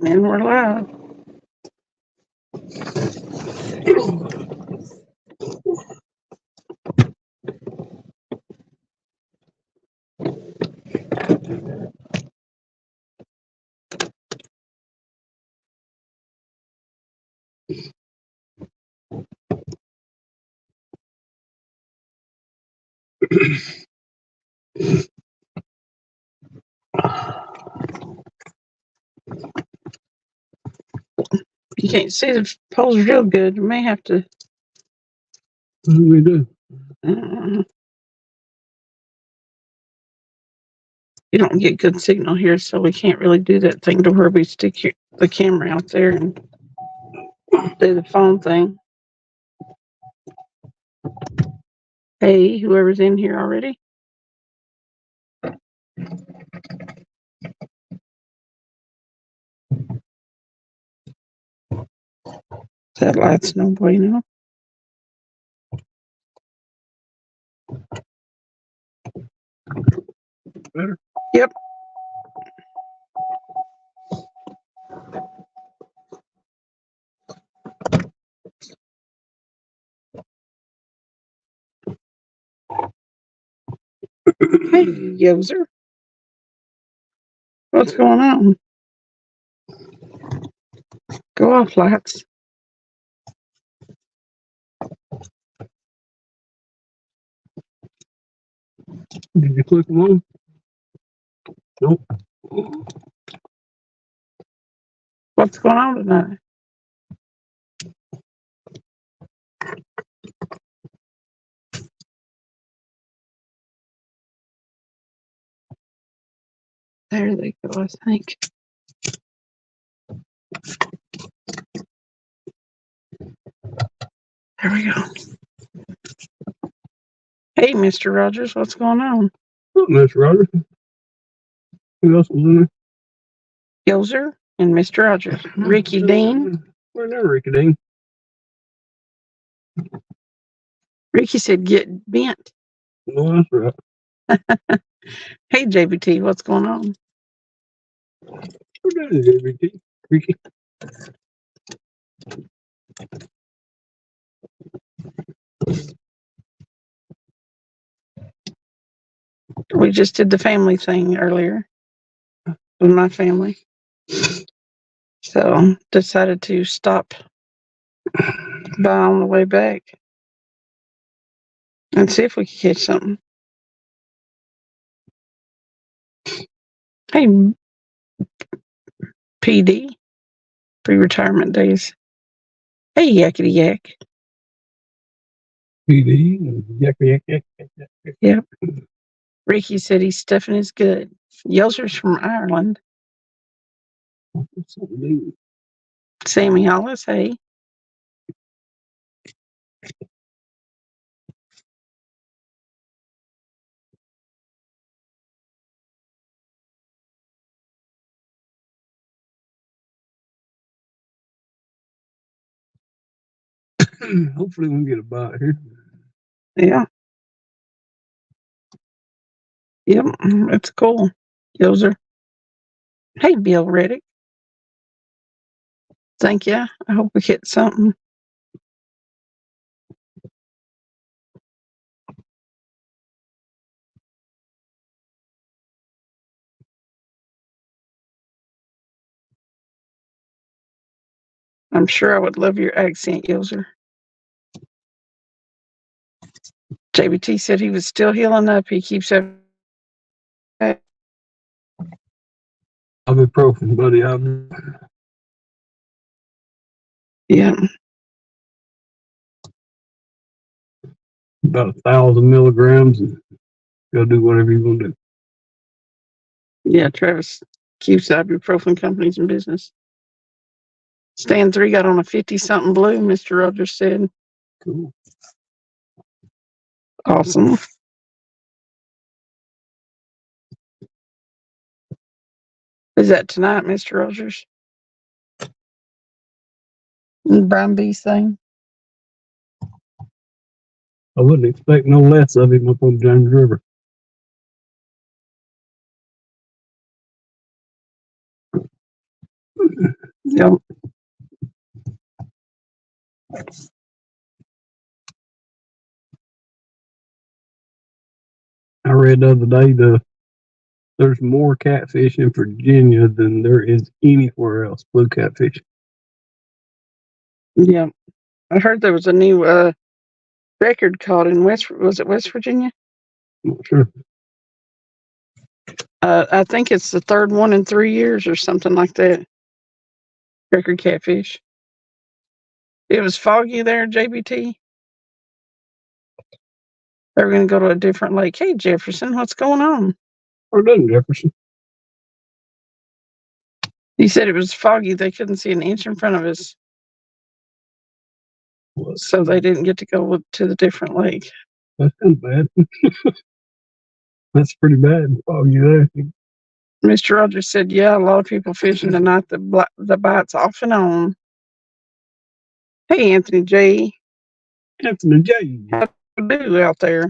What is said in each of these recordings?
And we're live. You can't see the poles real good. You may have to. What do we do? You don't get good signal here, so we can't really do that thing to where we stick the camera out there and do the phone thing. Hey, whoever's in here already. That light's no bueno. Better? Yep. Hey, Yoser. What's going on? Go off, lights. Did you click them on? Nope. What's going on tonight? There they go, I think. There we go. Hey, Mr. Rogers, what's going on? Oh, Mr. Rogers. Who else was in there? Yoser and Mr. Rogers. Ricky Dean. Where's there, Ricky Dean? Ricky said get bent. No, that's right. Hey, JBT, what's going on? Where is JBT? Ricky. We just did the family thing earlier with my family. So decided to stop by on the way back and see if we could catch something. Hey, PD, pre-retirement days. Hey, Yakety Yak. PD. Yak. Yep. Ricky said he's stuffing is good. Yoser's from Ireland. Sammy Hollis, hey. Hopefully we can get a bite here. Yeah. Yep, it's cool. Yoser. Hey, Bill Reddick. Thank you. I hope we hit something. I'm sure I would love your accent, Yoser. JBT said he was still healing up. He keeps having. Ibuprofen, buddy. Yeah. About 1,000 milligrams, and go do whatever you want to do. Yeah, Travis keeps ibuprofen companies in business. Stand 3 got on a 50-something blue, Mr. Rogers said. Cool. Awesome. Is that tonight, Mr. Rogers? Brian B. thing? I wouldn't expect no less of him up on James River. Yep. I read the other day there's more catfish in Virginia than there is anywhere else. Blue catfish. Yeah. I heard there was a new record caught in West Virginia? I'm not sure. I think it's the third one in 3 years or something like that. Record catfish. It was foggy there, JBT. They were going to go to a different lake. Hey, Jefferson, what's going on? Or doesn't Jefferson? He said it was foggy. They couldn't see an inch in front of us. So they didn't get to go to the different lake. That's kind of bad. That's pretty bad. Foggy there. Mr. Rogers said, yeah, a lot of people fishing tonight. The bite's off and on. Hey, Anthony J. Anthony J. How do out there?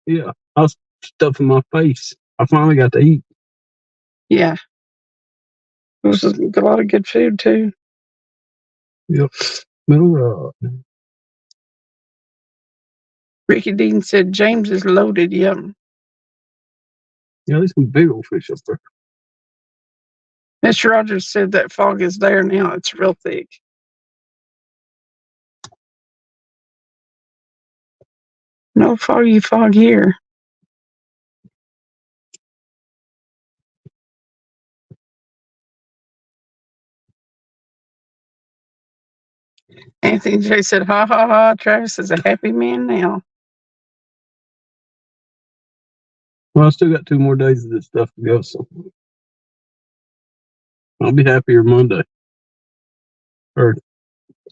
Yeah. I was stuffing my face. I finally got to eat. Yeah. It was a lot of good food, too. Yep. Middle rod. Ricky Dean said, James is loaded. Yep. Yeah, there's some big old fish up there. Mr. Rogers said that fog is there now. It's real thick. No foggy fog here. Anthony J said, ha ha ha, Travis is a happy man now. Well, I still got 2 more days of this stuff to go, so I'll be happier Monday. Or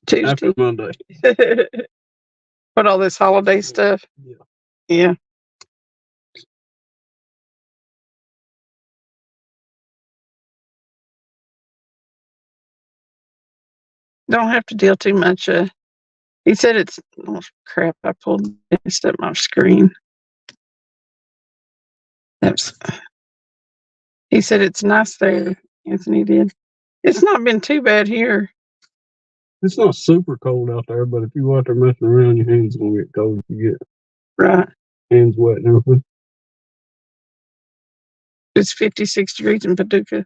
Tuesday. after Monday. Put all this holiday stuff. Yeah. Yeah. Don't have to deal too much. He said it's, oh crap, I pulled this up my screen. He said it's nice there. Anthony did. It's not been too bad here. It's not super cold out there, but if you go out there messing around, your hands are gonna get cold if you get Right. hands wet and everything. It's 56 degrees in Paducah.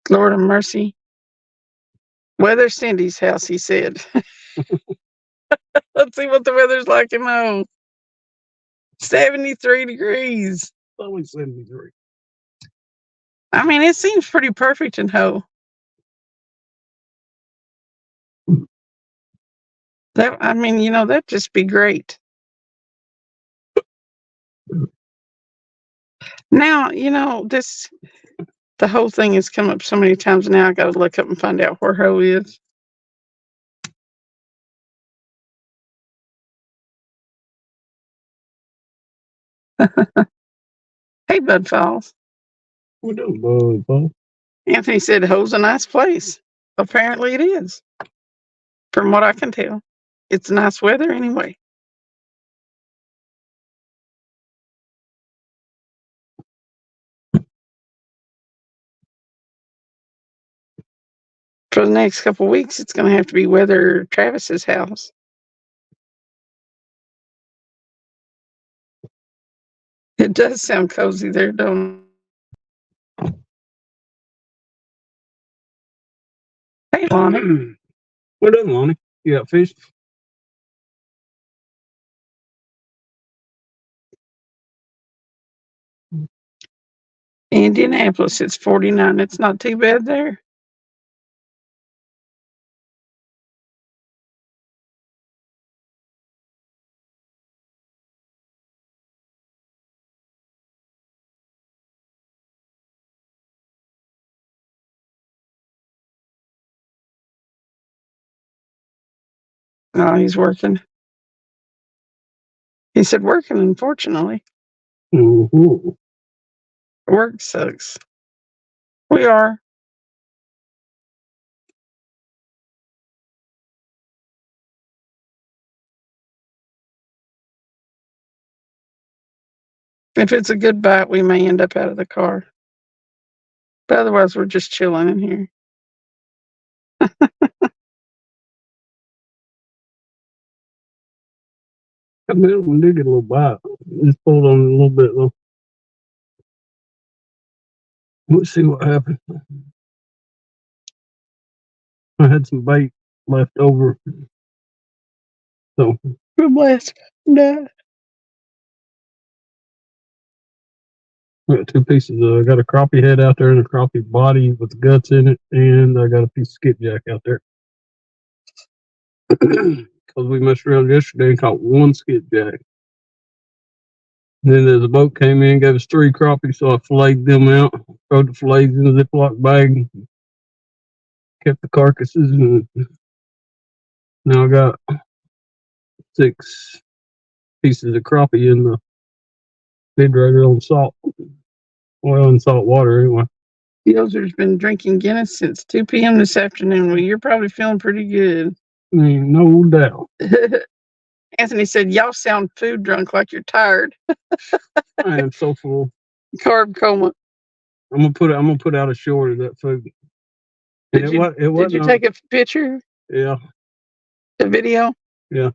Lord of mercy. Weather Cindy's house, he said. Let's see what the weather's like in Ho. 73 degrees. It's only 73. I mean, it seems pretty perfect in Ho. That'd just be great. Now, the whole thing has come up so many times now. I got to look up and find out where Ho is. Hey, Bud Falls. What doing, Bud Falls? Anthony said Ho's a nice place. Apparently it is. From what I can tell. It's nice weather anyway. For the next couple of weeks, it's going to have to be weather Travis's house. It does sound cozy there, don't it? Hey, Lonnie. What doing, Lonnie? You got fish? Indianapolis, it's 49. It's not too bad there. No, he's working. He said working, unfortunately. Mm-hmm. Work sucks. We are. If it's a good bite, we may end up out of the car. But otherwise, we're just chilling in here. I mean, we did get a little bite. Just pulled on it a little bit though. Let's see what happened. I had some bait left over. So From last night. I got 2 pieces. I got a crappie head out there and a crappie body with the guts in it, and I got a piece of skipjack out there. Because we messed around yesterday and caught 1 skipjack. Then the boat came in, gave us 3 crappies, so I filleted them out, threw the fillets in a Ziploc bag, kept the carcasses, and now I got 6 pieces of crappie in the refrigerator on salt. Well, in salt water anyway. Yoser's been drinking Guinness since 2 p.m. this afternoon. Well, you're probably feeling pretty good. No doubt. Anthony said, y'all sound food drunk like you're tired. I am so full. Carb coma. I'm gonna put out a short of that food. Did you take a picture? Yeah. A video? Yeah.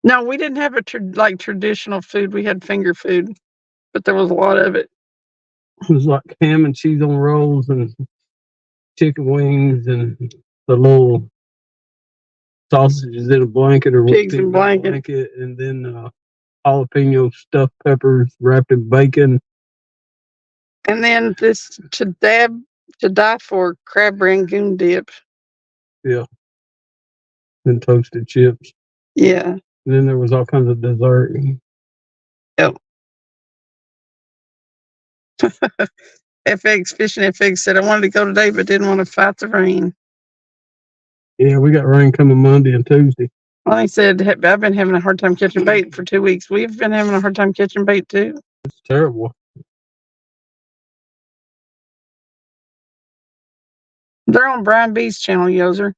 No, we didn't have a traditional food. We had finger food, but there was a lot of it. It was like ham and cheese on rolls and chicken wings and the little sausages in a blanket or pigs in blanket, and then jalapeno stuffed peppers wrapped in bacon, and then this to die for crab rangoon dip. Yeah, and toasted chips. Yeah. And then there was all kinds of dessert. Yep. FX Fishing FX said I wanted to go today but didn't want to fight the rain. Yeah, we got rain coming Monday and Tuesday. Well, he said I've been having a hard time catching bait for 2 weeks. We've been having a hard time catching bait too. It's terrible. They're on Brian B's channel, Yoser.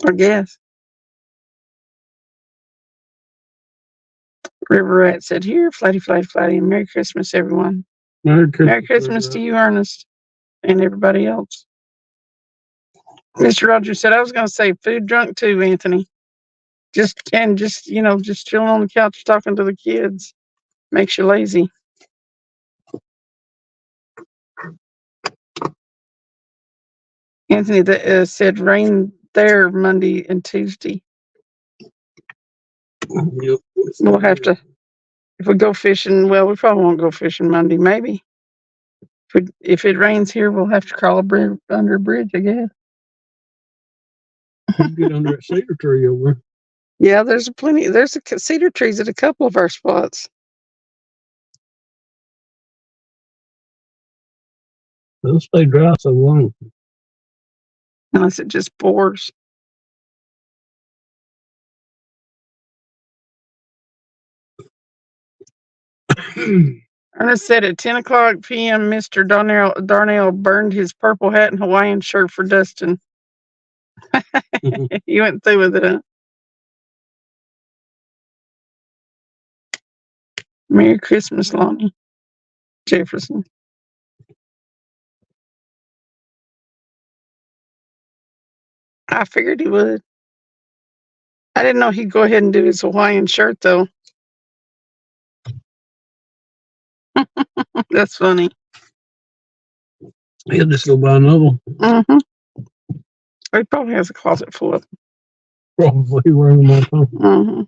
I guess. River Rat said, here, flatty, flatty, flatty, and Merry Christmas, everyone. Merry Christmas to you, Ernest, and everybody else. Mr. Rogers said, I was going to say food drunk too, Anthony. Just chilling on the couch talking to the kids makes you lazy. Anthony said rain there Monday and Tuesday. Yep. We'll have to, if we go fishing, well, we probably won't go fishing Monday, maybe. If it rains here, we'll have to crawl under a bridge, I guess. Get under that cedar tree over there. Yeah, there's cedar trees at a couple of our spots. They'll stay dry so long. Unless it just pours. Ernest said at 10 o'clock p.m., Mr. Darnell burned his purple hat and Hawaiian shirt for Dustin. You went through with it, huh? Merry Christmas, Lonnie Jefferson. I figured he would. I didn't know he'd go ahead and do his Hawaiian shirt, though. That's funny. He'll just go buy another one. Mm-hmm. He probably has a closet full of them. Probably wearing them all the time.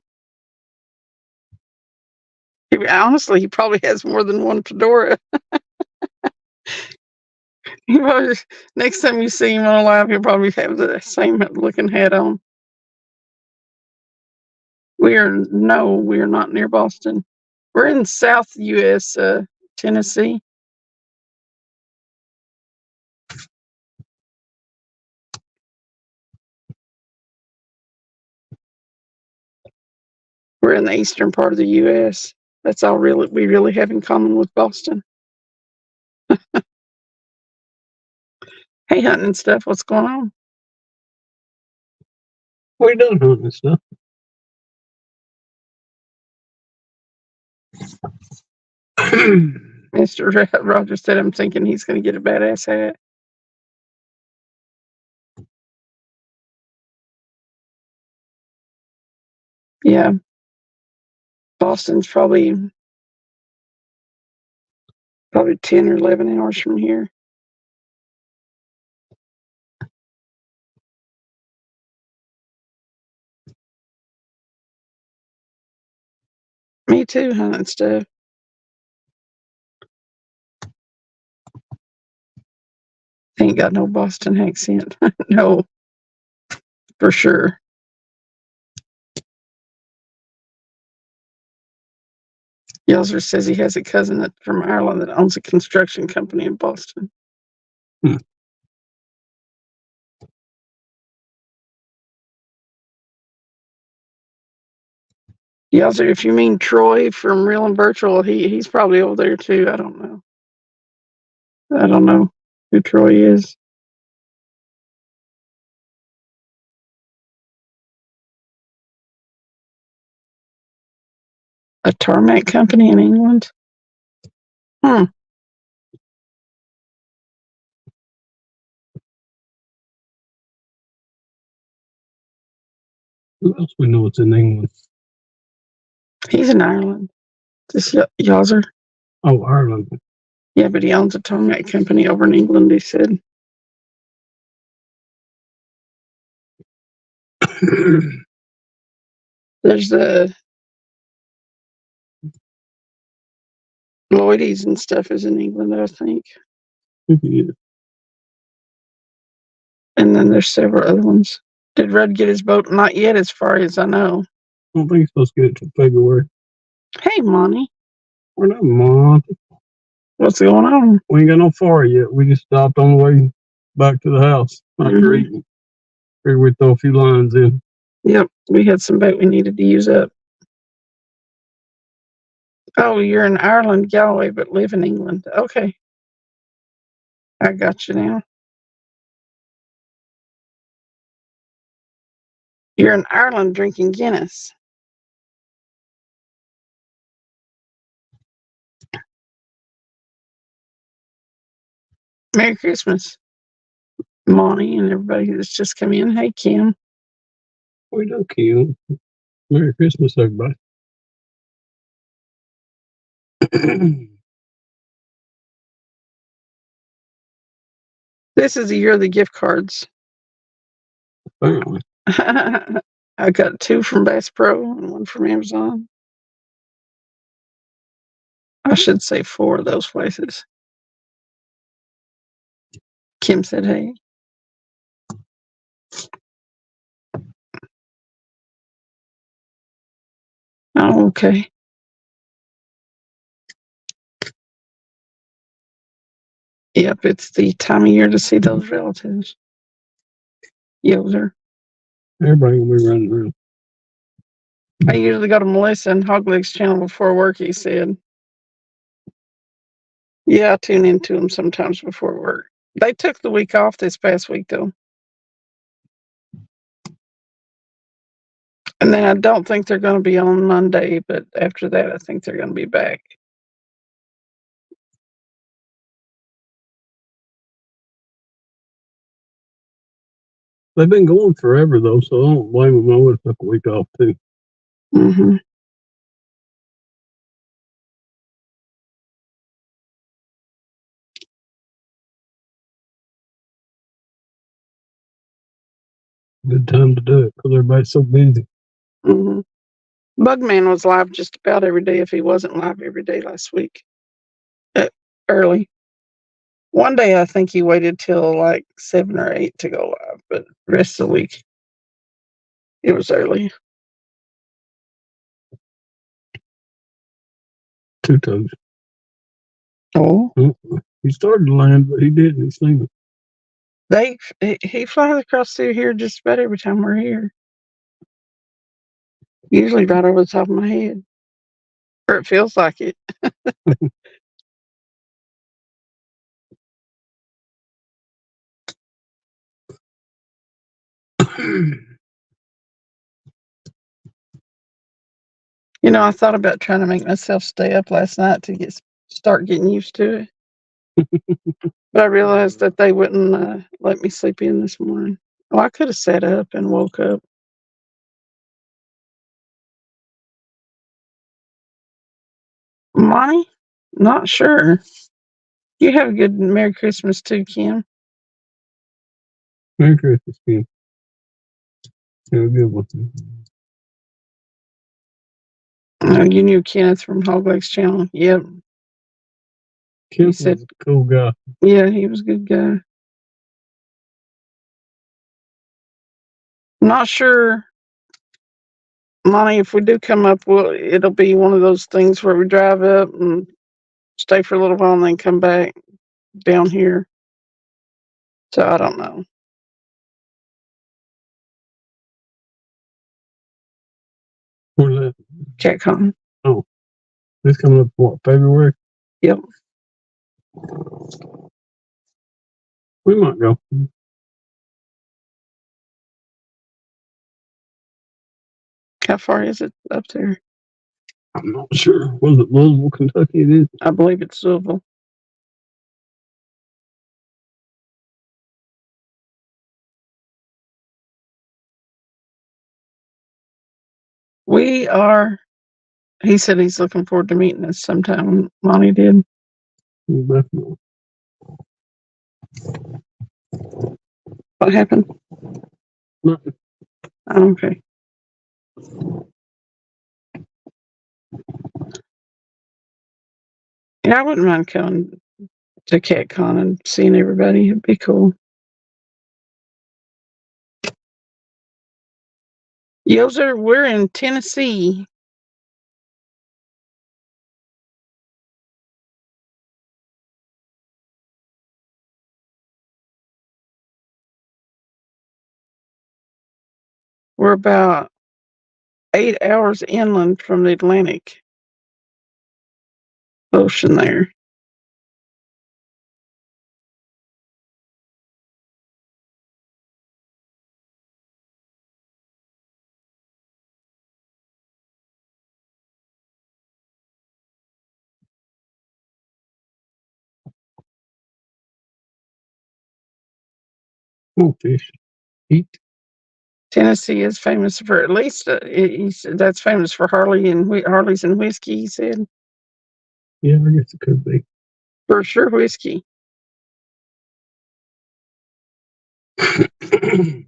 Mm-hmm. Honestly, he probably has more than one fedora. Next time you see him on live, he'll probably have the same looking hat on. We are not near Boston. We're in South U.S., Tennessee. We're in the eastern part of the U.S. That's all we really have in common with Boston. Hey, hunting and stuff. What's going on? What are you doing hunting and stuff? Mr. Rogers said, I'm thinking he's going to get a badass hat. Yeah. Boston's probably 10 or 11 hours from here. Me too, huh, and stuff. Ain't got no Boston accent. No, for sure. Yelzer says he has a cousin from Ireland that owns a construction company in Boston. Hmm. Yelzer, if you mean Troy from Real and Virtual, he's probably over there too. I don't know. I don't know who Troy is. A tarmac company in England? Hmm. Who else we know it's in England? He's in Ireland. This Yelzer. Oh, Ireland. Yeah, but he owns a tarmac company over in England, he said. There's the Lloydies and stuff is in England, I think. Yeah. And then there's several other ones. Did Rudd get his boat? Not yet, as far as I know. I don't think he's supposed to get it till February. Hey, Monty. We're not Monty. What's going on? We ain't got no far yet. We just stopped on the way back to the house after eating. Figured we'd throw a few lines in. Yep, we had some boat we needed to use up. Oh, you're in Ireland, Galway, but live in England. Okay. I got you now. You're in Ireland drinking Guinness. Merry Christmas, Monty, and everybody that's just come in. Hey, Kim. We do, Kim. Merry Christmas, everybody. This is the year of the gift cards. Apparently. I got 2 from Bass Pro and 1 from Amazon. I should say 4 of those places. Kim said, hey. Oh, okay. Yep, it's the time of year to see those relatives. Yoder. Everybody will be running around. I usually go to Melissa and Hogleg's channel before work, he said. Yeah, I tune into them sometimes before work. They took the week off this past week, though. And then I don't think they're going to be on Monday, but after that, I think they're going to be back. They've been going forever, though, so I don't blame them. I would have took a week off, too. Mm-hmm. Good time to do it because everybody's so busy. Mm-hmm. Bugman was live just about every day if he wasn't live every day last week. Early. One day I think he waited till like 7 or 8 to go live, but the rest of the week it was early. 2 toes. Oh. He started to land, but he didn't. He seen it. He flies across through here just about every time we're here. Usually right over the top of my head. Or it feels like it. You know, I thought about trying to make myself stay up last night to get start getting used to it. But I realized that they wouldn't let me sleep in this morning. Well, I could have sat up and woke up. Monty? Not sure. You have a good Merry Christmas too, Kim. Merry Christmas, Kim. Have a good one. You knew Kenneth from Hog Legs Channel. Yep. Kim said- was a cool guy. Yeah, he was a good guy. Not sure, Monty, if we do come up, it'll be one of those things where we drive up and stay for a little while and then come back down here. So I don't know. Where's that? CatCon. This coming up, what, February? Yep. We might go. How far is it up there? I'm not sure. Was it Louisville, Kentucky? It is. I believe it's Louisville. He said he's looking forward to meeting us sometime. Monty did. Definitely. What happened? Nothing. Oh, okay. Yeah, I wouldn't mind coming to CatCon and seeing everybody. It'd be cool. Yoser, we're in Tennessee. We're about 8 hours inland from the Atlantic Ocean there. Oh, fish. Eat. Tennessee is famous for at least he said that's famous for Harleys and whiskey. He said Yeah, I guess it could be. for sure whiskey. A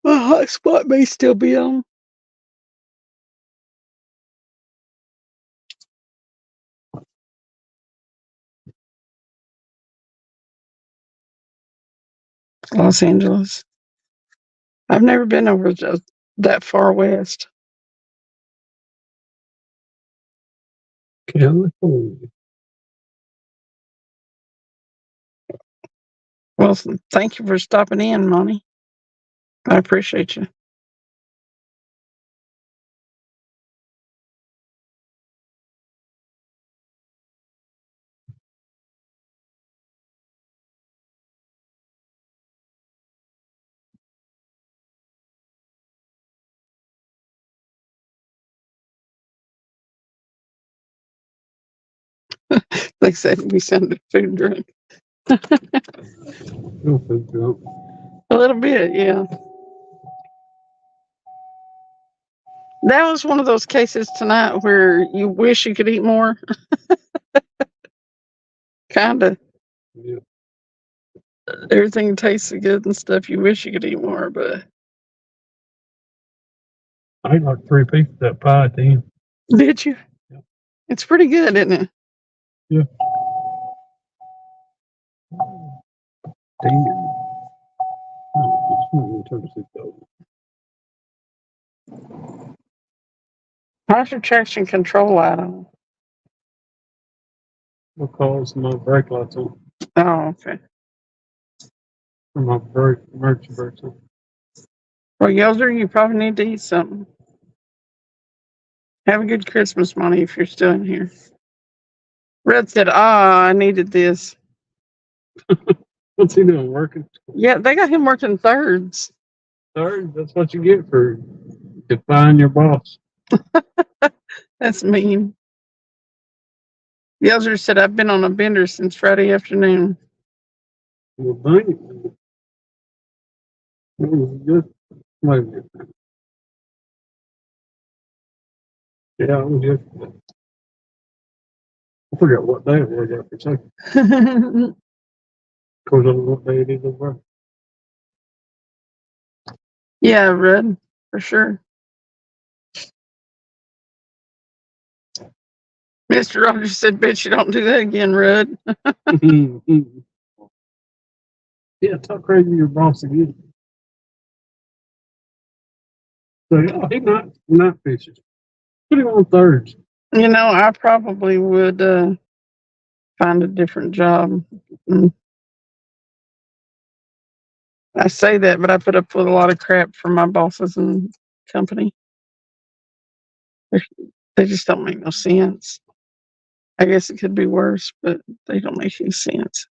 hotspot may still be on. Los Angeles. I've never been over that far west. California. Well, thank you for stopping in, Monty. I appreciate you. They said we sounded food drunk. No food drunk. A little bit, yeah. That was one of those cases tonight where you wish you could eat more. Kinda. Yeah. Everything tastes good and stuff. You wish you could eat more, but I ate like 3 pieces of that pie at the end. did you? Yeah. It's pretty good, isn't it? Yeah. Dang it. Oh, it's not even turn this over. How's your traction control light on? Because my brake light's on. Oh, okay. Or my brake emergency brake's on. Well, Yoser, you probably need to eat something. Have a good Christmas, Monty, if you're still in here. Red said, I needed this. What's he doing? Working? Yeah, they got him working thirds. Third? That's what you get for defying your boss. That's mean. The elder said, I've been on a bender since Friday afternoon. Well, dang it. It was just, wait a minute. Yeah, it was just, I forgot what day it was after a second. Of course, I don't know what day it is over. Yeah, Rudd, for sure. Mr. Rogers said, bet you don't do that again, Rudd. Yeah, talk crazy to your boss again. So, oh, he not fishes. Put him on thirds. You know, I probably would find a different job. I say that, but I put up with a lot of crap from my bosses and company. They just don't make no sense. I guess it could be worse, but they don't make any sense.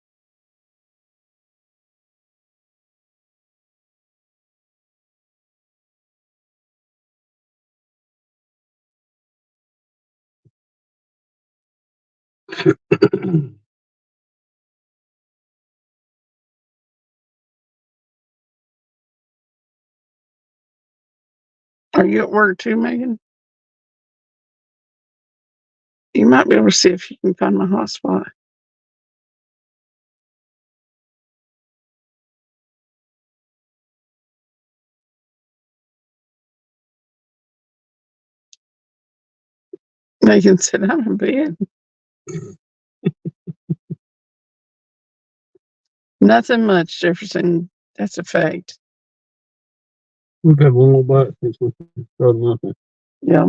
Are you at work too, Megan? You might be able to see if you can find my hotspot. Megan said, I'm in bed. Nothing much, Jefferson. That's a fact. We've had one little bite since we started nothing. Yeah.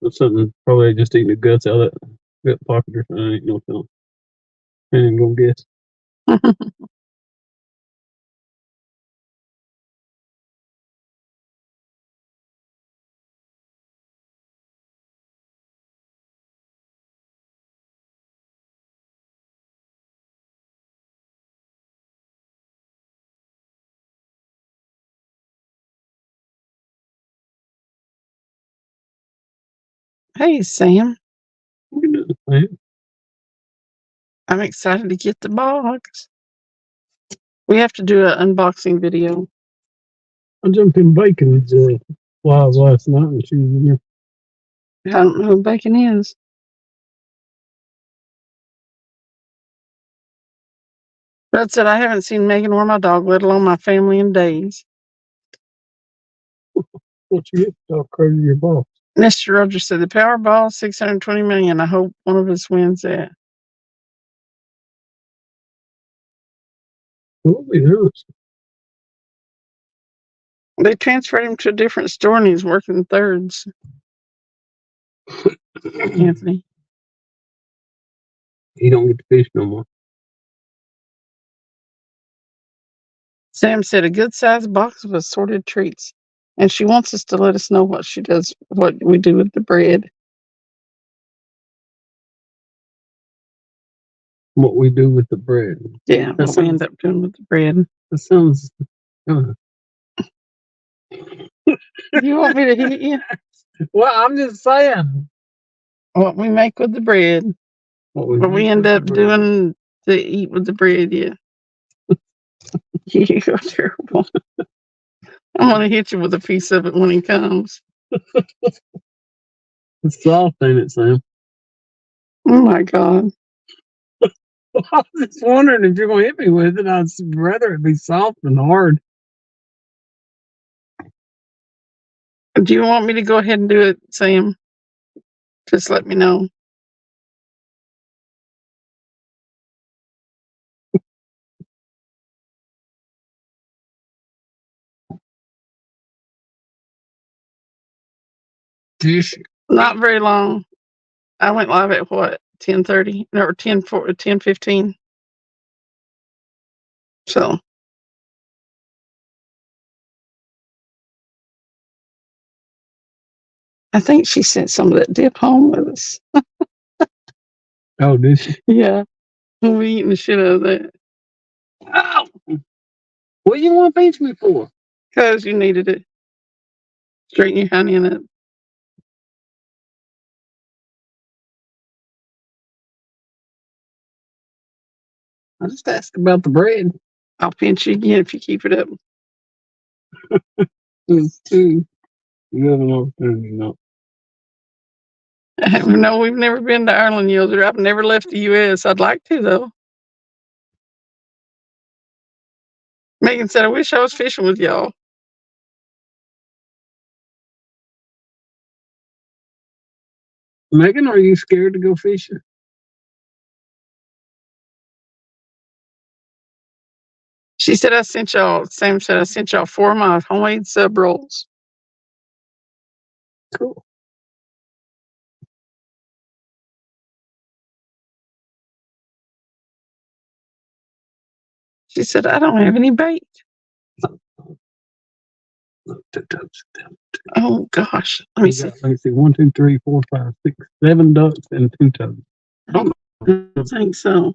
That's something probably just eating the guts out of that gut pocket or something. I ain't no telling. I ain't gonna guess. Hey, Sam. We can do the same. I'm excited to get the box. We have to do an unboxing video. I jumped in Bacon's flies last night and she was in there. I don't know who Bacon is. Brad said, I haven't seen Megan or my dog, let alone my family, in days. What you get? Talk crazy to your boss. Mr. Rogers said, the Powerball, $620 million. I hope one of us wins that. What we do? They transferred him to a different store and he's working thirds. Anthony. He don't get to fish no more. Sam said, a good sized box of assorted treats. And she wants us to let us know what she does, what we do with the bread. What we do with the bread. Yeah, what we end up doing with the bread. That sounds. You want me to hit you? Well, I'm just saying. What we make with the bread. What we end up doing to eat with the bread, yeah. You're terrible. I'm going to hit you with a piece of it when he comes. It's soft, ain't it, Sam? Oh, my God. I was just wondering if you're going to hit me with it. I'd rather it be soft than hard. Do you want me to go ahead and do it, Sam? Just let me know. Not very long. I went live at what? 10:30 or 10:15. So I think she sent some of that dip home with us. Oh, did she? Yeah. We eating the shit out of that. Oh, what do you want to pinch me for? Because you needed it. Straighten your honey in it. I just asked about the bread. I'll pinch you again if you keep it up. It's two. You have an opportunity, no. No, we've never been to Ireland, Yelder. I've never left the U.S. I'd like to, though. Megan said, I wish I was fishing with y'all. Megan, are you scared to go fishing? She said, Sam said, I sent y'all 4 of my homemade sub rolls. Cool. She said, I don't have any bait. Oh, gosh. Let me see. Let me see. 1, 2, 3, 4, 5, 6, 7 ducks and 2 toads. I don't think so.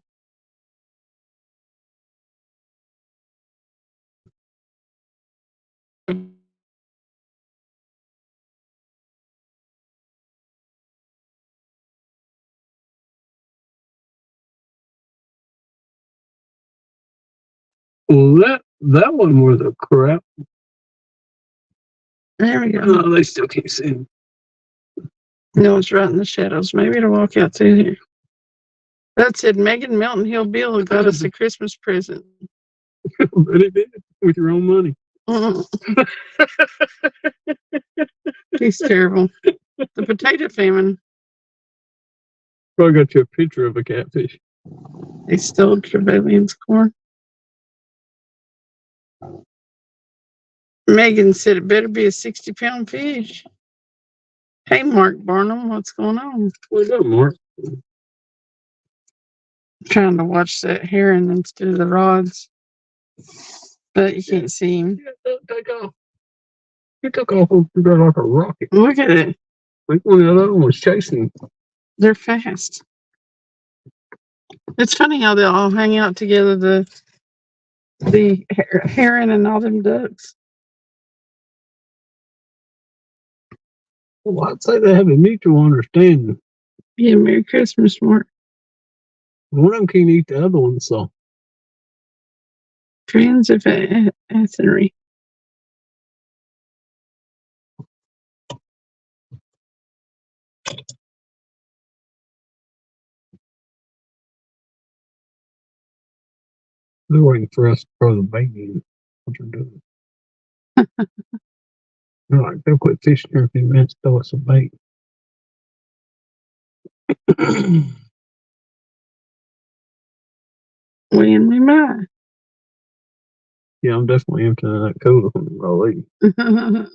Well, that one was a crap. There we go. No, they still can't see him. No, it's right in the shadows. Maybe it'll walk out through here. That said, Megan Melton Hill Bill got us a Christmas present. But it did with your own money. He's terrible. The potato famine. Probably got you a picture of a catfish. They stole Trevelyan's corn. Megan said it better be a 60-pound fish. Hey, Mark Barnum, what's going on? What's up, Mark? Trying to watch that heron instead of the rods, but you can't see him. Take off. He took off like a rocket. Look at it. Like one of the other one was chasing him. They're fast. It's funny how they all hang out together, the heron and all them ducks. Well, I'd say they have a mutual understanding. Yeah, Merry Christmas, Mark. One of them can't eat the other one, so. Friends of Athenery. They're waiting for us to throw the bait in. What they're doing. They're like, they'll quit fishing here in a few minutes, throw us some bait. When we might. Yeah, I'm definitely emptying that cooler when I leave. I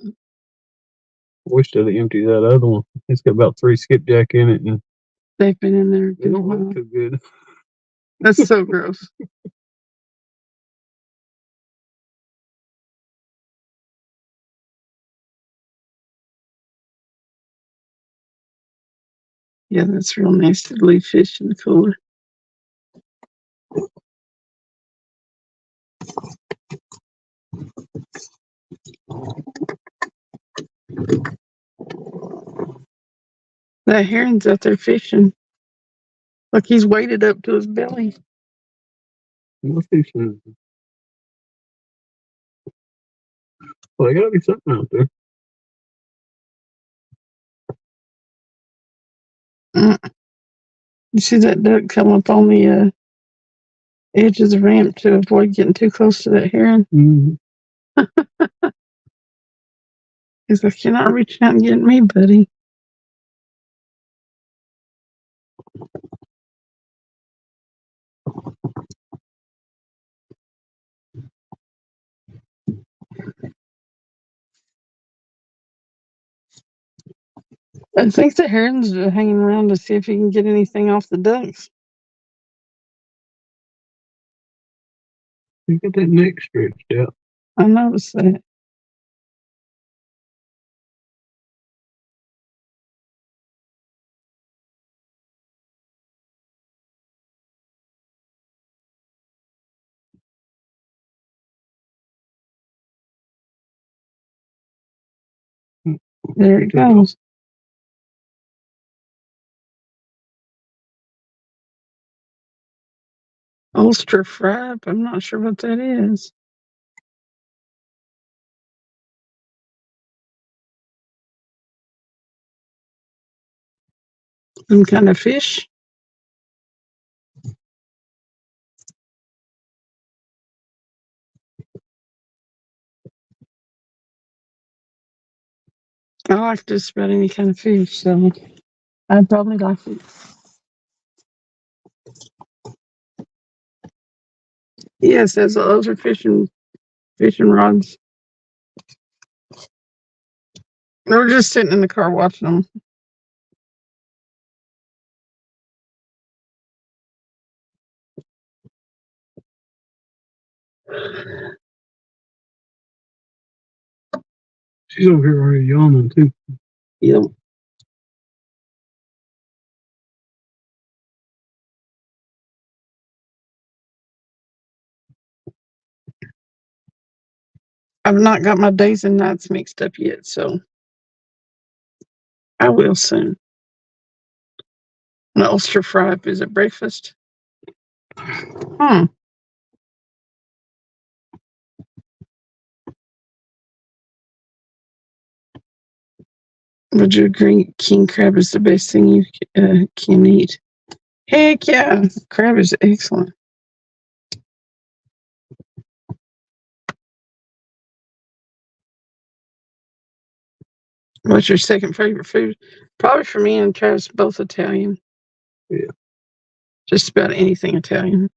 wish they'd empty that other one. It's got about 3 skipjack in it, and They've been in there. they don't look too good. That's so gross. Yeah, that's real nice to leave fish in the cooler. That heron's out there fishing. Look, he's weighted up to his belly. What fishing? Well, there gotta be something out there. You see that duck come up on the edge of the ramp to avoid getting too close to that heron? Mm-hmm. He's like, you're not reaching out and getting me, buddy. I think the heron's hanging around to see if he can get anything off the ducks. You got that neck stretched out. I noticed that. There it goes. Ulster fry. I'm not sure what that is. Some kind of fish. I like just about any kind of fish, so I'd probably like it. Yes, those are fishing rods. We're just sitting in the car watching them. She's over here already yawning too. Yep. I've not got my days and nights mixed up yet, so I will soon. An Ulster fry is at breakfast. Would you agree king crab is the best thing you can eat? Heck yeah, crab is excellent. What's your second favorite food? Probably for me and Travis, both Italian. Yeah. Just about anything Italian.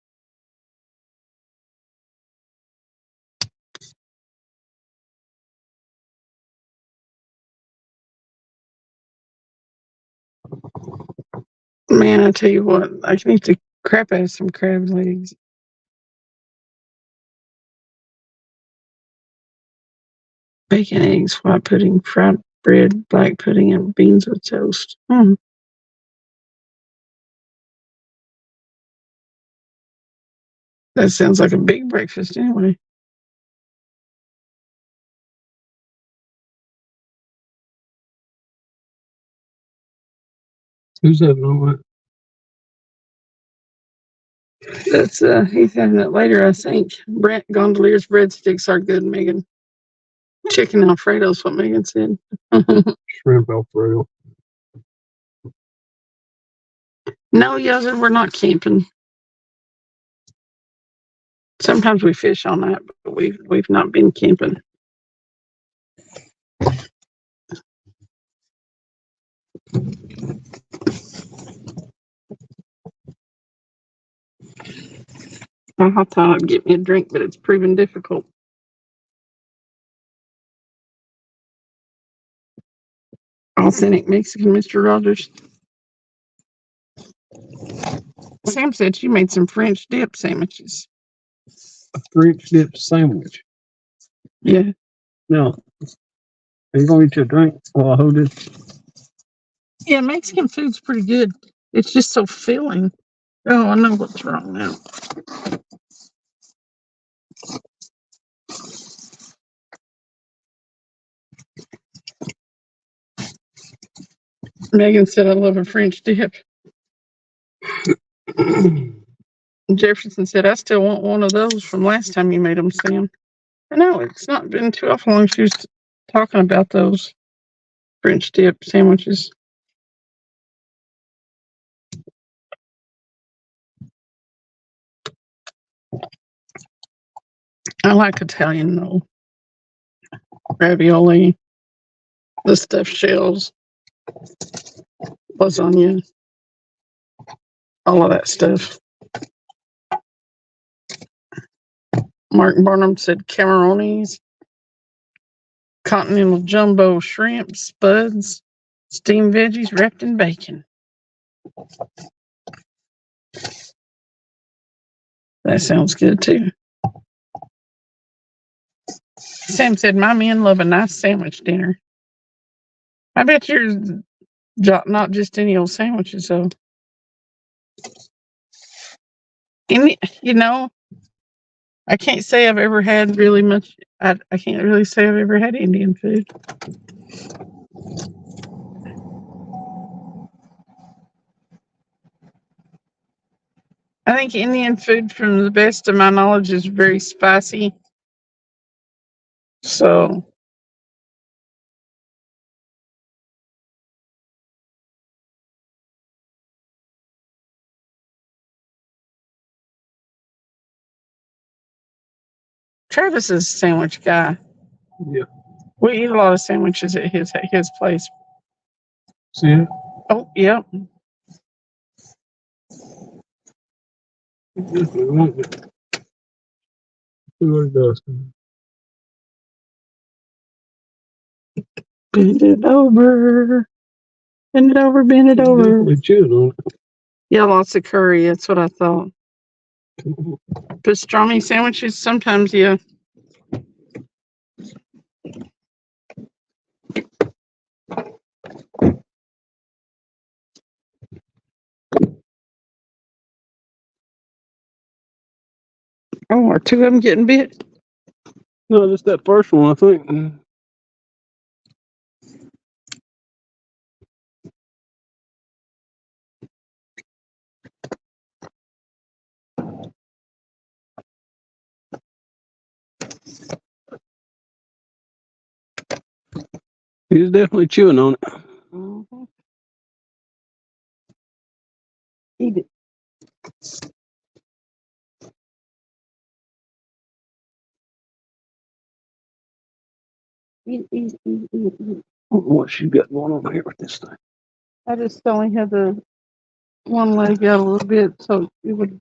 Man, I tell you what, I can eat the crap out of some crab legs. Bacon, eggs, white pudding, fried bread, black pudding, and beans with toast. That sounds like a big breakfast anyway. Who's that on? That's he's having it later, I think. Brent Gondolier's breadsticks are good, Megan. Chicken Alfredo's what Megan said. Shrimp Alfredo. No, Yoder, we're not camping. Sometimes we fish on that, but we've not been camping. I thought I'd get me a drink, but it's proven difficult. Authentic Mexican, Mr. Rogers. Sam said she made some French dip sandwiches. A French dip sandwich. Yeah. No. Are you going to eat your drink while I hold it? Yeah, Mexican food's pretty good. It's just so filling. Oh, I know what's wrong now. Megan said I love a French dip. Jefferson said I still want one of those from last time you made them, Sam. I know it's not been too awful long she was talking about those French dip sandwiches. I like Italian though. Ravioli, the stuffed shells, lasagna, all of that stuff. Mark Barnum said camarones, continental jumbo shrimp, spuds, steamed veggies wrapped in bacon. That sounds good too. Sam said my men love a nice sandwich dinner. I bet you're not just any old sandwiches though. I can't say I've ever had really much. I can't really say I've ever had Indian food. I think Indian food, from the best of my knowledge, is very spicy. So Travis is a sandwich guy. Yeah. We eat a lot of sandwiches at his place. See it? Oh, yep. Definitely want it. See what it does. Bend it over. Bend it over, bend it It's over. definitely chewing on it. Yeah, lots of curry. That's what I thought. Pastrami sandwiches, sometimes, yeah. Oh, are two of them getting bit? No, just that first one, I think. He's definitely chewing on it. Mm-hmm. Eat it. Eat. What she got going on here with this thing? I just only had the one leg out a little bit, so it would.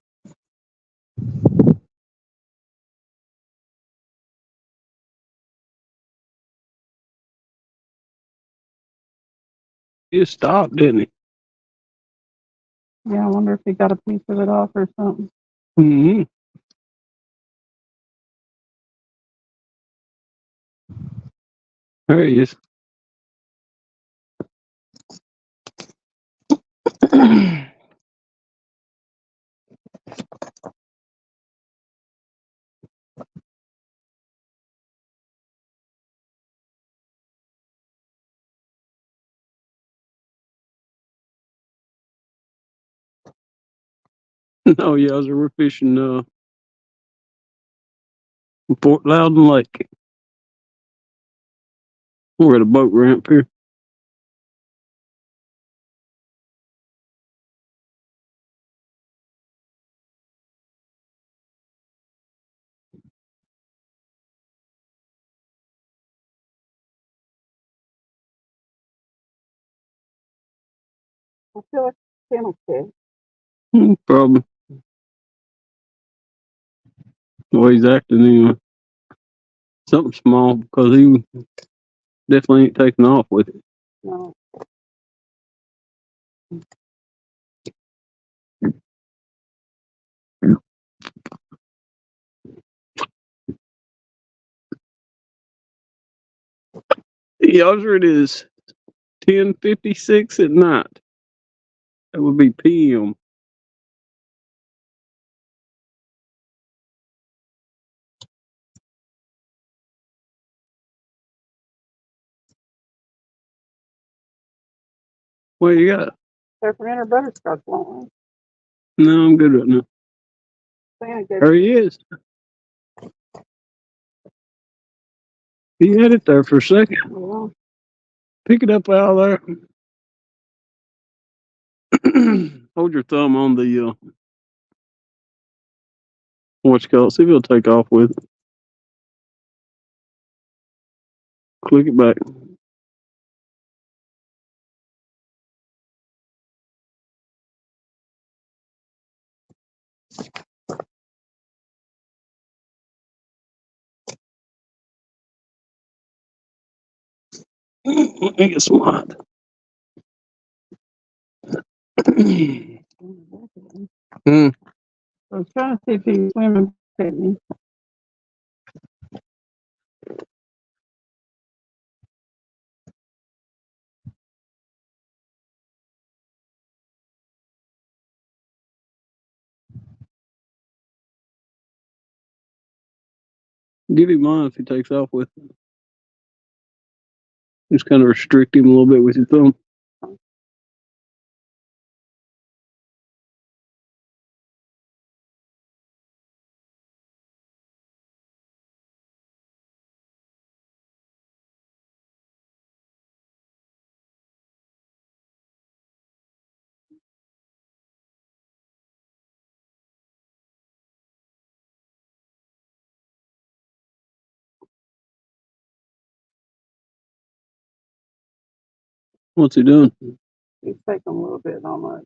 He just stopped, didn't he? Yeah, I wonder if he got a piece of it off or something. Mm-hmm. There he is. No, yeah, I was we're fishing Fort Loudon Lake. We're at a boat ramp here. I feel like a kennel fish. Probably. The way he's acting anyway. Something small because he definitely ain't taking off with it. No. Y'all's it is 10:56 at night. That would be PM. What you got? Peppermint or butterscotch, won't No, I'm good right now. we? There he is. He had it there for a second. Yeah. Pick it up out of there. Hold your thumb on the what you call it. See if it'll take off with it. Click it back. Let me get some hot. I was trying to see if he was swimming at me. Give him mine if he takes off with it. Just kind of restrict him a little bit with your thumb. What's he doing? He's taking a little bit on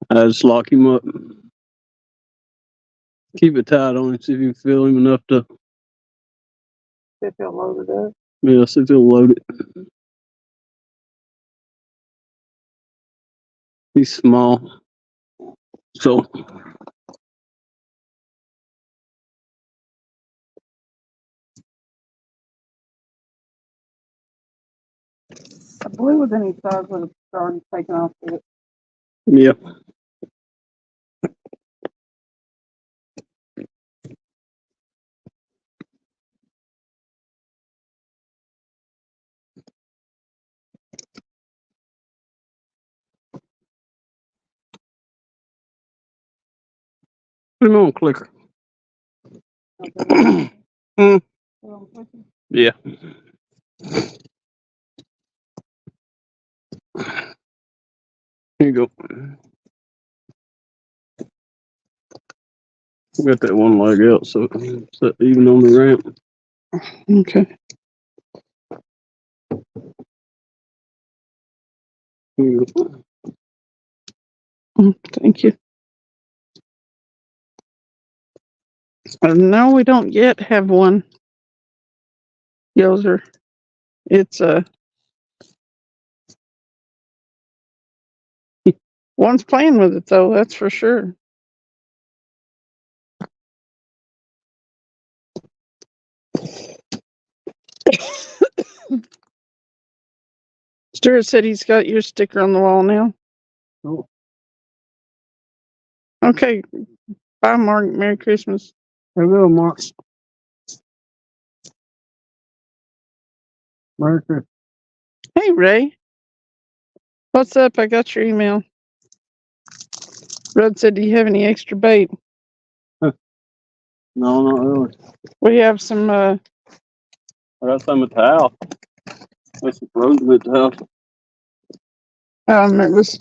that. I just lock him up. Keep it tight on him, see if you can feel him enough to. If he'll load it up. Yeah, see if he'll load it. He's small. So I believe with any size would have started taking off it. yeah. Put him on clicker. Yeah. Here you go. We got that one leg out, so it's even on the ramp. Okay. Here you go. Thank you. No, we don't yet have one. Yoser. It's one's playing with it though, that's for sure. Stuart said he's got your sticker on the wall now. Oh. Okay. Bye, Mark. Merry Christmas. Hello, Mark. Merry Christmas. Hey, Ray. What's up? I got your email. Rod said, do you have any extra bait? No, not really. We have some, I got some at the house. There's some frozen at the house. it was,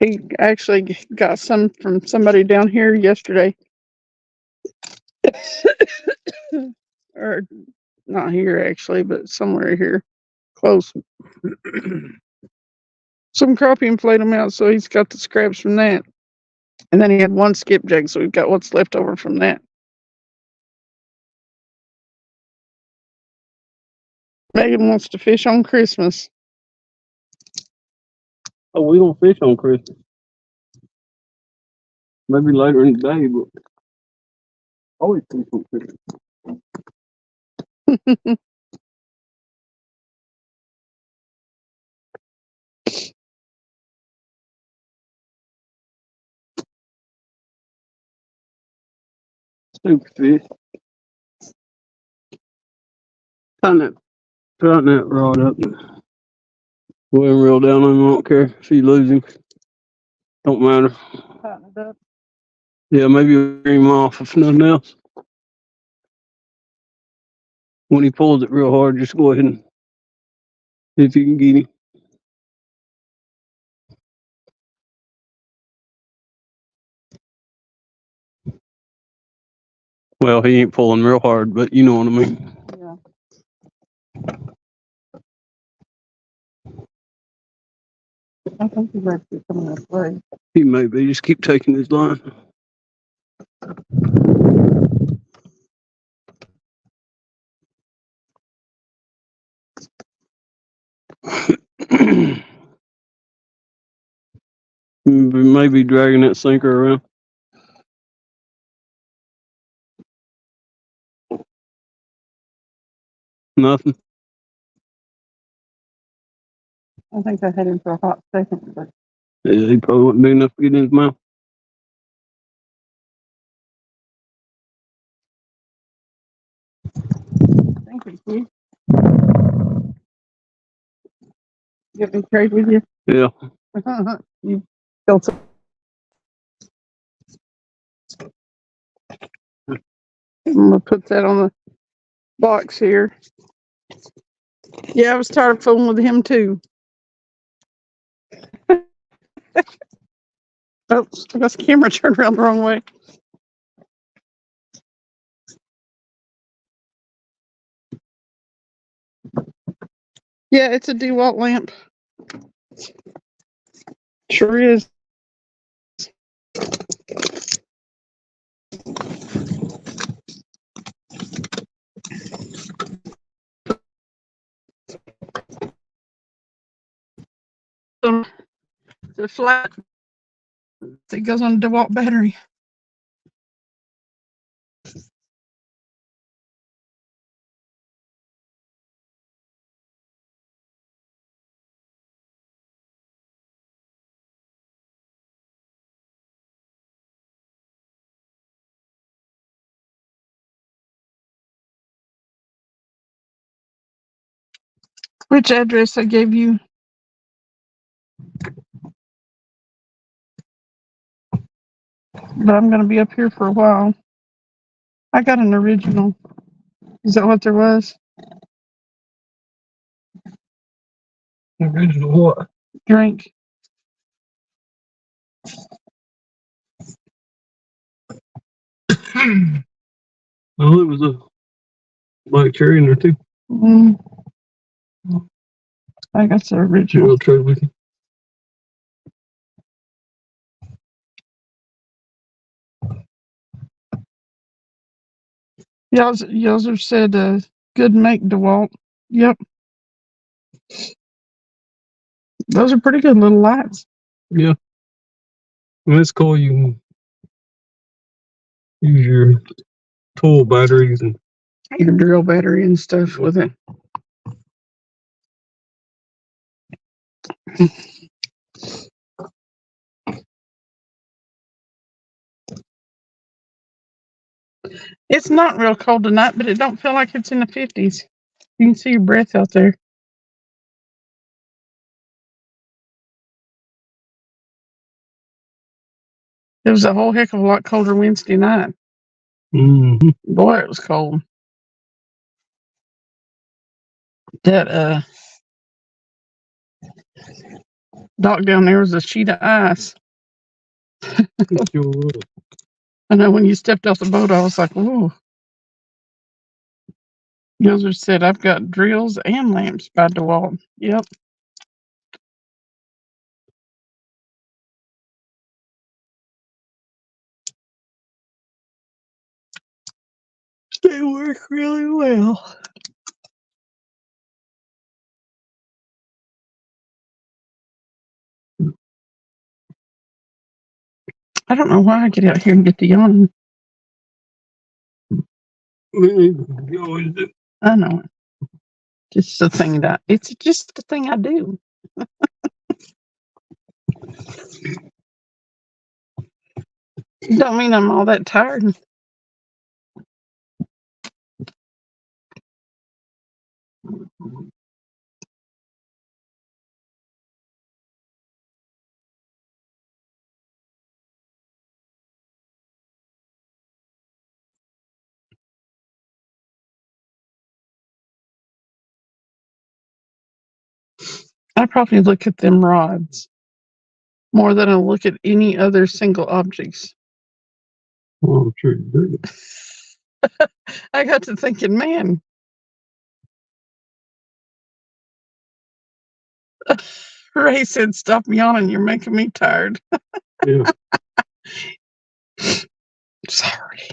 he actually got some from somebody down here yesterday. Or not here actually, but somewhere here close. Some crappie and played them out, so he's got the scraps from that. And then he had one skipjack, so we've got what's left over from that. Megan wants to fish on Christmas. Oh, we don't fish on Christmas. Maybe later in the day, but always fish on Christmas. Stupid fish. Tighten that rod up. Go ahead and reel down on him. I don't care if you lose him. Don't matter. Tighten it up. Yeah, maybe you'll bring him off if nothing else. When he pulls it real hard, just go ahead and see if you can get him. Well, he ain't pulling real hard, but you know what I mean. Yeah. I think he's actually coming this way. He may be. Just keep taking his line. Maybe dragging that sinker around. Nothing. I think I had him for a hot second, but Yeah, he probably wasn't big enough to get in his mouth. I think he's Get me trade with you. Yeah. You built it. I'm gonna put that on the box here. Yeah, I was tired of fooling with him too. Oops, I got the camera turned around the wrong way. Yeah, it's a DeWalt lamp. Sure is. The flat that goes on a DeWalt battery. Which address I gave you? But I'm gonna be up here for a while. I got an original. Is that what there was? Original what? Drink. Well, it was a black cherry in there too. Mm, I got the original. I'll trade with you. Yours said good make DeWalt. Yep. Those are pretty good little lights. Yeah. And it's cool. You can use your tool batteries and Your drill battery and stuff with it. It's not real cold tonight, but it don't feel like it's in the 50s. You can see your breath out there. It was a whole heck of a lot colder Wednesday night. Boy, it was cold. That dock down there was a sheet of ice. I know when you stepped off the boat, I was like, "Ooh." Yoser said, "I've got drills and lamps by DeWalt." Yep. They work really well. I don't know why I get out here and get the yawning. You always do. I know it. Just the thing that it's just the thing I do. Don't mean I'm all that tired. I probably look at them rods more than I look at any other single objects. Well, I'm sure you do. I got to thinking, man, Ray said, "Stop yawning. You're making me tired." Yeah. Sorry.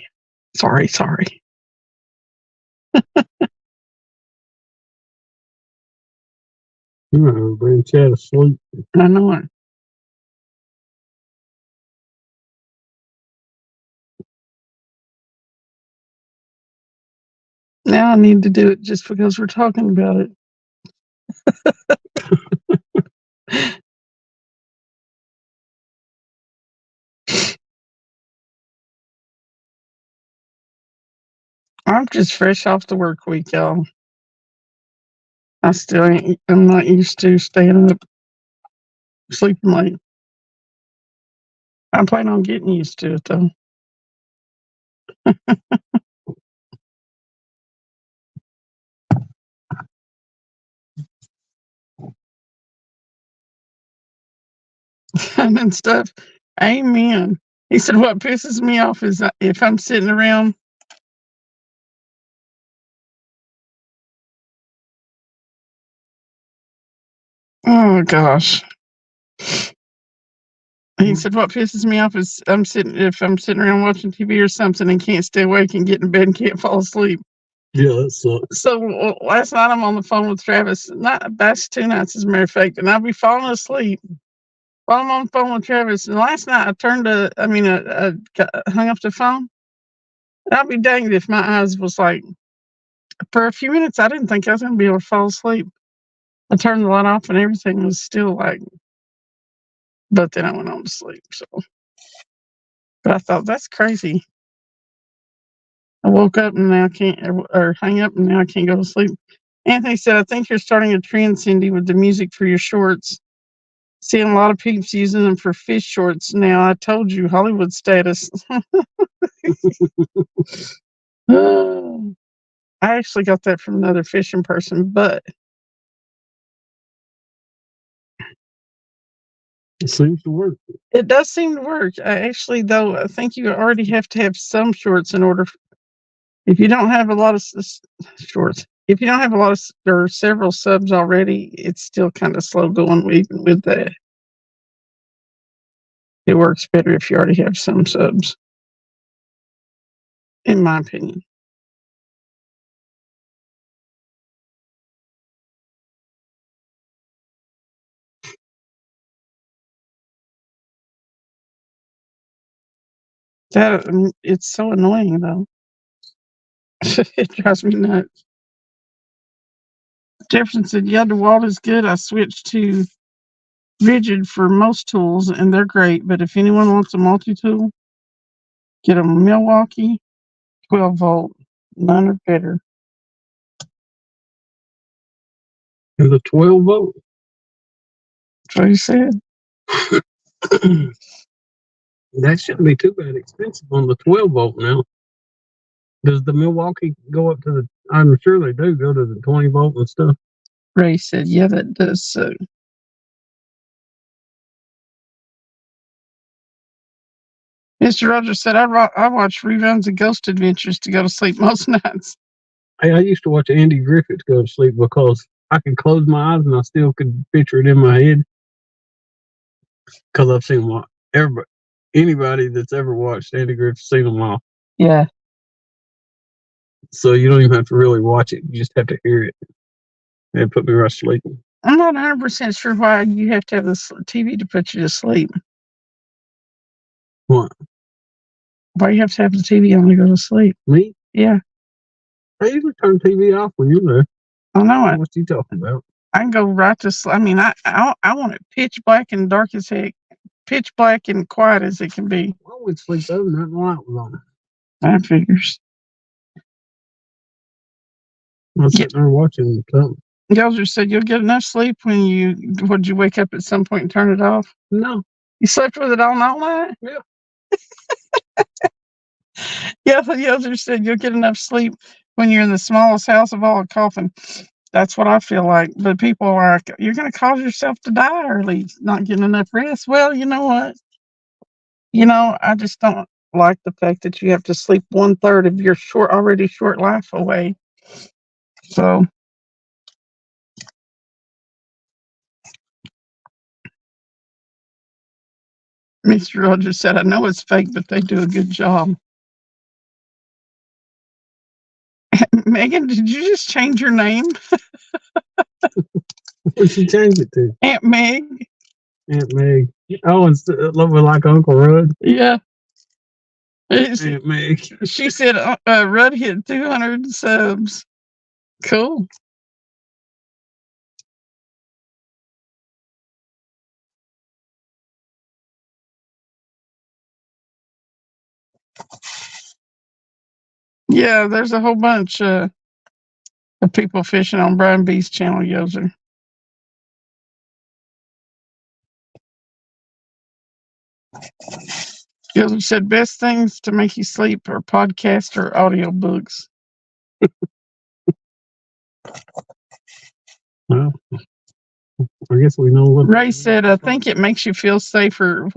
Everybody chat asleep. I know it. Now I need to do it just because we're talking about it. I'm just fresh off the work week, y'all. I still ain't, I'm not used to staying up, sleeping late. I'm planning on getting used to it though. And stuff. Amen. He said, what pisses me off is if I'm sitting around. Oh gosh. He said, what pisses me off is if I'm sitting around watching TV or something and can't stay awake and get in bed and can't fall asleep. Yeah, that sucks. So last night I'm on the phone with Travis. That's 2 nights as a matter of fact, and I'll be falling asleep while I'm on the phone with Travis. And last night I hung up the phone. I'll be danged if my eyes was like, for a few minutes I didn't think I was gonna be able to fall asleep. I turned the light off and everything was still like, but then I went on to sleep. So, but I thought that's crazy. I woke up and now I can't, or hang up and now I can't go to sleep. Anthony said, I think you're starting a trend, Cindy, with the music for your shorts. Seeing a lot of peeps using them for fish shorts now. I told you, Hollywood status. I actually got that from another fishing person, but It seems to work. it does seem to work. Though, I think you already have to have some shorts in order. If you don't have a lot of shorts, if you don't have a lot of or several subs already, it's still kind of slow going even with that. It works better if you already have some subs, in my opinion. It's so annoying though. It drives me nuts. Jefferson said, "Yeah, DeWalt is good. I switched to Rigid for most tools, and they're great. But if anyone wants a multi-tool, get a Milwaukee 12-volt. None are better." And the 12-volt. That's what he said. That shouldn't be too bad expensive on the 12-volt now. Does the Milwaukee go up to the? I'm sure they do go to the 20-volt and stuff. Ray said, "Yeah, that does so." Mr. Rogers said, I watch reruns of Ghost Adventures to go to sleep most nights. Hey, I used to watch Andy Griffith go to sleep because I could close my eyes and I still could picture it in my head. Because I've seen them all. Anybody that's ever watched Andy Griffith seen them all. Yeah. So you don't even have to really watch it. You just have to hear it. And it put me right to sleep. I'm not 100% sure why you have to have this TV to put you to sleep. What? Why you have to have the TV on to go to sleep? Me? Yeah. I usually turn TV off when you're there. I know it. What you talking about? I can go right to sleep. I mean, I want it pitch black and dark as heck. Pitch black and quiet as it can be. I would sleep over and the light was on. That figures. I was sitting there watching something. Gelser said, you'll get enough sleep when would you wake up at some point and turn it off? No. You slept with it all night? Yeah. Yeah, Gelser said, you'll get enough sleep when you're in the smallest house of all, coughing. That's what I feel like. But people are like, you're going to cause yourself to die early, not getting enough rest. Well, you know what? I just don't like the fact that you have to sleep 1/3 of your already short life away. So, Mr. Rogers said, I know it's fake, but they do a good job. Megan, did you just change your name? What'd she change it to? Aunt Meg. Aunt Meg. Oh, and love with like Uncle Rudd. Yeah. Aunt Meg. She said Rudd hit 200 subs. Cool. Yeah, there's a whole bunch. The people fishing on Brian B's channel, Yoser. Yoser said best things to make you sleep are podcasts or audiobooks. Well, I guess we know what. Ray said, I think it makes you feel safer.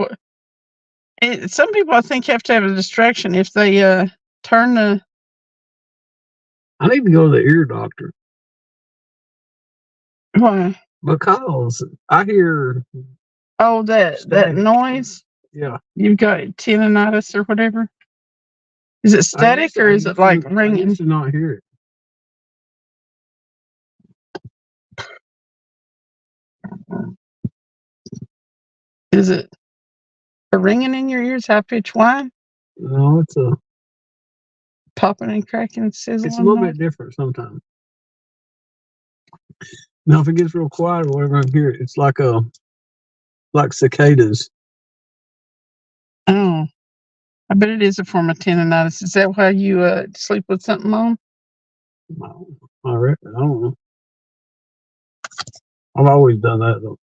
Some people, I think, have to have a distraction. If they turn the... I need to go to the ear doctor. Why? Because I hear... Oh, that noise? Yeah. You've got tinnitus or whatever? Is it static or is it like ringing? I used to not hear it. Is it a ringing in your ears, high pitched whine? No, it's a popping and cracking and sizzling. It's a little bit different sometimes. Now, if it gets real quiet or whatever, I hear it. It's like cicadas. Oh, I bet it is a form of tinnitus. Is that why you sleep with something on? No, I reckon. I don't know. I've always done that though.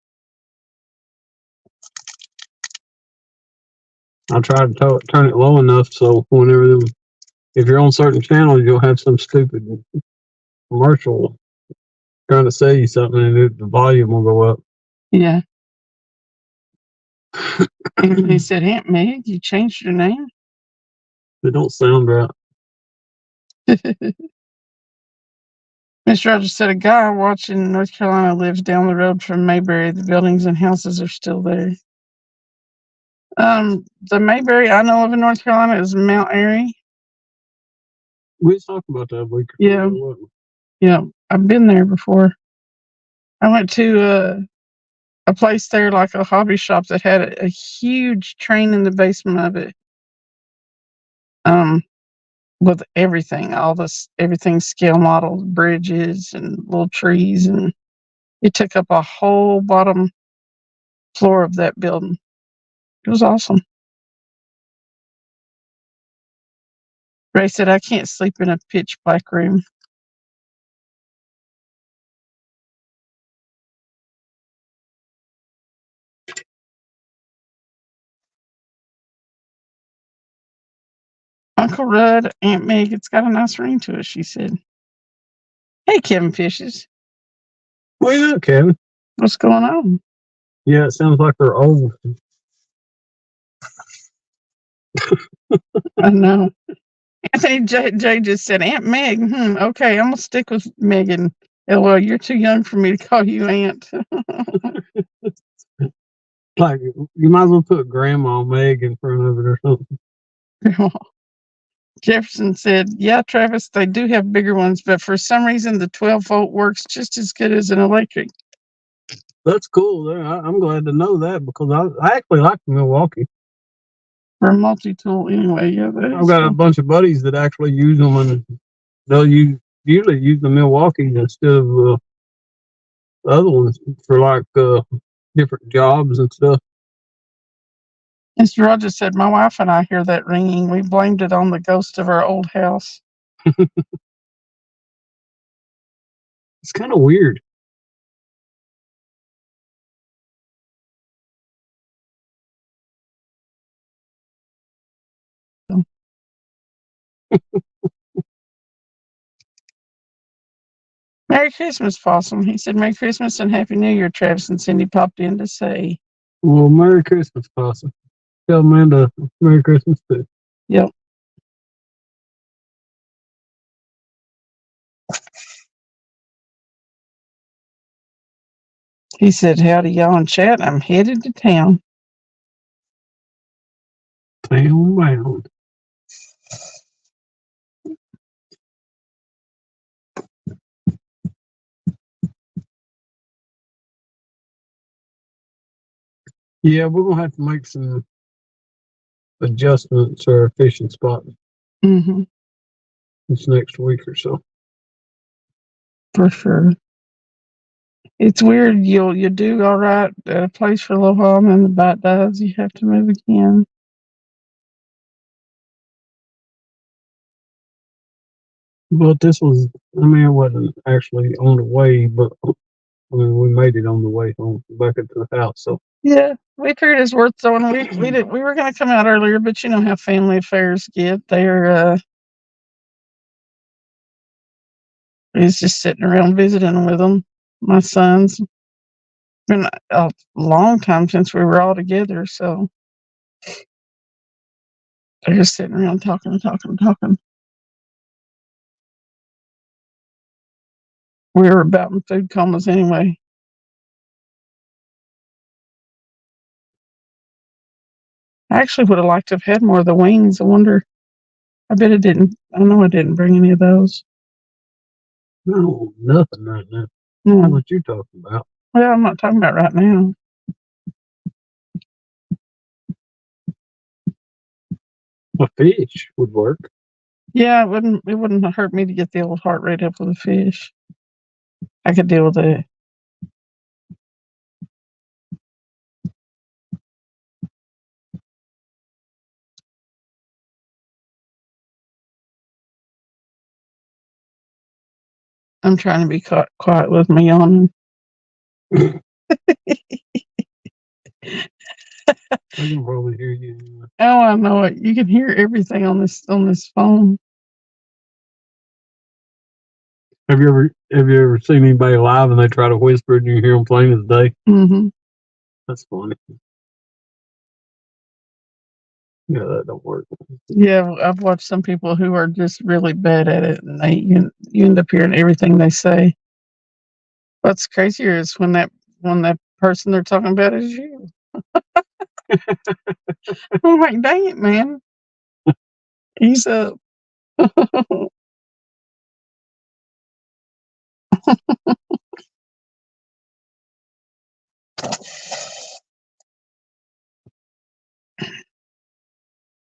I try to turn it low enough so whenever if you're on certain channels, you'll have some stupid commercial trying to sell you something, and the volume will go up. Yeah. And they said, Aunt Meg, you changed your name? They don't sound right. Mr. Rogers said a guy I watch in North Carolina lives down the road from Mayberry. The buildings and houses are still there. The Mayberry I know of in North Carolina is Mount Airy. We was talking about that a week ago. Yeah, I've been there before. I went to a place there, like a hobby shop that had a huge train in the basement of it. With everything, everything scale models, bridges and little trees, and it took up a whole bottom floor of that building. It was awesome. Ray said, I can't sleep in a pitch black room. Uncle Rudd, Aunt Meg, it's got a nice ring to it, she said. Hey, Kevin Fishes. What you doing, Kevin? What's going on? Yeah, it sounds like they're old. I know. Anthony J just said, Aunt Meg. Okay, I'm going to stick with Megan. Well, you're too young for me to call you Aunt. Like, you might as well put Grandma Meg in front of it or something. Jefferson said, yeah, Travis, they do have bigger ones, but for some reason the 12-volt works just as good as an electric. That's cool. I'm glad to know that because I actually like the Milwaukee. For a multi-tool anyway, yeah. I've got a bunch of buddies that actually use them, and they'll usually use the Milwaukee instead of the other ones for like different jobs and stuff. Mr. Rogers said, my wife and I hear that ringing. We blamed it on the ghost of our old house. It's kind of weird. Merry Christmas, Possum. He said, Merry Christmas and Happy New Year, Travis and Cindy popped in to say. Well, Merry Christmas, Possum. Tell Amanda Merry Christmas too. Yep. He said, howdy, y'all in chat. I'm headed to town. Town bound. Yeah, we're gonna have to make some adjustments to our fishing spot this next week or so. For sure. It's weird. You do all right at a place for a little while, and then the bite dies. You have to move again. But this was, I mean, it wasn't actually on the way, but I mean, we made it on the way home back into the house. So Yeah, we figured it's worth throwing. We were going to come out earlier, but you know how family affairs get. He's just sitting around visiting with them. My sons. Been a long time since we were all together, so they're just sitting around talking. We were about in food comas anyway. I actually would have liked to have had more of the wings. I wonder. I bet it didn't. I know I didn't bring any of those. no, nothing right now. No. What you talking about? Well, I'm not talking about right now. A fish would work. Yeah, it wouldn't hurt me to get the old heart rate up with a fish. I could deal with it. I'm trying to be quiet with my yawning. I can probably hear you anyway. Oh, I know it. You can hear everything on this phone. Have you ever seen anybody live and they try to whisper and you hear them plain as day? Mm-hmm. That's funny. Yeah, that don't work. Yeah, I've watched some people who are just really bad at it, and you end up hearing everything they say. What's crazier is when that person they're talking about is you. I'm like, dang it, man. He's up.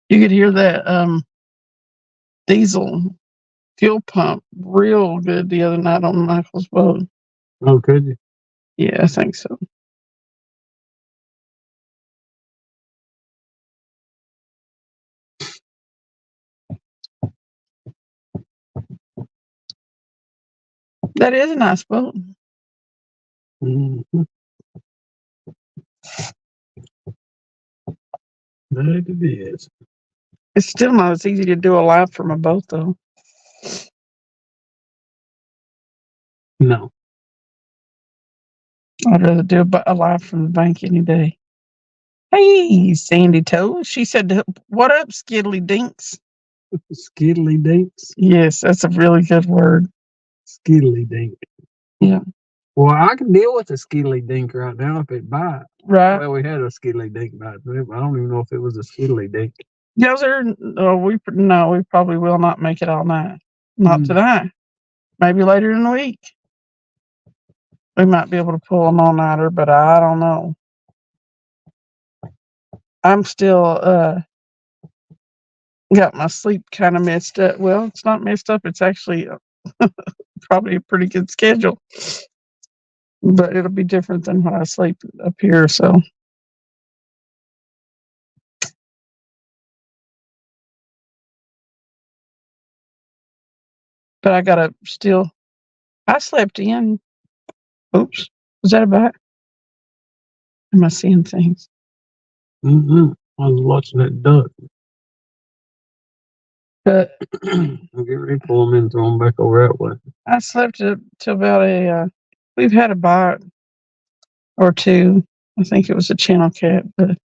You could hear that diesel fuel pump real good the other night on Michael's boat. Oh, could you? Yeah, I think so. That is a nice boat. Mm-hmm. That it is. It's still not as easy to do a live from a boat, though. No. I'd rather do a live from the bank any day. Hey, Sandy Toe. She said, "What up, Skiddly Dinks?" Skiddly dinks. Yes, that's a really good word. Skiddly dink. Yeah. Well, I can deal with a skiddly dink right now if it bites. Right. Well, we had a skiddly dink bite, but I don't even know if it was a skiddly dink. Yes, sir. We probably will not make it all night. Not tonight. Maybe later in the week. We might be able to pull an all-nighter, but I don't know. I'm still got my sleep kind of messed up. Well, it's not messed up. It's actually probably a pretty good schedule, but it'll be different than when I sleep up here. So, but I gotta still. I slept in. Oops, was that a bat? Am I seeing things? Mm-hmm. I was watching that duck. But I'll get ready to pull them in and throw them back over that way. I slept till about we've had a bite or two. I think it was a channel cat, but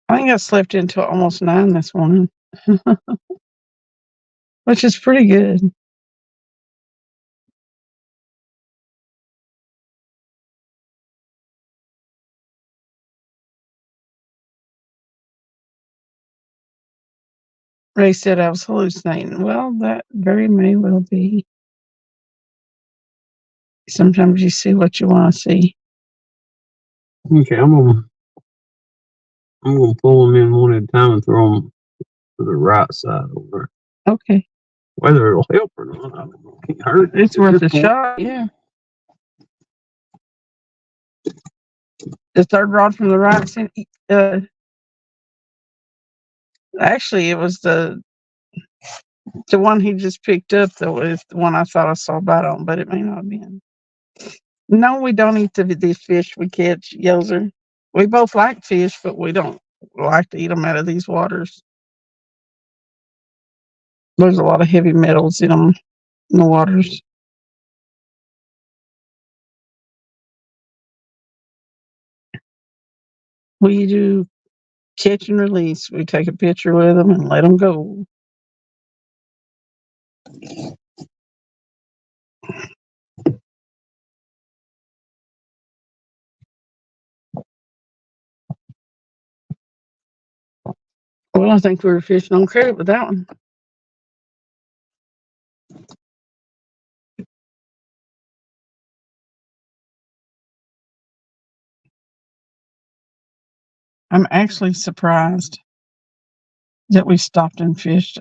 I think I slept until almost 9 this morning, which is pretty good. Ray said I was hallucinating. Well, that very may well be. Sometimes you see what you want to see. Okay, I'm gonna pull them in one at a time and throw them to the right side over. Okay. Whether it'll help or not, I don't know. Can't hurt. It's worth a shot. Yeah. The third rod from the right. Actually, it was the The one he just picked up, though, is the one I thought I saw a bite on, but it may not have been. No, we don't eat these fish we catch, Yoser. We both like fish, but we don't like to eat them out of these waters. There's a lot of heavy metals in them, in the waters. We do catch and release. We take a picture with them and let them go. Well, I think we were fishing on credit with that one. I'm actually surprised that we stopped and fished.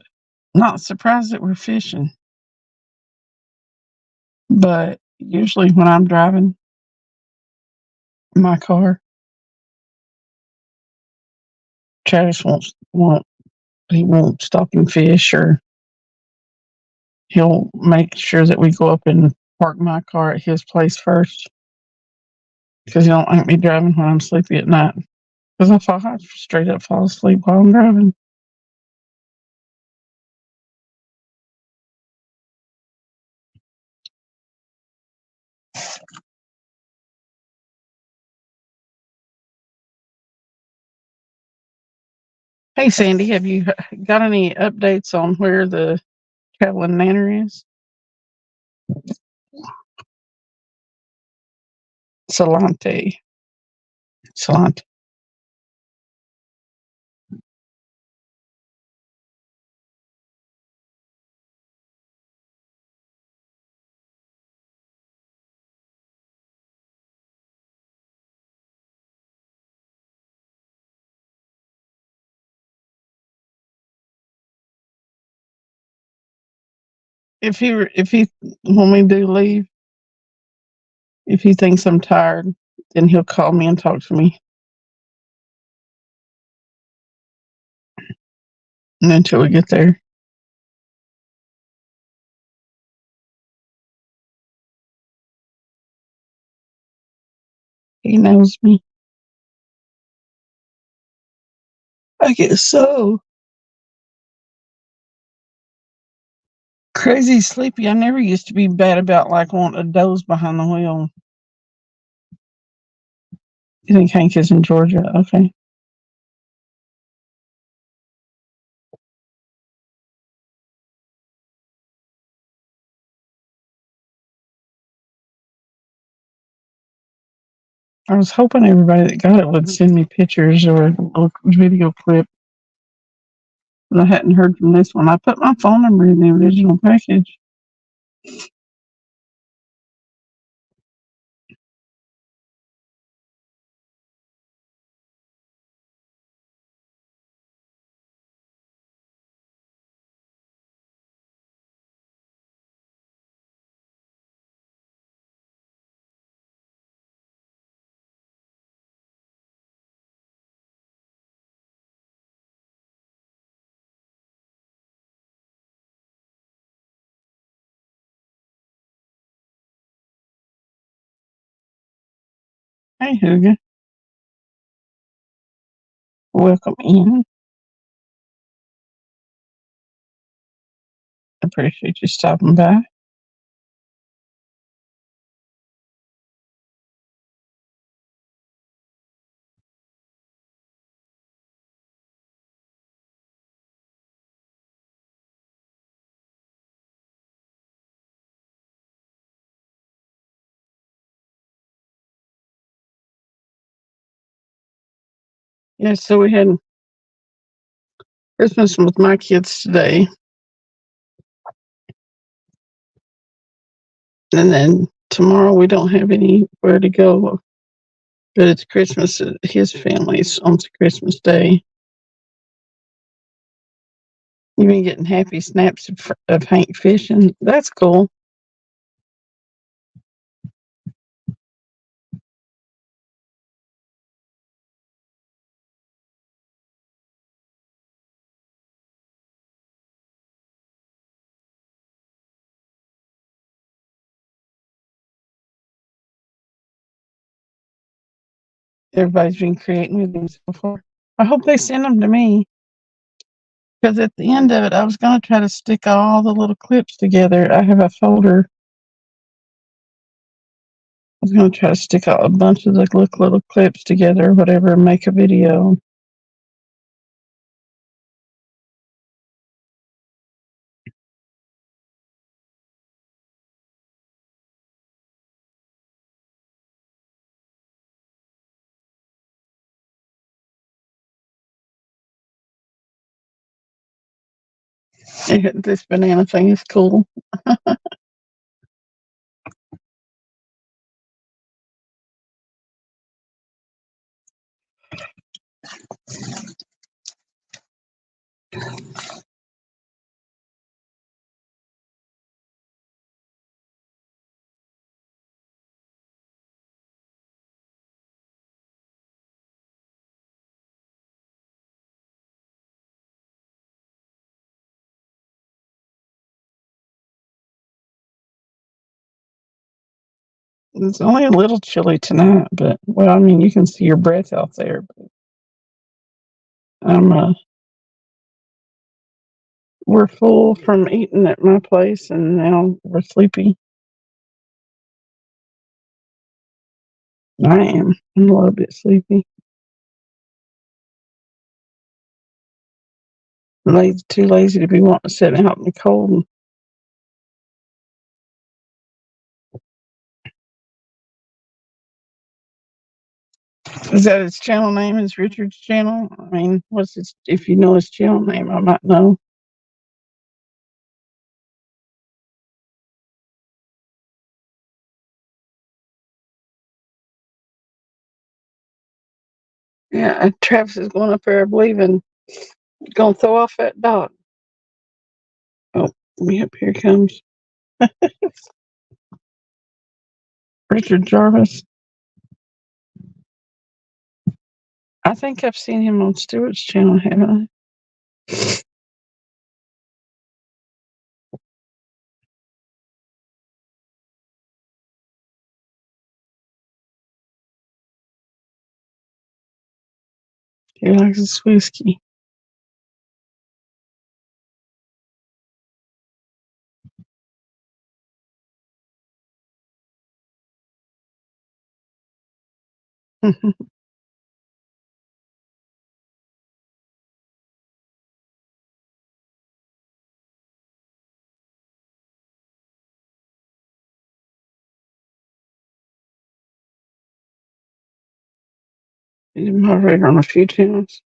Not surprised that we're fishing, but usually when I'm driving my car, Travis he won't stop and fish, or he'll make sure that we go up and park my car at his place first because he don't like me driving when I'm sleepy at night. Because I straight up fall asleep while I'm driving. Hey, Sandy, have you got any updates on where the traveling nanner is? Salante. Salante. If he when we do leave, if he thinks I'm tired, then he'll call me and talk to me. And until we get there. He knows me. I guess so. Crazy sleepy. I never used to be bad about like wanting to doze behind the wheel. You think Hank is in Georgia? Okay. I was hoping everybody that got it would send me pictures or a video clip. But I hadn't heard from this one. I put my phone number in the original package. Hey, Huga. Welcome in. Appreciate you stopping by. Yeah, so we had Christmas with my kids today. And then tomorrow we don't have anywhere to go. But it's Christmas at his family's on Christmas Day. You've been getting happy snaps of Hank fishing. That's cool. everybody's been creating with these before. I hope they send them to me. Because at the end of it, I was going to try to stick all the little clips together. I have a folder. I was going to try to stick a bunch of the little clips together or whatever and make a video. This banana thing is cool. It's only a little chilly tonight, but well, I mean, you can see your breath out there. But we're full from eating at my place, and now we're sleepy. I am. I'm a little bit sleepy. Too lazy to be wanting to sit out in the cold. Is that his channel name? Is Richard's channel? I mean, what's his? If you know his channel name, I might know. Yeah, Travis is going up there, I believe, and going to throw off that dog. Oh, yep, here comes Richard Jarvis. I think I've seen him on Stewart's channel, haven't I? He likes his whiskey. He's moderator on a few channels.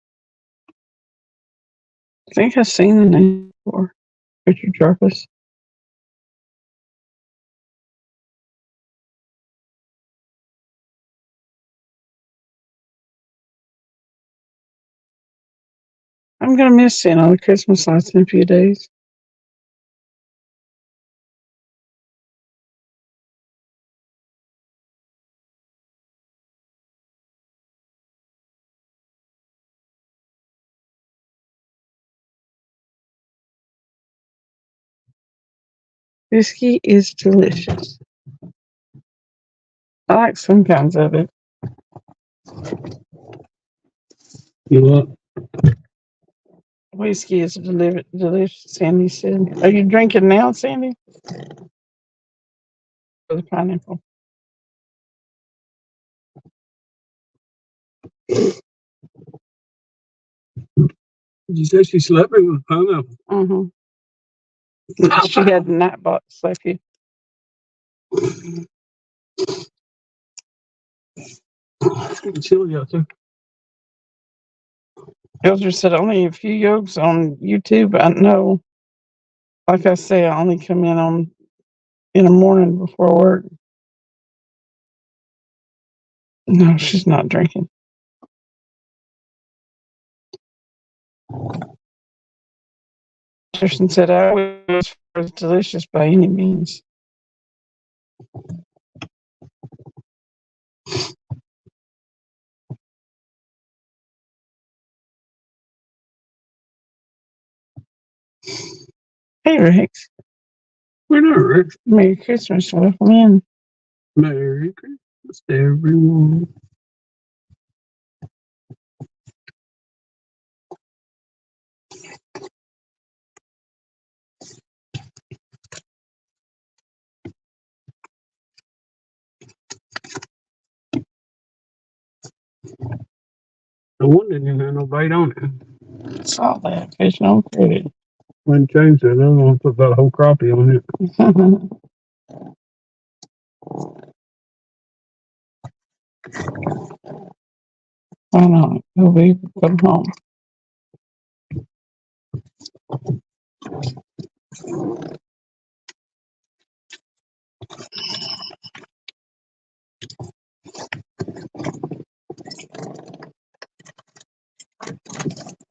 I think I've seen the name before. Richard Jarvis. I'm going to miss seeing all the Christmas lights in a few days. Whiskey is delicious. I like some kinds of it. You what? Whiskey is delicious, Sandy said. Are you drinking now, Sandy? For the pineapple. Did you say she slept with a pineapple? Mm-hmm. She had the night box like you. It's getting chilly out there. Elder said only a few yolks on YouTube. I know. Like I say, I only come in the morning before work. No, she's not drinking. Anderson said I was delicious by any means. Hey, Rex. We're not Rex. Merry Christmas. Welcome in. Merry Christmas, everyone. No wonder it didn't have no bait on it. Saw that fish on credit. When changed it, I don't want to put about a whole crappie on it. Why not? Go leave, come home.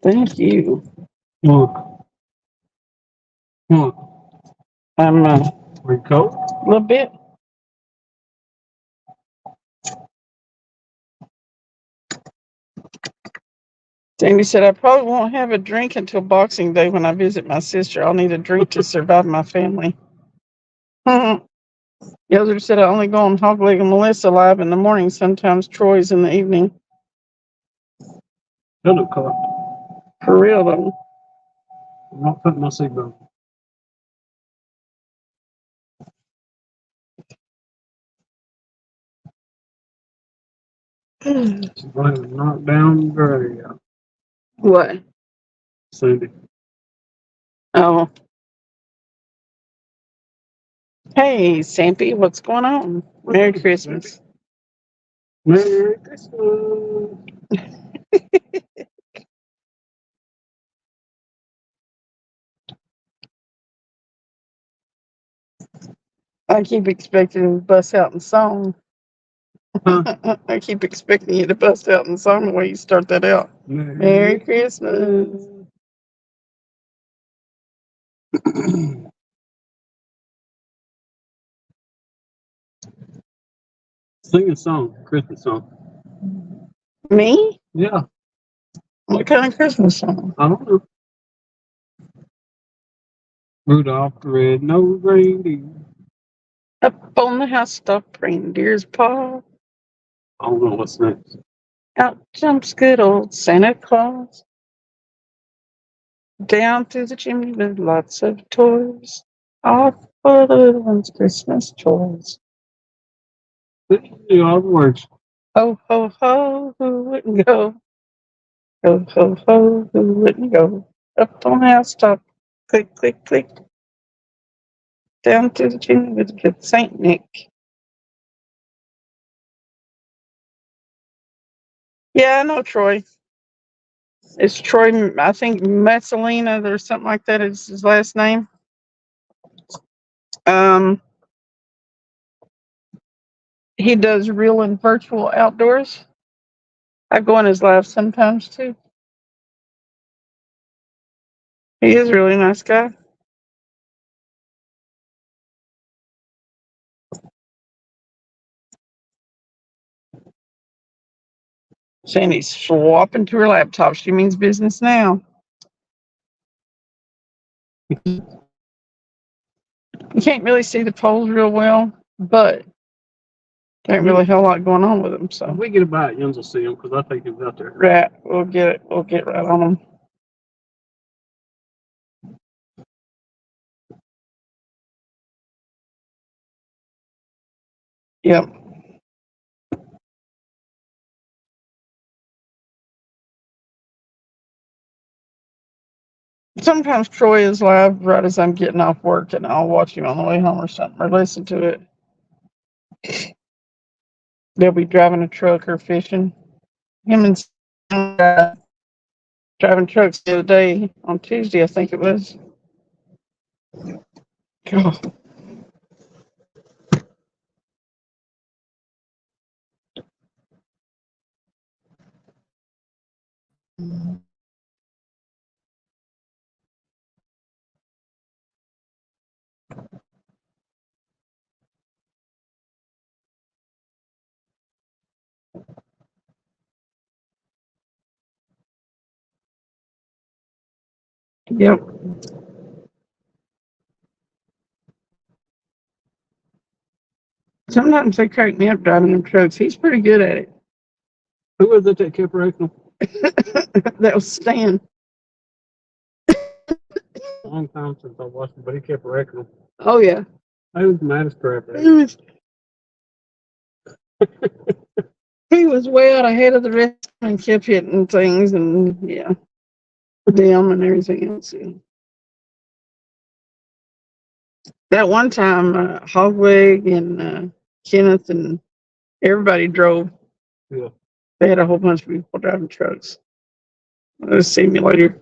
Thank you. Look. Look. I'm Are you cold? a little bit. Sandy said, I probably won't have a drink until Boxing Day when I visit my sister. I'll need a drink to survive my family. The other said, I only go on Hog Leg and Melissa live in the morning. Sometimes Troy's in the evening. That look cold. For real, though. I'm not putting my seatbelt. She's going to knock down the radio. What? Sandy. Oh. Hey, Sampy, what's going on? Merry Christmas. Merry Christmas. I keep expecting to bust out in song. Huh? I keep expecting you to bust out in song the way you start that out. Merry Christmas. Sing a song, Christmas song. Me? Yeah, What kind of Christmas song? I don't know. Rudolph the red-nosed reindeer. Up on the housetop, reindeer's paw. I don't know what's next. Out jumps good old Santa Claus. Down through the chimney with lots of toys. All for the little ones' Christmas toys. You all the words. Ho, ho, ho, who wouldn't go? Ho, ho, ho, who wouldn't go? Up on the housetop, click, click, click. Down through the chimney with good Saint Nick. Yeah, I know Troy. It's Troy, I think Messalina or something like that is his last name. He does real and virtual outdoors. I go on his live sometimes too. He is a really nice guy. Sandy's swapping to her laptop. She means business now. You can't really see the polls real well, but there ain't really a whole lot going on with them. If So we get a bite, Jens will see him because I think he's out there. right, we'll get it. We'll get right on them. Yep. Sometimes Troy is live right as I'm getting off work, and I'll watch him on the way home or something, or listen to it. They'll be driving a truck or fishing. Him and some driving trucks the other day on Tuesday, I think it was. God. Yep. Sometimes they crack me up driving them trucks. He's pretty good at it. Who was it that kept racing? That was Stan. A long time since I watched him, but he kept wrecking them. Oh yeah. I was mad as crap at He him. was he was way out ahead of the rest and kept hitting things and them and everything else. Yeah. That one time, Hogweg and Kenneth and everybody drove. Yeah. They had a whole bunch of people driving trucks. A simulator.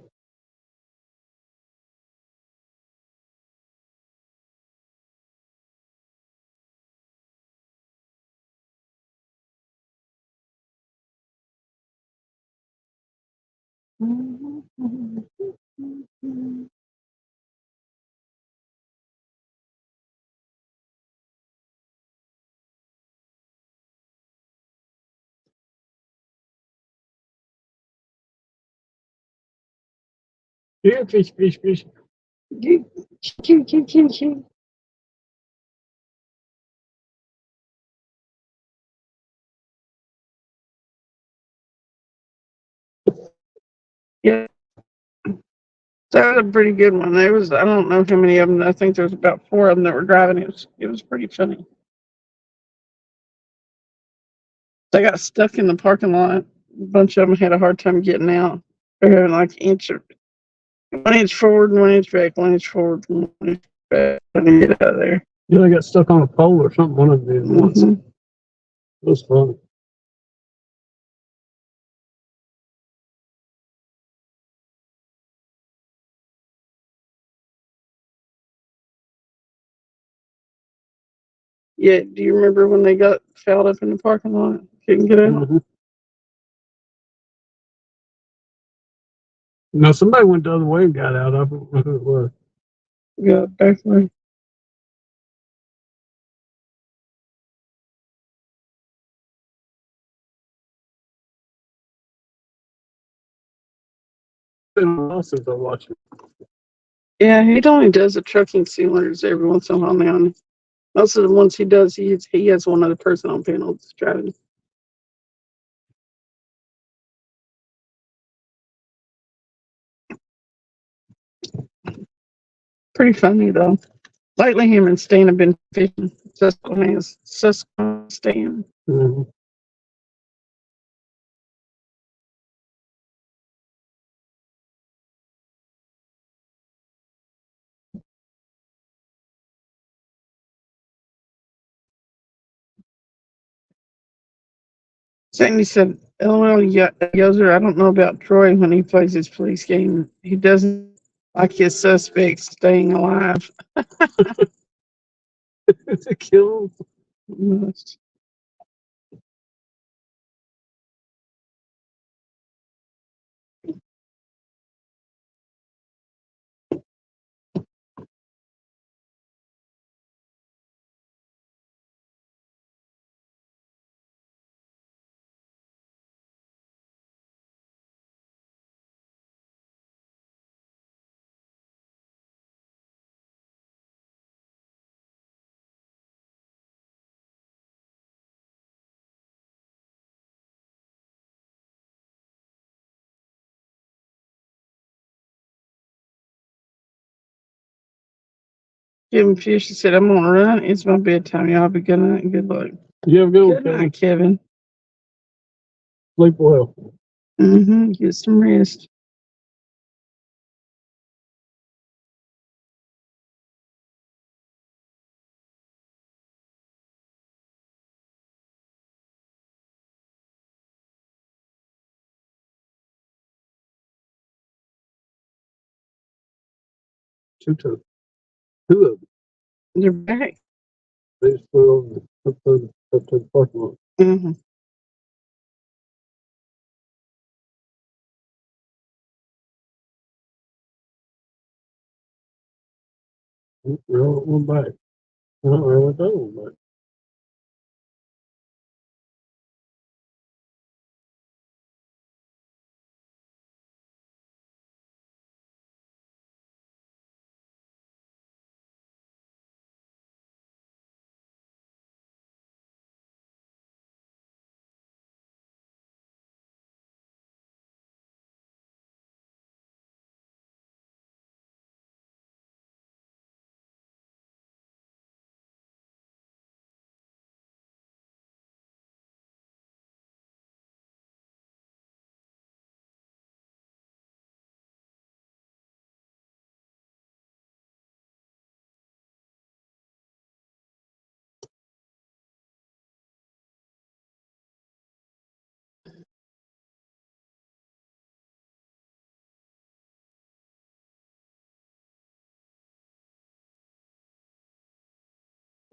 Yeah, fish. Yeah, that was a pretty good one. There was, I don't know how many of them. I think there was about 4 of them that were driving. It was pretty funny. They got stuck in the parking lot. A bunch of them had a hard time getting out. They're having like 1 inch forward and 1 inch back, 1 inch forward and 1 inch back, trying to get out of there. Yeah, they got stuck on a pole or something. One of them did once. It was funny. Yeah, do you remember when they got fouled up in the parking lot? Couldn't get out? Mm-hmm. No, somebody went the other way and got out. I don't know who it was. Got back way. It's been a while since I watched it. Yeah, he only does the trucking simulators every once in a while now. Most of the ones he does, he has one other person on panel that's driving. Pretty funny though. Lately, him and Stan have been fishing. Susquehanna Stan. Mm-hmm. Sandy said, "LOL, Yoser. I don't know about Troy when he plays his police game. He doesn't like his suspects staying alive." To kill Mm. Kevin Fisher said, "I'm gonna run. It's my bedtime. Y'all be good night and good luck." You have a good Good one, night, Kevin. Sleep well. Get some rest. Two of them. They're back. They just flew over up to the parking lot. Mm-hmm. They're all one back. I don't know what that one back.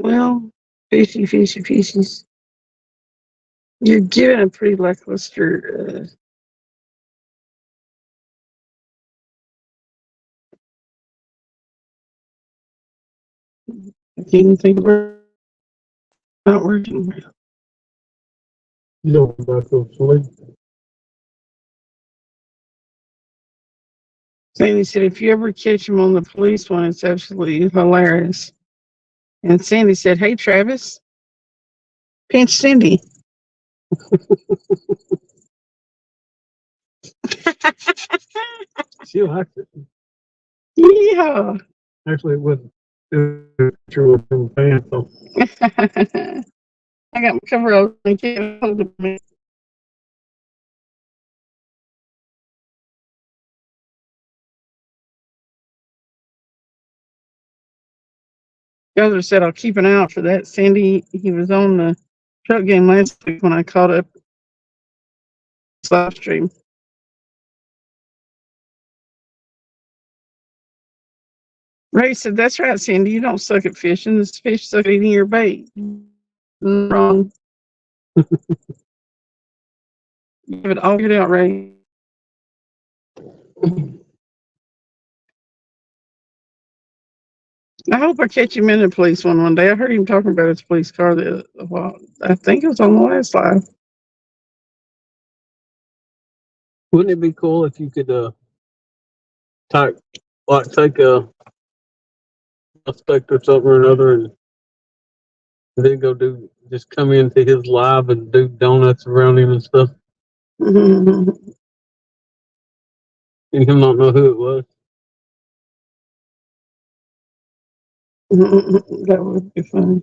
Well, fishies. You're giving a pretty lackluster. I can't think of it. Not working. You don't go back to sleep. Sandy said, if you ever catch him on the police one, it's absolutely hilarious. And Sandy said, hey, Travis, pinch Cindy. She likes it. Yeah. Actually, it wasn't. Picture with them pants on. I got my cover on. I can't hold it. Elder said, I'll keep an eye out for that. Sandy, he was on the truck game last week when I caught up this live stream. Ray said, that's right, Sandy. You don't suck at fishing. This fish suck at eating your bait. Wrong. Give it all get out, Ray. I hope I catch him in the police one day. I heard him talking about his police car. I think it was on the last live. Wouldn't it be cool if you could take a suspect or something or another and then just come into his live and do donuts around him and stuff, and him not know who it was? That would be fun.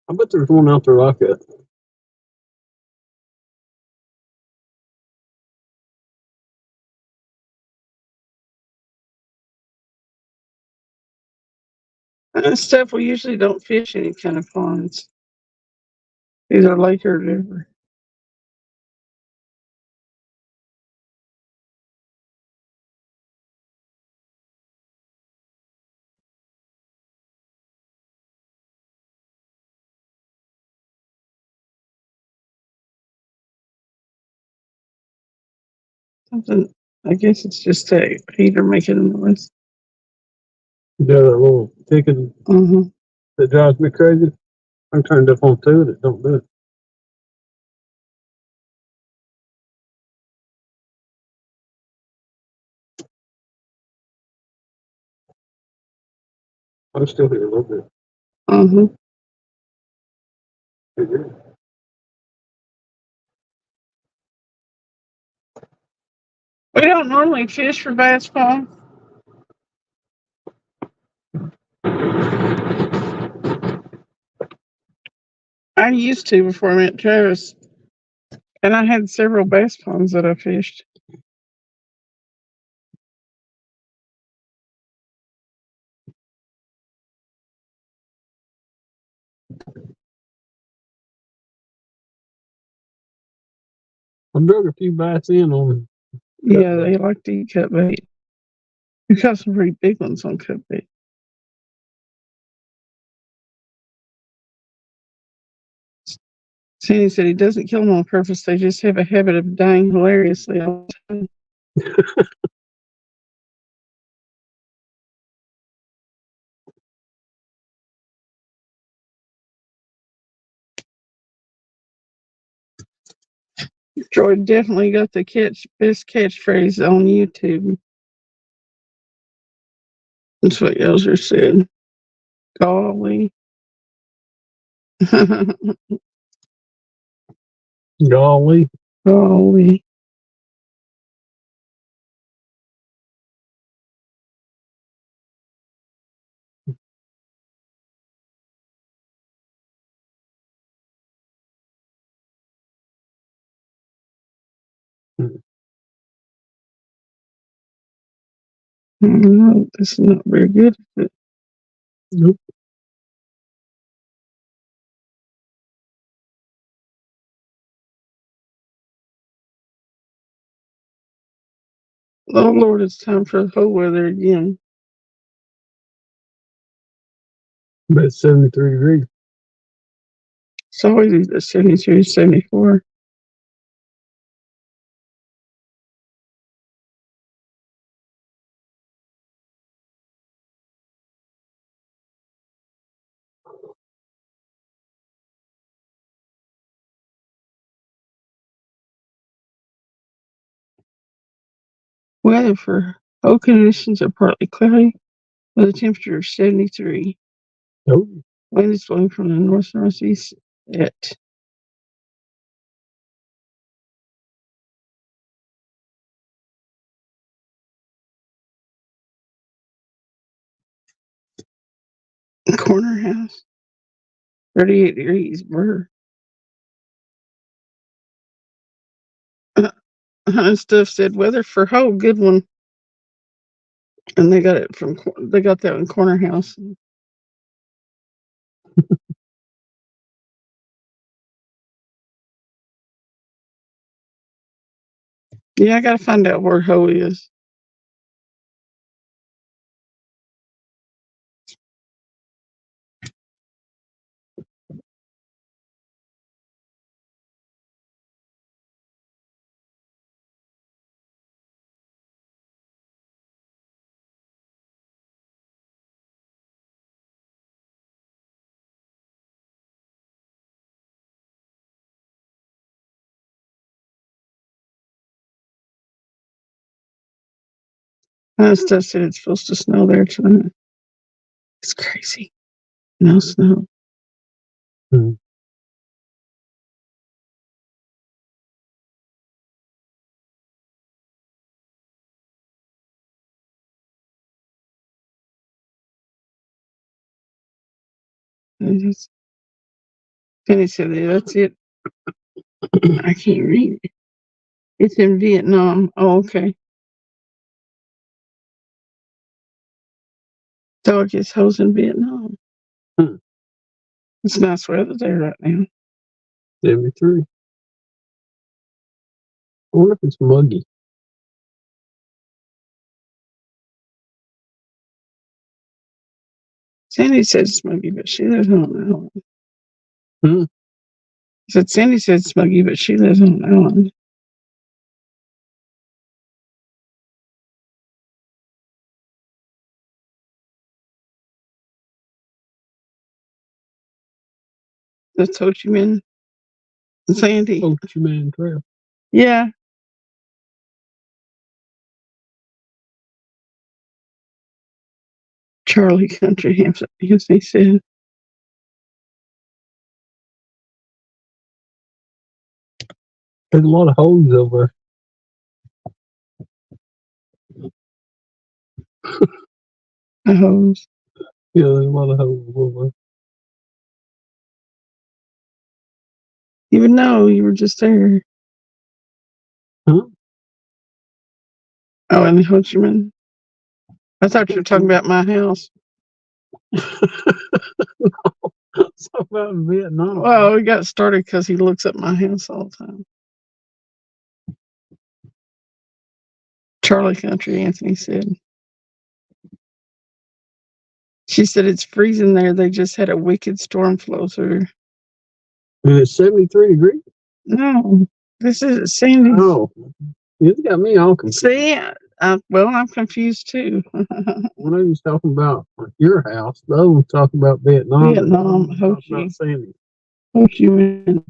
I bet there's one out there like that. Stuff we usually don't fish any kind of ponds. Either lake or river. Something, I guess it's just a heater making a noise. Yeah, that little ticking that drives me crazy. I'm turned up on 2 and it don't do it. I'm still here a little bit. We don't normally fish for bass pond. I used to before I met Travis. And I had several bass ponds that I fished. I drug a few bass in on. Yeah, they like to eat cut bait. We got some pretty big ones on cut bait. Sandy said he doesn't kill them on purpose. They just have a habit of dying hilariously all the time. Troy definitely got the best catchphrase on YouTube. That's what Elzer said. Golly. Golly. Golly. No, this is not very good. Nope. Oh Lord, it's time for the whole weather again. But it's 73 degrees. It's always either 72 or 74. Weather for whole conditions are partly cloudy with a temperature of 73. Oh, Wind is blowing from the north-northeast at Corner House. 38 degrees. Brr. Stuff said weather for whole good one. And they got that in Corner House. Yeah, I gotta find out where Ho is. Stuff said it's supposed to snow there tonight. It's crazy. No snow. hmm. Penny said that's it. I can't read it. It's in Vietnam. Oh, okay. So I guess Ho's in Vietnam. Hmm. It's nice weather there right now. 73. I wonder if it's muggy. Sandy said it's muggy, but she lives on an island. Hmm. I said Sandy said it's muggy, but she lives on an island. That's Ho Chi Minh. Sandy. Ho Chi Minh Trail. Yeah. Charlie Country, Anthony said. There's a lot of holes over A hose. there. Yeah, there's a lot of holes over there. You would know, you were just there. Huh? Oh, in Ho Chi Minh. I thought you were talking about my house. It's about Vietnam. Well, we got started because he looks at my house all the time. Charlie Country, Anthony said. She said it's freezing there. They just had a wicked storm flow through. And it's 73 degrees? No, this is Sandy. Oh, it's got me all confused. See, well, I'm confused too. When I was talking about your house, the other one's talking about Vietnam. Vietnam, Ho Chi. About Sandy. Ho Chi Minh.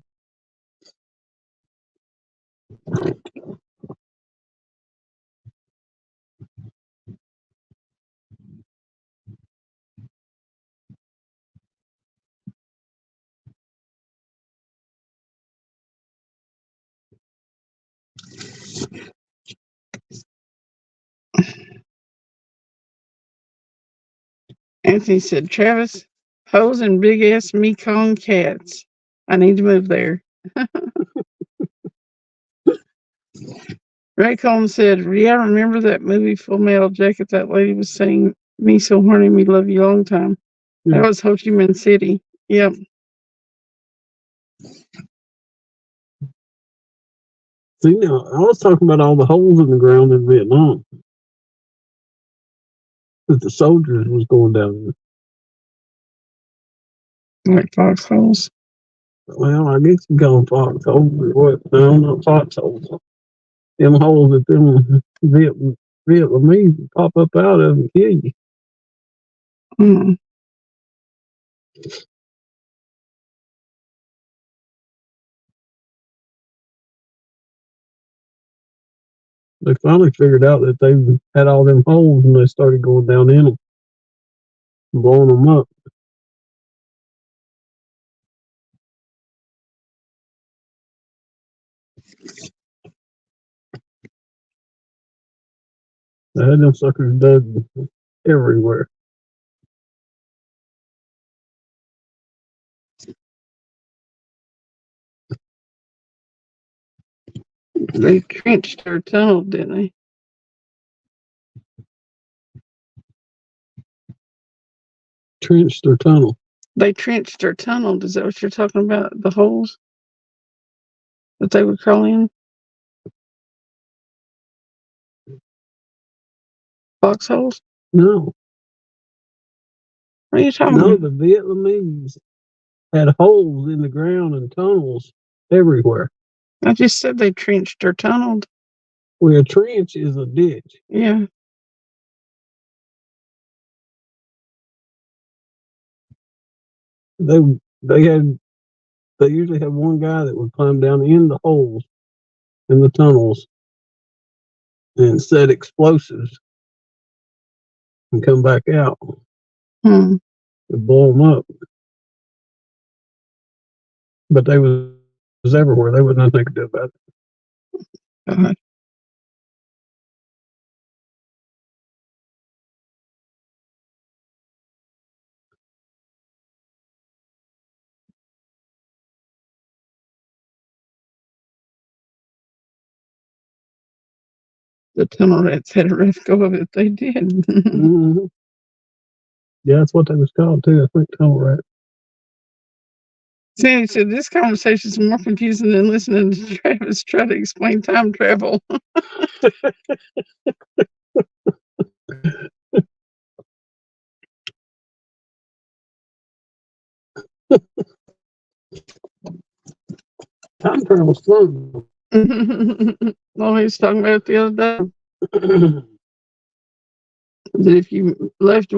Anthony said, Travis, Ho's and big ass Mekong cats. I need to move there. Ray Combs said, yeah, remember that movie Full Metal Jacket? That lady was saying, me so horny, me love you long time. Yeah. That was Ho Chi Minh City. Yep. See, now, I was talking about all the holes in the ground in Vietnam that the soldiers was going down in. Like foxholes. Well, I guess you call them foxholes or what? No, not foxholes. Them holes that them Vietnamese pop up out of and kill you. Hmm. They finally figured out that they had all them holes and they started going down in them, blowing them up. They had them suckers dug everywhere. They trenched their tunnel, didn't they? Trenched their tunnel. They trenched their tunnel. Is that what you're talking about? The holes that they would crawl in? Foxholes? No, What are you talking no, about? the Vietnamese had holes in the ground and tunnels everywhere. I just said they trenched or tunneled. Where a trench is a ditch. Yeah. They usually have one guy that would climb down in the holes in the tunnels and set explosives and come back out Hmm. and blow them up. But they was everywhere. They wasn't nothing to do about it. God. The tunnel rats had a rough go of it. They did. Mm-hmm. Yeah, that's what they was called too. I think tunnel rat. Sandy said this conversation is more confusing than listening to Travis try to explain time travel. Time travel's fun. Well, he was talking about it the other day. That if you left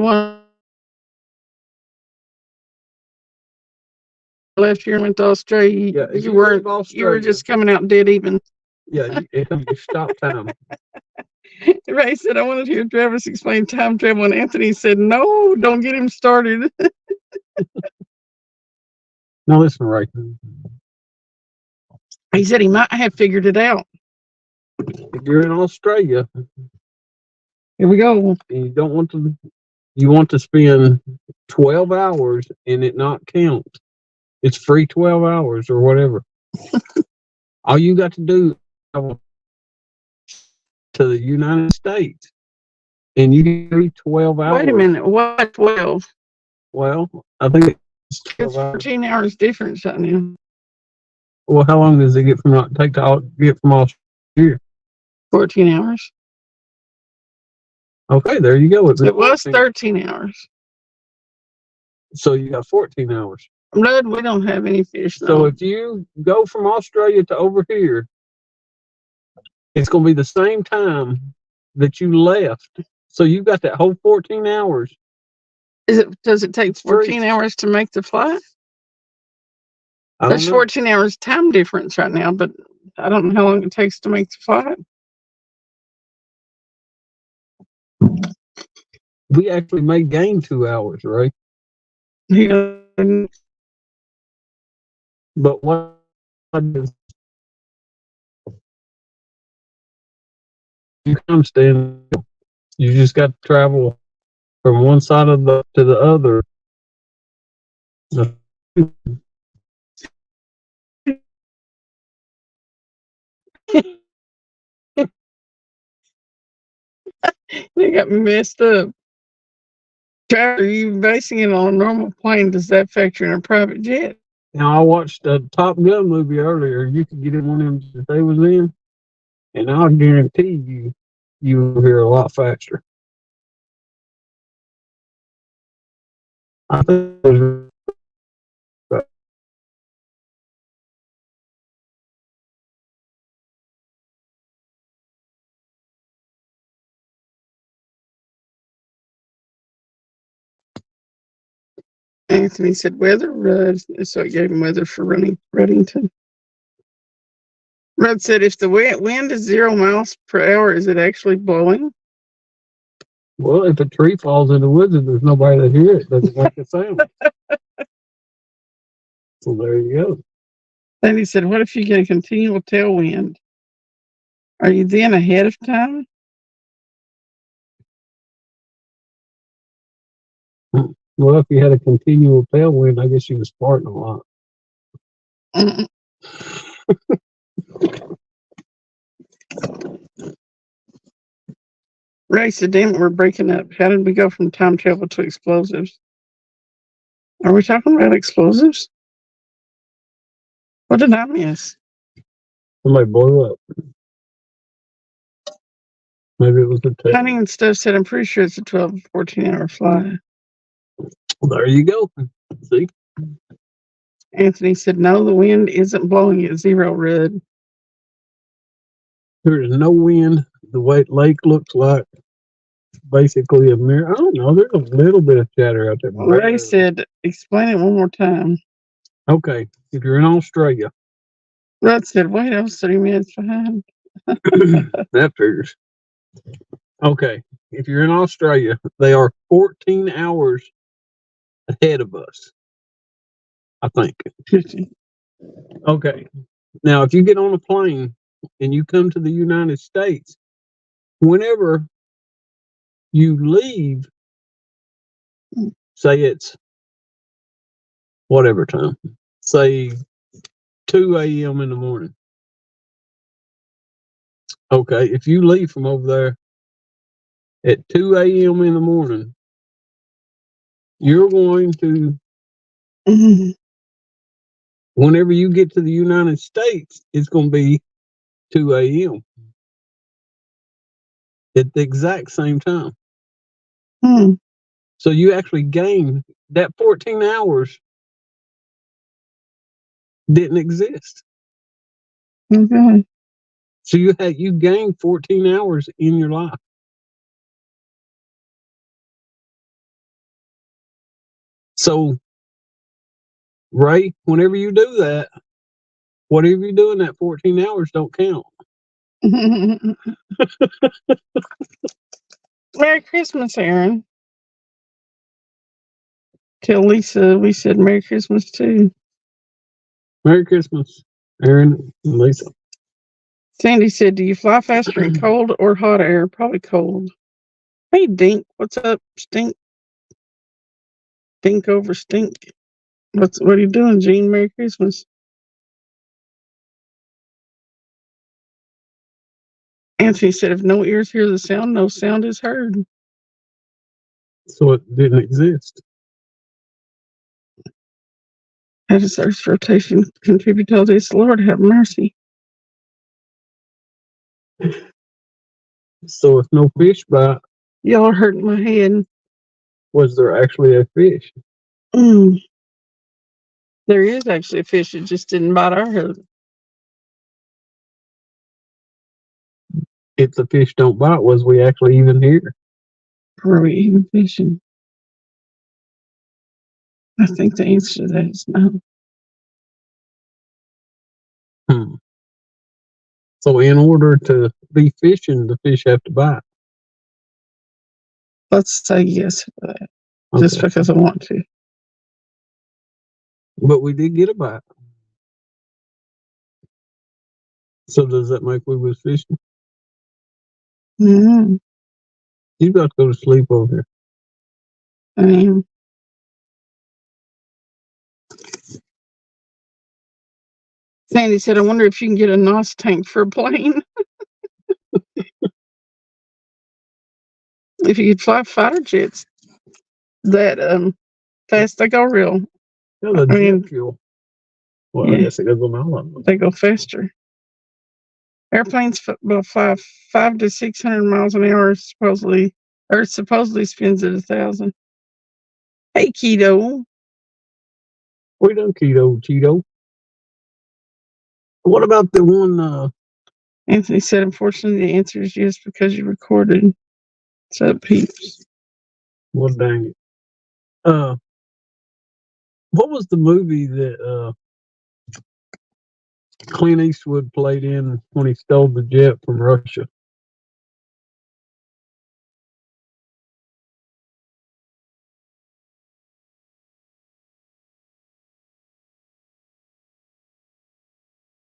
here and went to Australia, Yeah, you weren't. You were just coming out dead even. Yeah, you stop time. Ray said, I wanted to hear Travis explain time travel, and Anthony said, no, don't get him started. Now listen, Ray. He said he might have figured it out. If you're in Australia, Here we go. and you want to spend 12 hours and it not count. It's free 12 hours or whatever. All you got to do is travel to the United States and you get free 12 hours. Wait a minute. What 12? Well, I think it's 12 It's hours. 14 hours difference right now. Well, how long does it get from Australia? 14 hours. Okay, there you go. It was 13 hours. So you got 14 hours. Blood, we don't have any fish. So No. if you go from Australia to over here, it's going to be the same time that you left. So you got that whole 14 hours. Does it take 14 hours to make the flight? There's 14 hours time difference right now, but I don't know how long it takes to make the flight. We actually may gain 2 hours, right? Yeah. But what is you can't stand? You just got to travel from one side of to the other. They got me messed up. Travis, are you basing it on a normal plane? Does that factor in a private jet? Now I watched a Top Gun movie earlier. You could get in one of them that they was in. And I'll guarantee you will hear a lot faster. I think it was Anthony said weather, Rudd. So it gave him weather for Reddington. Rudd said if the wind is 0 miles per hour, is it actually blowing? well, if a tree falls in the woods and there's nobody to hear it, doesn't make a sound. So there you go. Then he said, what if you get a continual tailwind? Are you then ahead of time? Well, if you had a continual tailwind, I guess you was farting a lot. Mm-mm. Ray said, damn it, we're breaking up. How did we go from time travel to explosives? Are we talking about explosives? What did I miss? Somebody blew up. Maybe it was a tail. Honey and Stuff said, I'm pretty sure it's a 12 to 14 hour fly. Well, there you go. See? Anthony said, no, the wind isn't blowing at 0, Rudd. There is no wind. The lake looks like basically a mirror. I don't know. There's a little bit of chatter out there. Ray said, explain it one more time. Okay. If you're in Australia. Rudd said, wait, I was 3 minutes behind. That figures. Okay. If you're in Australia, they are 14 hours ahead of us, I think. 50. Okay. Now, if you get on a plane and you come to the United States, whenever you leave, say it's whatever time, say 2 a.m. in the morning. Okay. If you leave from over there at 2 a.m. in the morning, you're going to, whenever you get to the United States, it's going to be 2 a.m. at the exact same time. So you actually gain that 14 hours didn't exist. Okay. So you gained 14 hours in your life. So, Ray, whenever you do that, whatever you do in that 14 hours don't count. Merry Christmas, Aaron. Tell Lisa we said Merry Christmas too. Merry Christmas, Aaron and Lisa. Sandy said, do you fly faster in cold or hot air? Probably cold. Hey, Dink. What's up, Stink? Dink over Stink. What are you doing, Gene? Merry Christmas. Anthony said, if no ears hear the sound, no sound is heard. So it didn't exist. How does Earth's rotation contribute to all this? Lord have mercy. So if no fish bite, Y'all are hurting my head. was there actually a fish? There is actually a fish. It just didn't bite our hook. If the fish don't bite, was we actually even here? Were we even fishing? I think the answer to that is no. So in order to be fishing, the fish have to bite. Let's say yes to that. Okay. Just because I want to. But we did get a bite. So does that make we was fishing? Mm-hmm. You got to go to sleep over here. I am. Sandy said, I wonder if you can get a NOS tank for a plane. If you could fly fighter jets that fast, they go real. Yeah, the jet fuel. Well, yeah. I guess it goes on all of them. They go faster. Airplanes will fly 500 to 600 miles an hour supposedly, or supposedly spins at 1,000. Hey, Keto. We done keto, Cheeto. What about the one, Anthony said, unfortunately, the answer is yes because you recorded. What's up, peeps? well, dang it. What was the movie that Clint Eastwood played in when he stole the jet from Russia?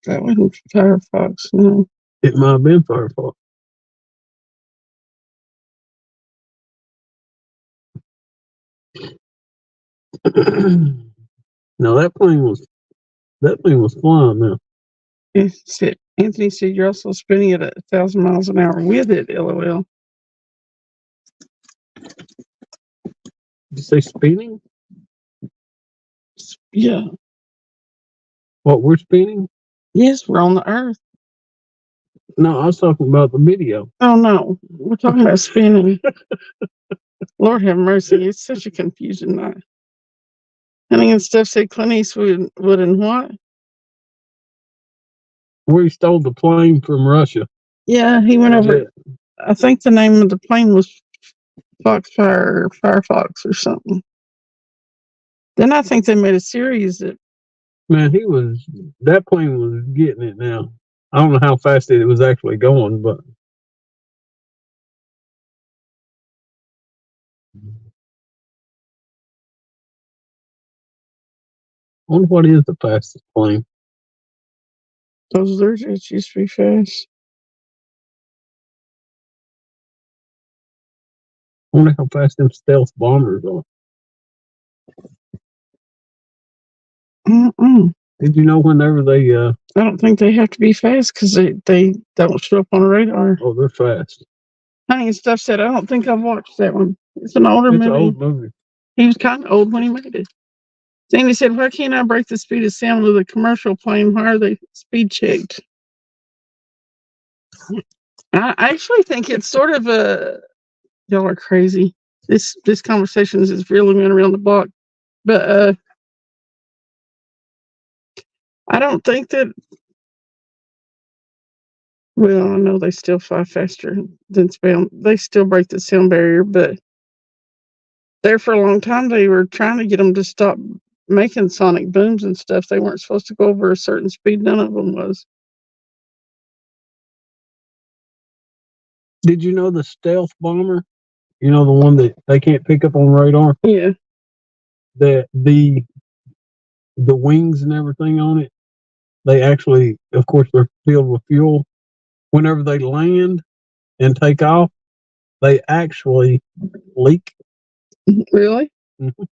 That wasn't Firefox, no. It might have been Firefox. No, that plane was flying now. Anthony said you're also spinning at 1,000 miles an hour with it, LOL. Did you say spinning? Yeah. What, we're spinning? Yes, we're on the earth. No, I was talking about the video. Oh, no. We're talking about spinning. Lord have mercy. It's such a confusion night. Honey and Stuff said Clint Eastwood would and what? Where he stole the plane from Russia. Yeah, he went over. I think the name of the plane was Foxfire or Firefox or something. Then I think they made a series that. Man, that plane was getting it now. I don't know how fast it was actually going, but. I wonder what is the fastest plane. Those Learjets used to be fast. I wonder how fast them stealth bombers are. Did you know whenever they I don't think they have to be fast because they don't show up on the radar. Oh, they're fast. Honey and Stuff said I don't think I've watched that one. It's an older movie. It's an old movie. He was kind of old when he made it. Sandy said, why can't I break the speed of sound with a commercial plane? Why are they speed checked? I actually think it's sort of y'all are crazy. This conversation is really going around the block. But I don't think that, well, I know they still fly faster than sound. They still break the sound barrier, but there for a long time they were trying to get them to stop making sonic booms and stuff. They weren't supposed to go over a certain speed. None of them was. Did you know the stealth bomber? You know, the one that they can't pick up on radar? Yeah. That the wings and everything on it, they actually, of course, they're filled with fuel. Whenever they land and take off, they actually leak. Really? Mm-hmm.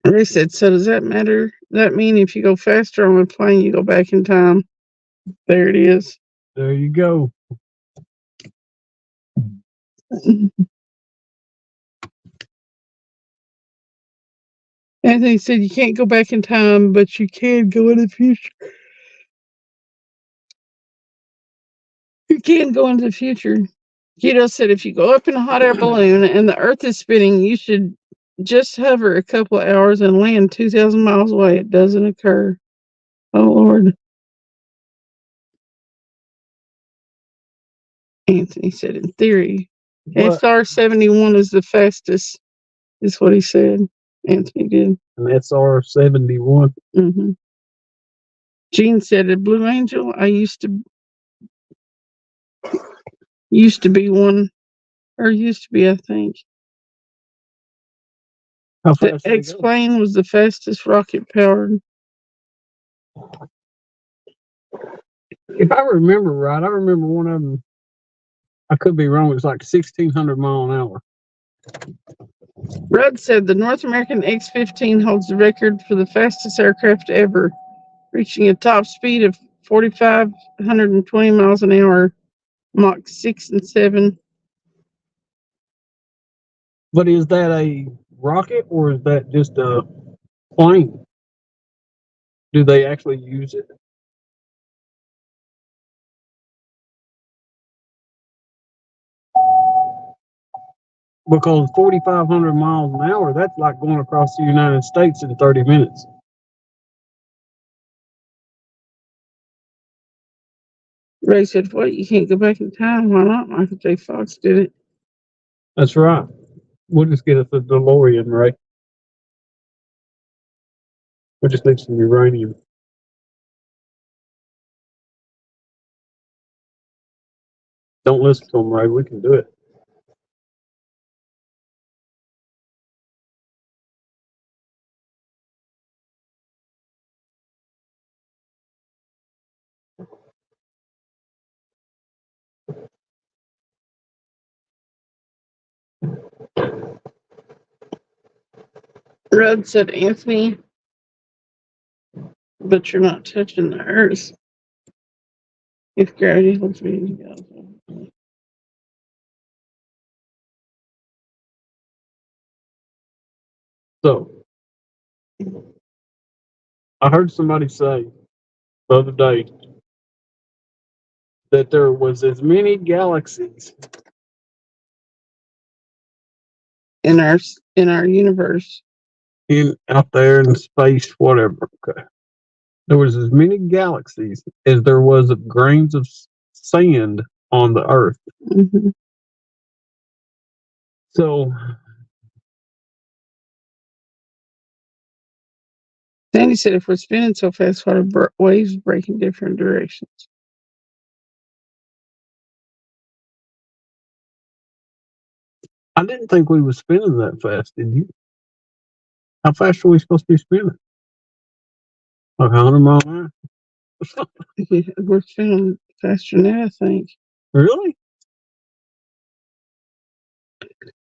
They said, so does that matter? That mean if you go faster on a plane, you go back in time? There it is. There you go. Anthony said you can't go back in time, but you can go into the future. You can go into the future. Keto said if you go up in a hot air balloon and the earth is spinning, you should just hover a couple of hours and land 2,000 miles away. It doesn't occur. Oh, Lord. Anthony said in theory. SR-71 is the fastest, is what he said. Anthony did. An SR-71. Mm-hmm. Gene said a Blue Angel. I used to be one, or used to be, I think. How The fast did it go? X-plane was the fastest rocket powered. If I remember right, I remember one of them. I could be wrong. It was like 1,600 mile an hour. Rudd said the North American X-15 holds the record for the fastest aircraft ever, reaching a top speed of 4,520 miles an hour, Mach 6 and 7. But is that a rocket or is that just a plane? Do they actually use it? Because 4,500 miles an hour, that's like going across the United States in 30 minutes. Ray said, "What? You can't go back in time? Why not? Michael J. Fox did it." That's right. We'll just get us a DeLorean, right? We just need some uranium. Don't listen to them, Ray. We can do it. Rudd said, "Anthony, but you're not touching the earth. If gravity holds me together." So, I heard somebody say the other day that there was as many galaxies In our universe. out there in space, whatever. Okay. There was as many galaxies as there was of grains of sand on the Earth. Mm-hmm. So, Sandy said, "If we're spinning so fast, why are waves breaking different directions?" I didn't think we were spinning that fast, did you? How fast are we supposed to be spinning? Like 100 miles an hour? Yeah, we're spinning faster than that, I think. Really?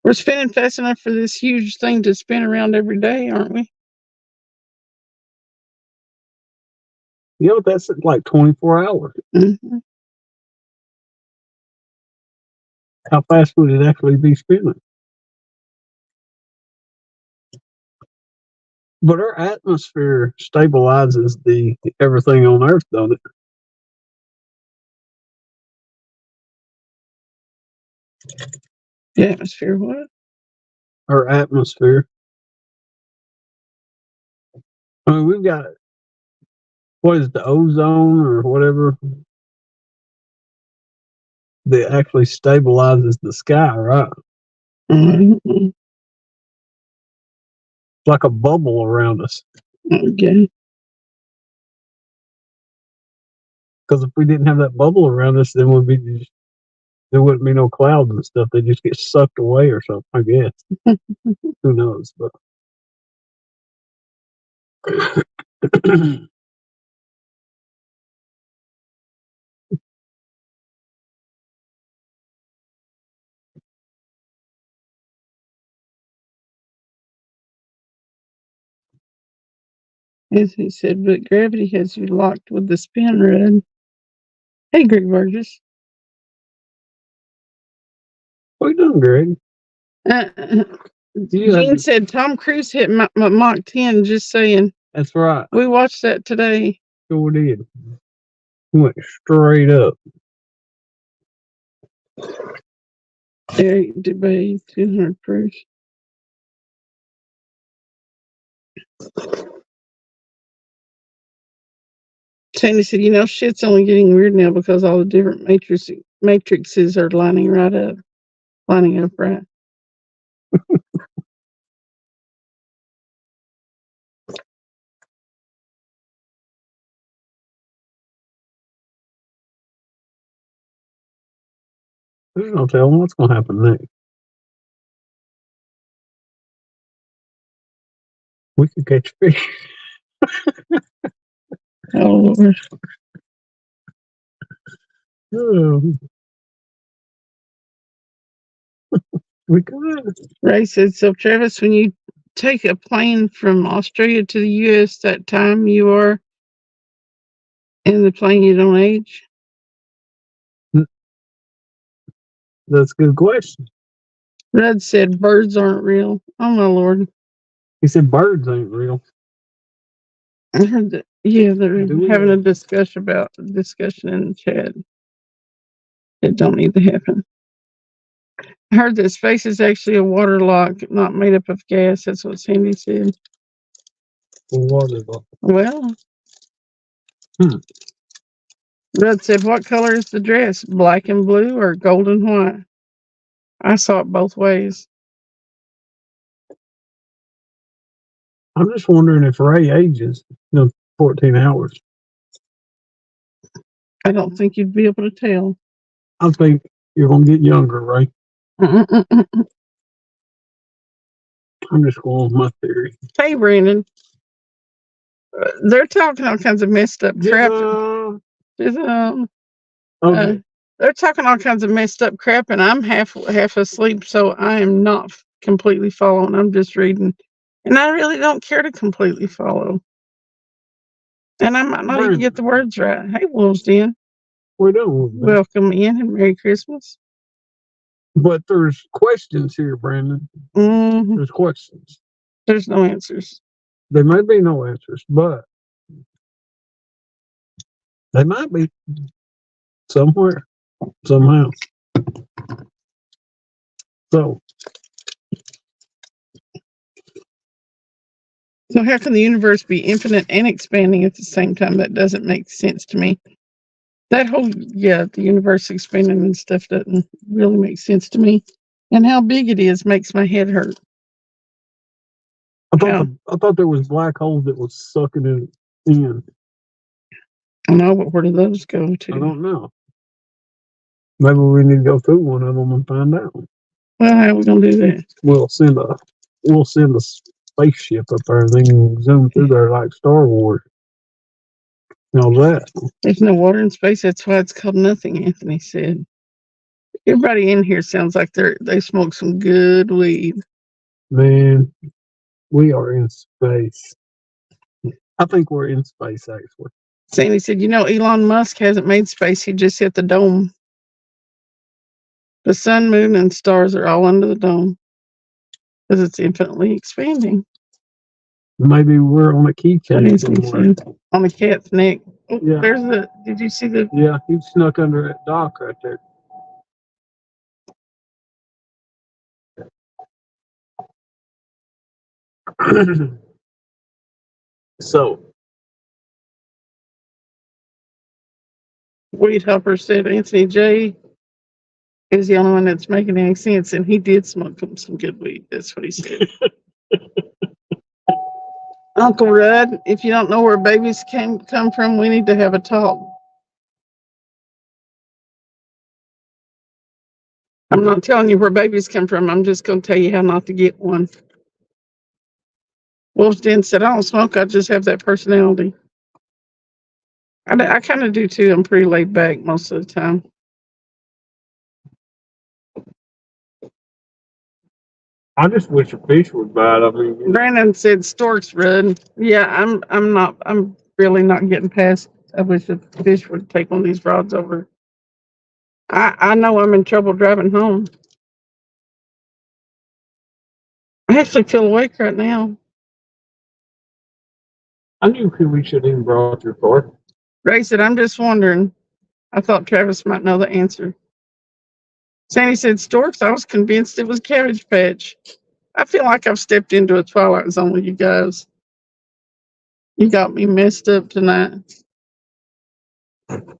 We're spinning fast enough for this huge thing to spin around every day, aren't we? You know, that's like 24 hours. Mm-hmm. How fast would it actually be spinning? But our atmosphere stabilizes the everything on Earth, don't it? The atmosphere, what? Our atmosphere. I mean, we've got, what is the ozone or whatever that actually stabilizes the sky, right? Mm-hmm. Like a bubble around us. Okay. Because if we didn't have that bubble around us, then there wouldn't be no clouds and stuff. They just get sucked away or something, I guess. Who knows? But As he said, but gravity has you locked with the spin rod. Hey, Greg Burgess. what are you doing, Greg? Gene said Tom Cruise hit Mach 10, just saying. That's right. We watched that today. Sure did. He went straight up. Eric Debay, 200 proof. Sandy said, shit's only getting weird now because all the different matrices are lining up right. There's no telling what's going to happen next. We could catch fish. Oh, Lord. We could. Ray said, so Travis, when you take a plane from Australia to the U.S., that time you are in the plane, you don't age? That's a good question. Red said, birds aren't real. Oh, my Lord. He said birds ain't real. I heard that. Yeah, they're having a discussion in the chat. It don't need to happen. I heard that space is actually a water lock, not made up of gas. That's what Sandy said. Water lock. Well, Hmm. Rudd said, "What color is the dress? Black and blue or gold and white?" I saw it both ways. I'm just wondering if Ray ages, 14 hours. I don't think you'd be able to tell. I think you're going to get younger, Ray. Mm-mm-mm-mm. I'm just going with my theory. Hey, Brandon. They're talking all kinds of messed up crap. Okay. They're talking all kinds of messed up crap, and I'm half asleep, so I am not completely following. I'm just reading, and I really don't care to completely follow. And I might not even get the words right. Hey, Wolves Den. We're doing that. Welcome in and Merry Christmas. But there's questions here, Brandon. Mm-hmm. There's questions. There's no answers. There may be no answers, but they might be somewhere, somehow. So how can the universe be infinite and expanding at the same time? That doesn't make sense to me. That whole, the universe expanding and stuff doesn't really make sense to me. And how big it is makes my head hurt. I thought there was black holes that was sucking it in. I know, but where do those go to? I don't know. Maybe we need to go through one of them and find out. Well, how are we gonna do that? We'll send a spaceship up there and then zoom through there like Star Wars. Now that There's no water in space. That's why it's called nothing. Anthony said. Everybody in here sounds like they smoke some good weed. Man, we are in space. I think we're in space actually. Sandy said, Elon Musk hasn't made space. He just hit the dome. The sun, moon, and stars are all under the dome because it's infinitely expanding. Maybe we're on a keychain somewhere. On a cat's neck. Oh, yeah. Did you see the? Yeah, he snuck under that dock right there. So, Weed Hopper said Anthony J is the only one that's making any sense, and he did smoke some good weed. That's what he said. Uncle Rudd, if you don't know where babies come from, we need to have a talk. I'm not telling you where babies come from. I'm just going to tell you how not to get one. Wolf's Den said, I don't smoke. I just have that personality. I kind of do too. I'm pretty laid back most of the time. I just wish a fish would bite. I mean, Brandon said storks, Rudd. Yeah, I'm really not getting past. I wish a fish would take one of these rods over. I know I'm in trouble driving home. I actually feel awake right now. I knew we should have even brought your car. Ray said, I'm just wondering. I thought Travis might know the answer. Sandy said, storks. I was convinced it was Cabbage Patch. I feel like I've stepped into a Twilight Zone with you guys. You got me messed up tonight. The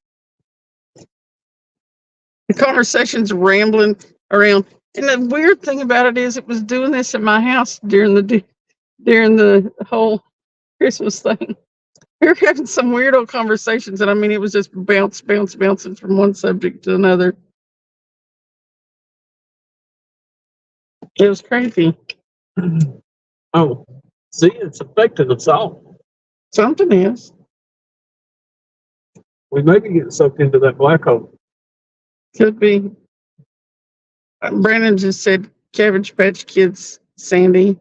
conversation's rambling around. And the weird thing about it is it was doing this at my house during the whole Christmas thing. We were having some weirdo conversations, and I mean, it was just bouncing from one subject to another. It was crazy. Oh, see, it's affecting us all. Something is. We may be getting sucked into that black hole. Could be. Brandon just said Cabbage Patch Kids, Sandy.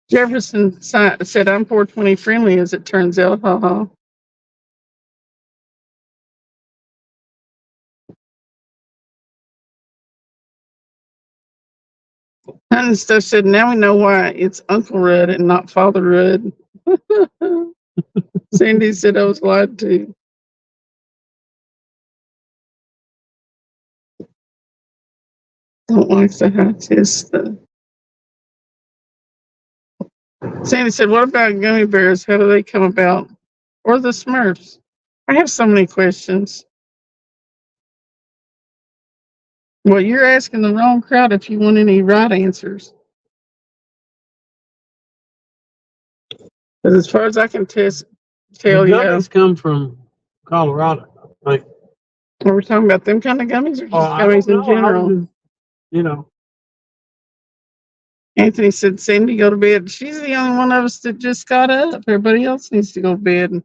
Jefferson said, I'm 420 friendly, as it turns out. Haha. And stuff said, now we know why it's Uncle Rudd and not Father Rudd. Sandy said I was lied to. Don't like the high test. Sandy said, what about gummy bears? How do they come about? Or the Smurfs? I have so many questions. Well, you're asking the wrong crowd if you want any right answers. Because as far as I can tell The you, gummies come from Colorado. Like, are we talking about them kind of gummies or just I don't gummies in know. general? You know, Anthony said, Sandy, go to bed. She's the only one of us that just got up. Everybody else needs to go to bed.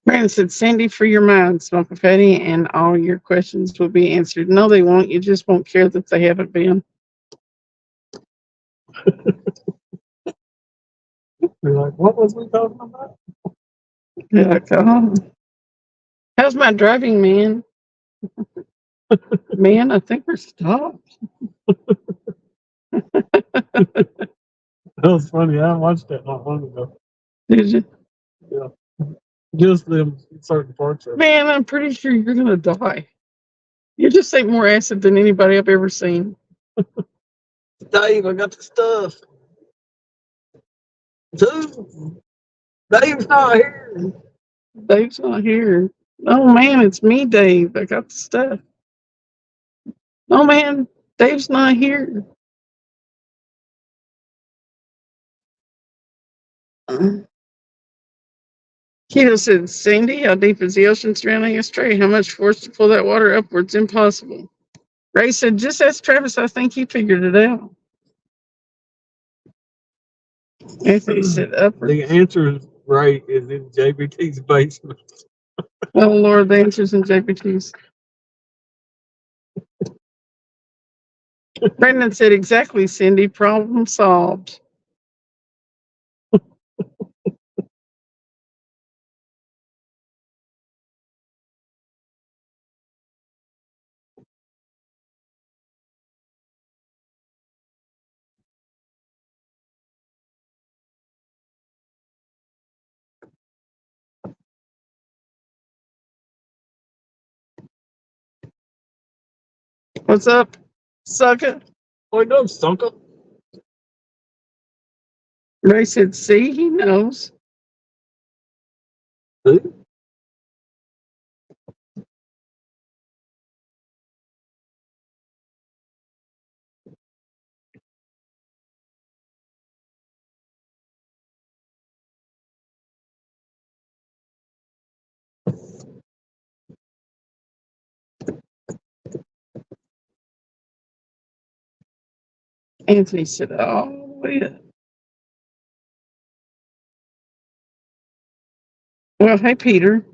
Brandon said, Sandy, free your mind, smoke a fatty, and all your questions will be answered. No, they won't. You just won't care that they haven't been. you're like, what was we talking about? You're like, oh, how's my driving, man? Man, I think we're stopped. That was funny. I watched that not long ago. Did you? Yeah. Just them certain parts of it. Man, I'm pretty sure you're going to die. You just take more acid than anybody I've ever seen. Dave, I got the stuff. Dude, Dave's not here. Dave's not here. Oh, man, it's me, Dave. I got the stuff. Oh, man, Dave's not here. Keto said, Sandy, how deep is the ocean surrounding Australia? How much force to pull that water upwards? Impossible. Ray said, just ask Travis. I think he figured it out. Anthony said, upwards. The answer is right, is in JBT's basement. Oh, Lord, the answer's in JPT's. Brendan said, exactly, Cindy. Problem solved. What's up, sucker? Oh, no, sucker. Ray said, see, he knows. See? Anthony said, oh, yeah. Well, hey, Peter.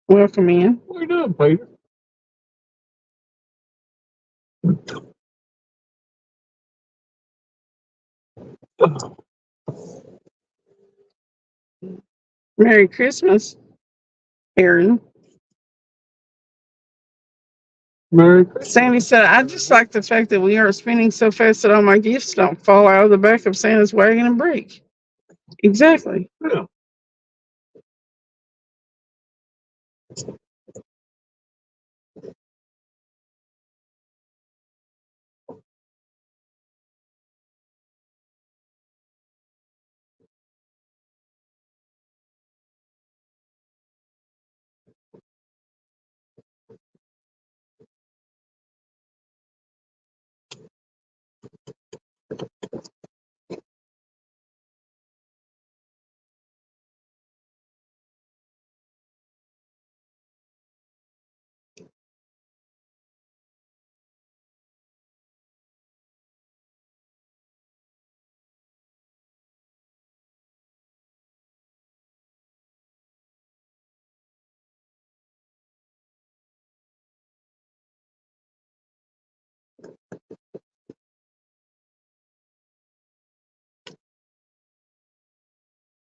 Welcome in. What are you doing, Peter? Merry Christmas, Aaron. Merry Christmas. Sandy said, I just like the fact that we are spinning so fast that all my gifts don't fall out of the back of Santa's wagon and break. Exactly. Yeah.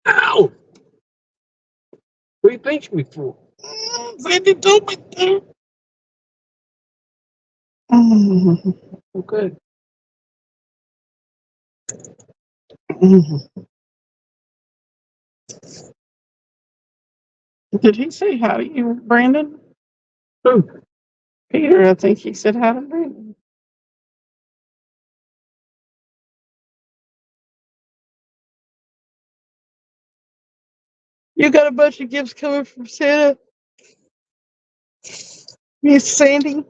Ow! What do you pinch me for? Sandy told me to. Mhm. Okay. Mhm. Did he say hi to you, Brandon? Who? Peter, I think he said hi to Brandon. You got a bunch of gifts coming from Santa, Miss Sandy?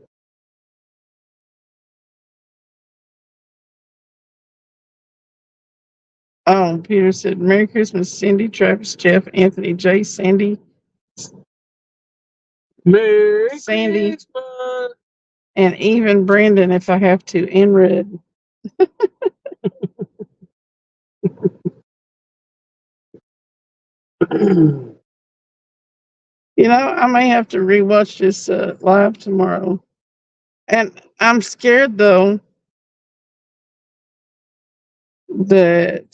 Oh, Peter said, Merry Christmas, Cindy, Travis, Jeff, Anthony, Jay, Sandy, Merry Sandy, Christmas. and even Brandon if I have to, in red. You know, I may have to rewatch this live tomorrow. And I'm scared, though, that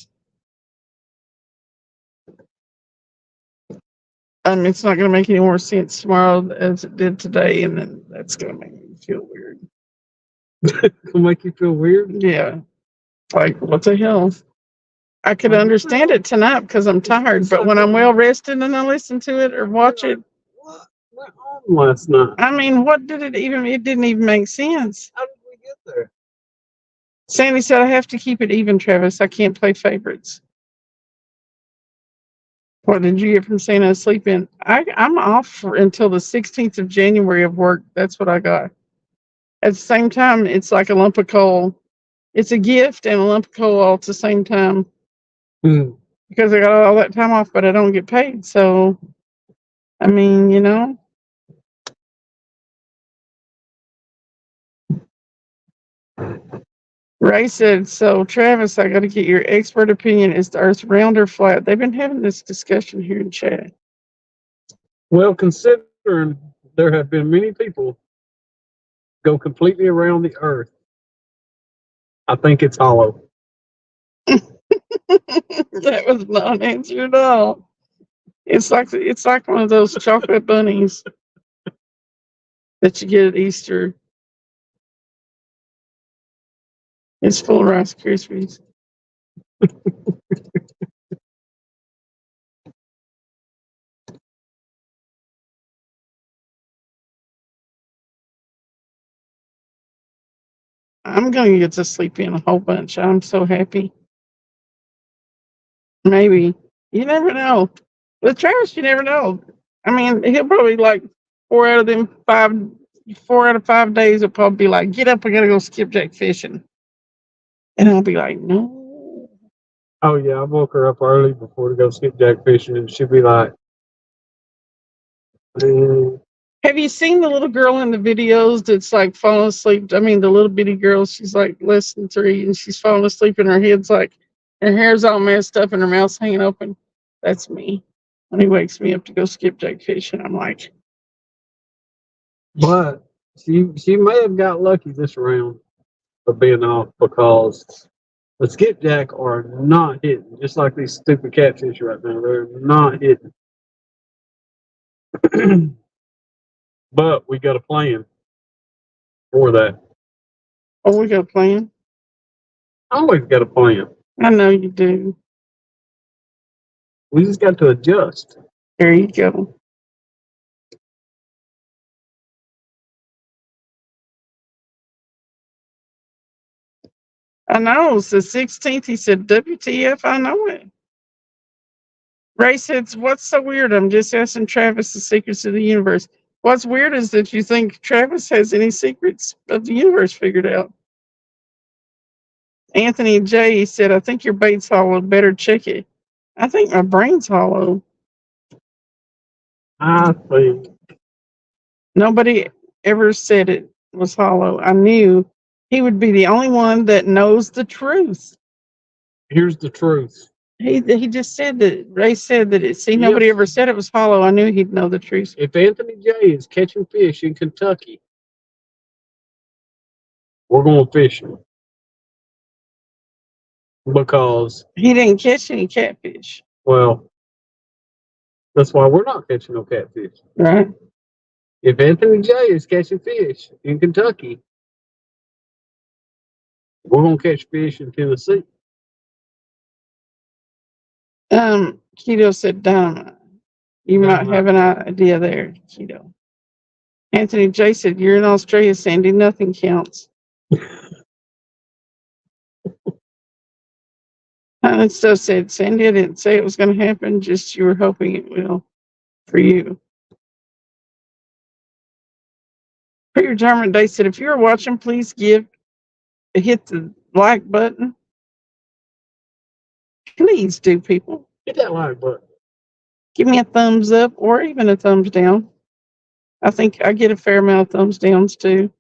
it's not going to make any more sense tomorrow as it did today. And then that's going to make me feel weird. It'll make you feel weird. Yeah. Like, what the hell? I could understand it tonight because I'm tired, but when I'm well rested and I listen to it or watch it, What went on last night? I mean, what did it didn't even make sense. How did we get there? Sandy said, I have to keep it even, Travis. I can't play favorites. What did you get from Santa sleep in? I'm off until the 16th of January of work. That's what I got. At the same time, it's like a lump of coal. It's a gift and a lump of coal all at the same time because I got all that time off, but I don't get paid. So, I mean, you know. Ray said, so Travis, I got to get your expert opinion. Is the earth round or flat? They've been having this discussion here in chat. Well, considering there have been many people go completely around the earth, I think it's hollow. That was not an answer at all. It's like one of those chocolate bunnies that you get at Easter. It's full of Rice Krispies. I'm gonna get to sleep in a whole bunch. I'm so happy. Maybe. You never know. With Travis, you never know. I mean, he'll probably like 4 out of 5 days will probably be like, get up, I gotta go skipjack fishing. And I'll be like, no. Oh yeah, I woke her up early before to go skipjack fishing, and she'd be like, Have you seen the little girl in the videos that's like falling asleep? I mean, the little bitty girl, she's like less than 3 and she's falling asleep and her head's like, her hair's all messed up and her mouth's hanging open. That's me. When he wakes me up to go skipjack fishing, I'm like, but she may have got lucky this round of being off because the skipjack are not hitting, just like these stupid catfish right now. They're not hitting. But we got a plan for that. oh, we got a plan. Always got a plan. I know you do. We just got to adjust. There you go. I know. It's the 16th. He said, WTF, I know it. Ray said, what's so weird? I'm just asking Travis the secrets of the universe. What's weird is that you think Travis has any secrets of the universe figured out. Anthony J said, I think your bait's hollow. Better check it. I think my brain's hollow. I think. Nobody ever said it was hollow. I knew he would be the only one that knows the truth. Here's the truth. He just said that. Ray said that it. See, nobody ever said it was hollow. I knew he'd know the truth. If Anthony J is catching fish in Kentucky, we're going fishing because He didn't catch any catfish, well, that's why we're not catching no catfish. right? If Anthony J is catching fish in Kentucky, We're gonna catch fish in Tennessee. Keto said dynamite. You might Dynamite. have an idea there, Keto. Anthony J said, you're in Australia, Sandy. Nothing counts. And stuff said, Sandy, I didn't say it was going to happen. Just you were hoping it will for you. Peter Jarman Day said, if you're watching, please hit the like button. Please do, people. Hit that like button. Give me a thumbs up or even a thumbs down. I think I get a fair amount of thumbs downs too.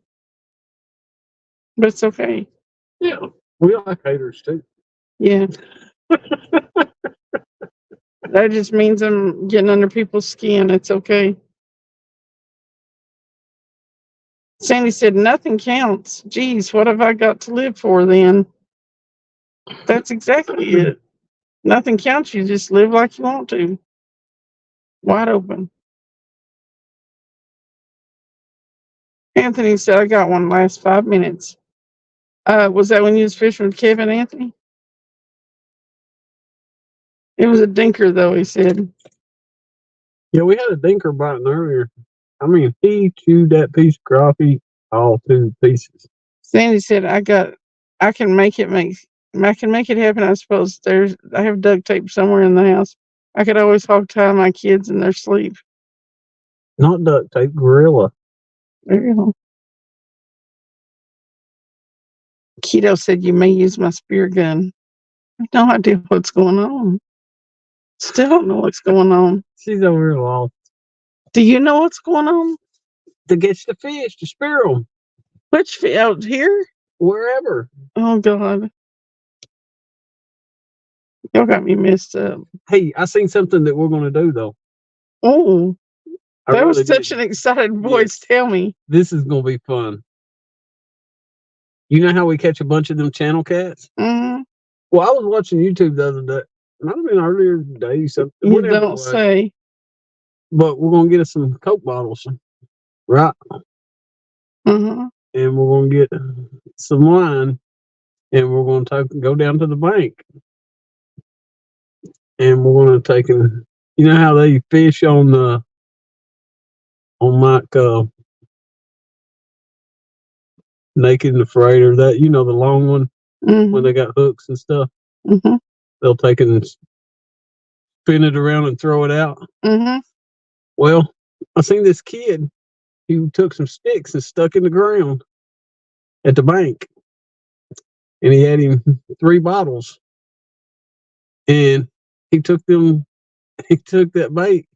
But it's okay. Yeah. We like haters too. Yeah. That just means I'm getting under people's skin. It's okay. Sandy said, nothing counts. Geez, what have I got to live for then? That's exactly it. Nothing counts. You just live like you want to. Wide open. Anthony said, I got one last 5 minutes. Was that when you was fishing with Kevin, Anthony? It was a dinker, though, he said. Yeah, we had a dinker biting earlier. I mean, he chewed that piece of crappie all to pieces. Sandy said, I can make it happen, I suppose. I have duct tape somewhere in the house. I could always hog tie my kids in their sleep. Not duct tape, gorilla. There you go. Keto said, you may use my spear gun. I have no idea what's going on. Still don't know what's going on. She's over here lost. Do you know what's going on? To catch the fish, to spear them. Which out here? Wherever. Oh, God. Y'all got me messed up. Hey, I seen something that we're going to do, though. Oh, that really was such an excited voice. Yeah. Tell me. This is going to be fun. You know how we catch a bunch of them channel cats? Mm-hmm. Well, I was watching YouTube the other day. Might have been earlier today. Something. You don't say. But we're going to get us some Coke bottles. Right? Mm-hmm. And we're going to get some wine. And we're going to go down to the bank. And we're going to take them. You know how they fish on like Naked and Afraid, or that, the long one, mm-hmm. when they got hooks and stuff. Mm-hmm. They'll take it and spin it around and throw it out. Mm-hmm. Well, I seen this kid who took some sticks and stuck in the ground at the bank, and he had him 3 bottles, and he took that bait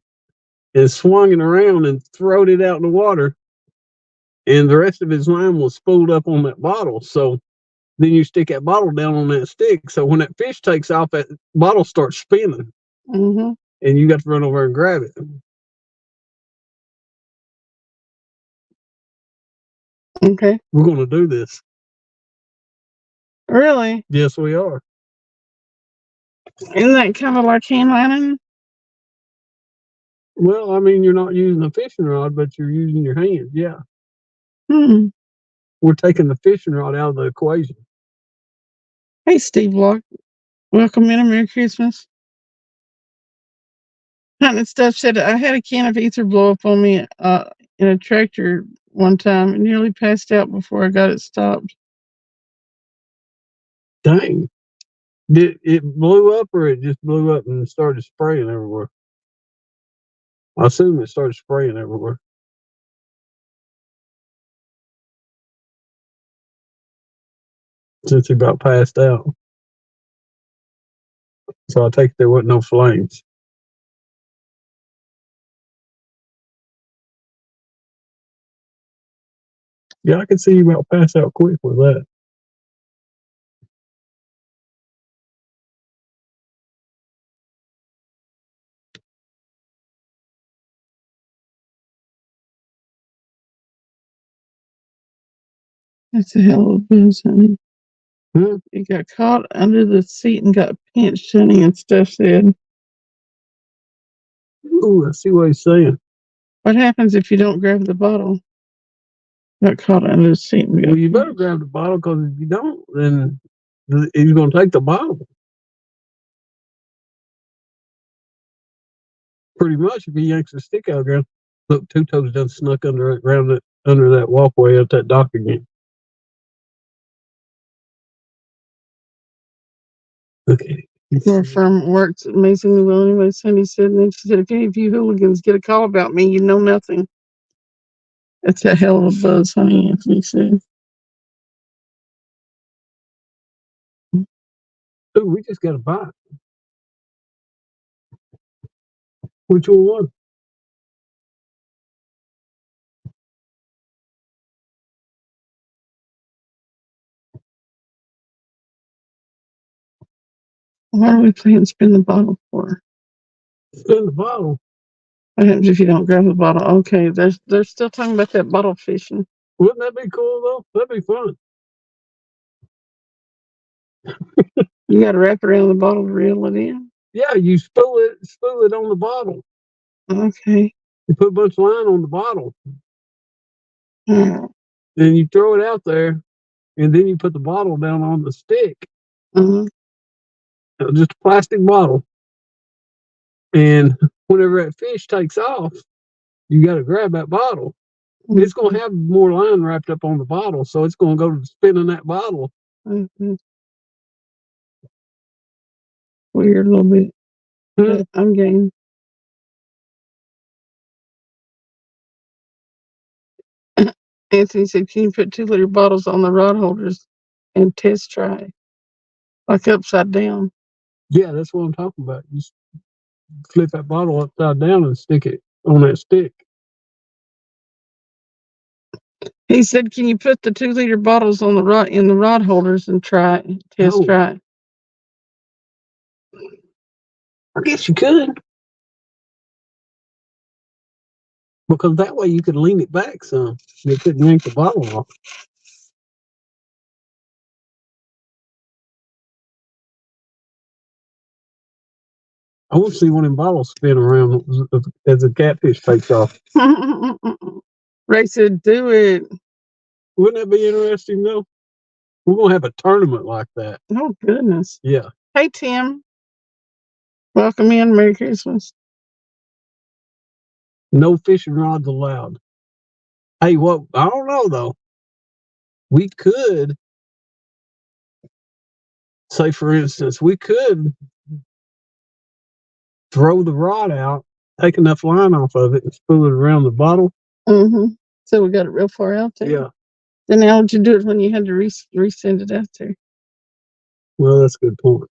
and swung it around and throwed it out in the water, and the rest of his line was spooled up on that bottle. So then you stick that bottle down on that stick. So when that fish takes off, that bottle starts spinning. Mm-hmm. And you got to run over and grab it. Okay. We're going to do this. Really? Yes, we are. Isn't that kind of like hand lining? Well, I mean, you're not using a fishing rod, but you're using your hands. Yeah. Hmm. We're taking the fishing rod out of the equation. Hey, Steve Block. Welcome in. Merry Christmas. Hunting Stuff said, I had a can of ether blow up on me in a tractor one time and nearly passed out before I got it stopped. Dang. Did it blew up, or it just blew up and started spraying everywhere? I assume it started spraying everywhere. Since he about passed out. So I take it there wasn't no flames. Yeah, I can see you about pass out quick with that. That's a hell of a booze, honey. Hmm? It got caught under the seat and got pinched, honey, and Stuff said. Ooh, I see what he's saying. What happens if you don't grab the bottle? Got caught under the seat. Well, you better grab the bottle, because if you don't, then he's going to take the bottle. Pretty much, if he yanks the stick out of the ground. Look, Two Toes done snuck under that walkway at that dock again. Okay. Your firm works amazingly well anyway, Cindy said. And then she said, if any of you hooligans get a call about me, you know nothing. That's a hell of a buzz, honey, Anthony said. Ooh, we just got a bite. Which one? Why are we playing spin the bottle for? Spin the bottle. What happens if you don't grab the bottle? Okay, they're still talking about that bottle fishing. Wouldn't that be cool, though? That'd be fun. You got to wrap around the bottle to reel it in? Yeah, you spool it on the bottle. Okay. You put a bunch of line on the bottle. Hmm. Then you throw it out there, and then you put the bottle down on the stick. Uh-huh. Just a plastic bottle. And whenever that fish takes off, you got to grab that bottle. Mm-hmm. It's going to have more line wrapped up on the bottle, so it's going to go to spinning that bottle. Mm-hmm. Weird a little bit. Yeah, I'm game. Anthony said, can you put 2-liter bottles on the rod holders and test try? Like upside down. Yeah, that's what I'm talking about. Just flip that bottle upside down and stick it on that stick. He said, can you put the 2-liter bottles on the rod holders and try? I guess you could. Because that way you could lean it back some. You couldn't yank the bottle off. I want to see one of them bottles spin around as a catfish takes off. Ray said, do it. Wouldn't that be interesting, though? We're going to have a tournament like that. Oh, goodness. Yeah. Hey, Tim. Welcome in. Merry Christmas. No fishing rods allowed. Hey, what? I don't know, though. We could, say, for instance, we could throw the rod out, take enough line off of it, and spool it around the bottle. Mm-hmm. So we got it real far out there. Yeah. Then how would you do it when you had to resend it out there? Well, that's a good point.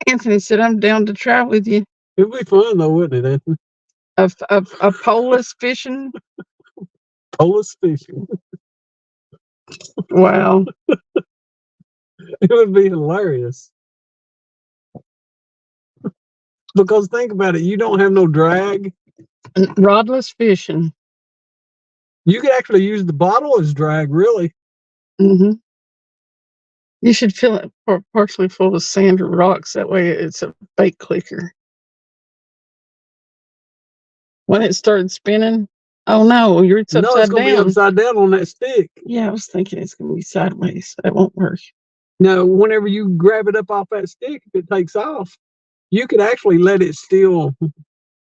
Anthony said, I'm down to try with you. It'd be fun, though, wouldn't it, Anthony? A poleless fishing? Poleless fishing. Wow. It would be hilarious. Because think about it, you don't have no drag. Rodless fishing. You could actually use the bottle as drag, really. Mm-hmm. You should fill it partially full of sand or rocks. That way it's a bait clicker. When it started spinning, oh no, it's upside down. No, it's going to be upside down on that stick. Yeah, I was thinking it's going to be sideways. That won't work. No, whenever you grab it up off that stick, if it takes off, you could actually let it still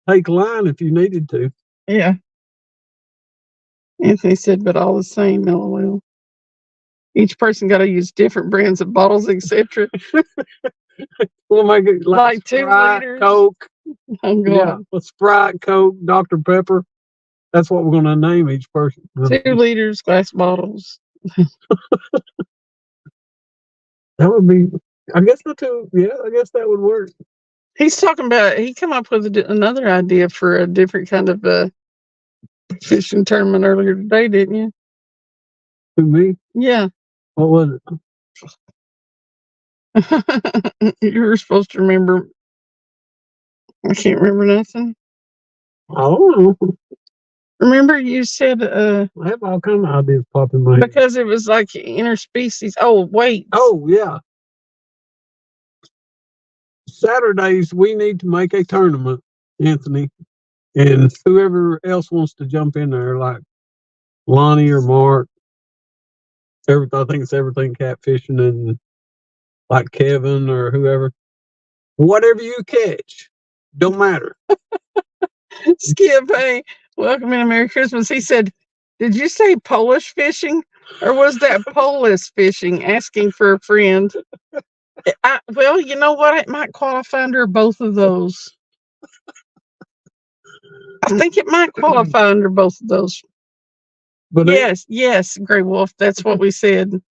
take line if you needed to. Yeah. Anthony said, but all the same, LOL. Each person got to use different brands of bottles, etc. We'll make it like 2 Sprite, liters. Coke. Oh, God. Yeah, Sprite, Coke, Dr. Pepper. That's what we're going to name each person. 2 liters, glass bottles. That would be, I guess I guess that would work. He's talking about, he came up with another idea for a different kind of fishing tournament earlier today, didn't you? Who, me? Yeah. What was it? You were supposed to remember. I can't remember nothing. I don't know. Remember you said I have all kind of ideas popping in my head. Because it was like interspecies. Oh, wait. Oh, yeah. Saturdays, we need to make a tournament, Anthony. And whoever else wants to jump in there, like Lonnie or Mark, I think it's everything catfishing, and like Kevin or whoever. Whatever you catch, don't matter. Skip, hey, welcome in, Merry Christmas. He said, "Did you say Polish fishing, or was that Polish fishing?" Asking for a friend. Well, you know what? It might qualify under both of those. I think it might qualify under both of those. But Yes, Grey Wolf. That's what we said.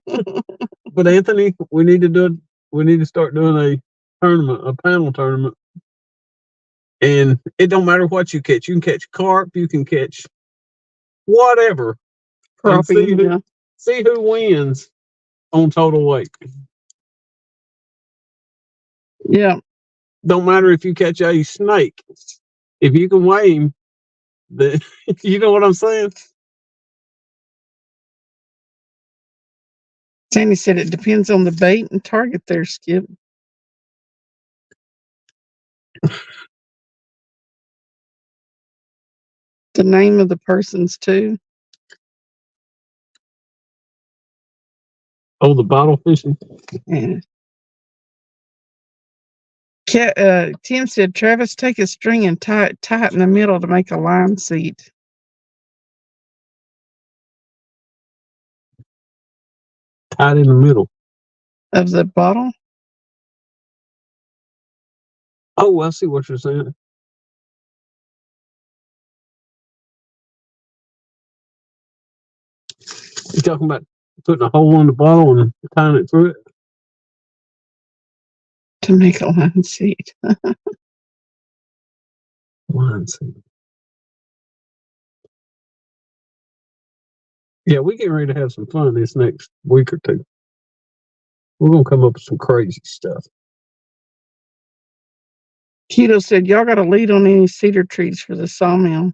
But Anthony, we need to start doing a tournament, a panel tournament. And it don't matter what you catch. You can catch carp, you can catch whatever. Crappie, see who wins on total weight. Yeah. Don't matter if you catch a snake. If you can weigh him, you know what I'm saying? Sandy said it depends on the bait and target there, Skip. The name of the person's too. Oh, the bottle fishing? Yeah. Tim said, Travis, take a string and tie it in the middle to make a line seat. Tied in the middle of the bottle? Oh, I see what you're saying. You're talking about putting a hole in the bottle and tying it through it? To make a line seat. Line seat. Yeah, we're getting ready to have some fun this next week or two. We're going to come up with some crazy stuff. Keto said, y'all got a lead on any cedar trees for the sawmill.